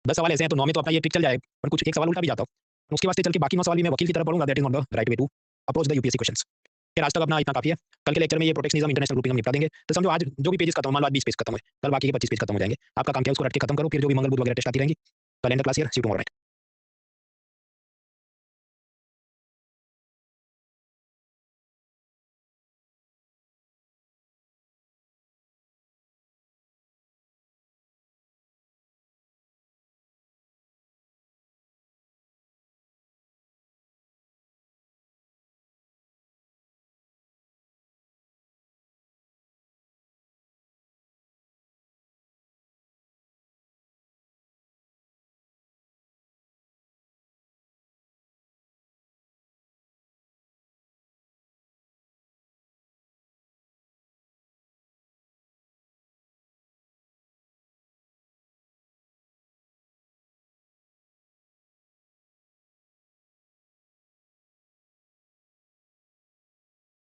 10 सवाल ऐसे हैं तो 9 में तो आपका ये ट्रिक चल जाए, पर कुछ एक सवाल उल्टा भी जाता हो, उसके वास्ते चल के बाकी 9 सवाल भी मैं वकील की तरह पढ़ूंगा। That is not the right way to approach the UPSC questions. फिर आज तक अपना इतना काफी है, कल के लेक्चर में ये प्रोटेक्शनिज्म, इंटरनेशनल ग्रुपिंग हम निपटा देंगे। तो समझो आज जो भी पेजेस खत्म, मान लो आज 20 पेज खत्म हुए, कल बाकी के 25 पेज खत्म हो जाएंगे। आपका काम क्या है, उसको रट के खत्म करो, फिर जो भी मंगल बुध वगैरह टेस्ट आती रहेंगी। Calendar class here, see you tomorrow night.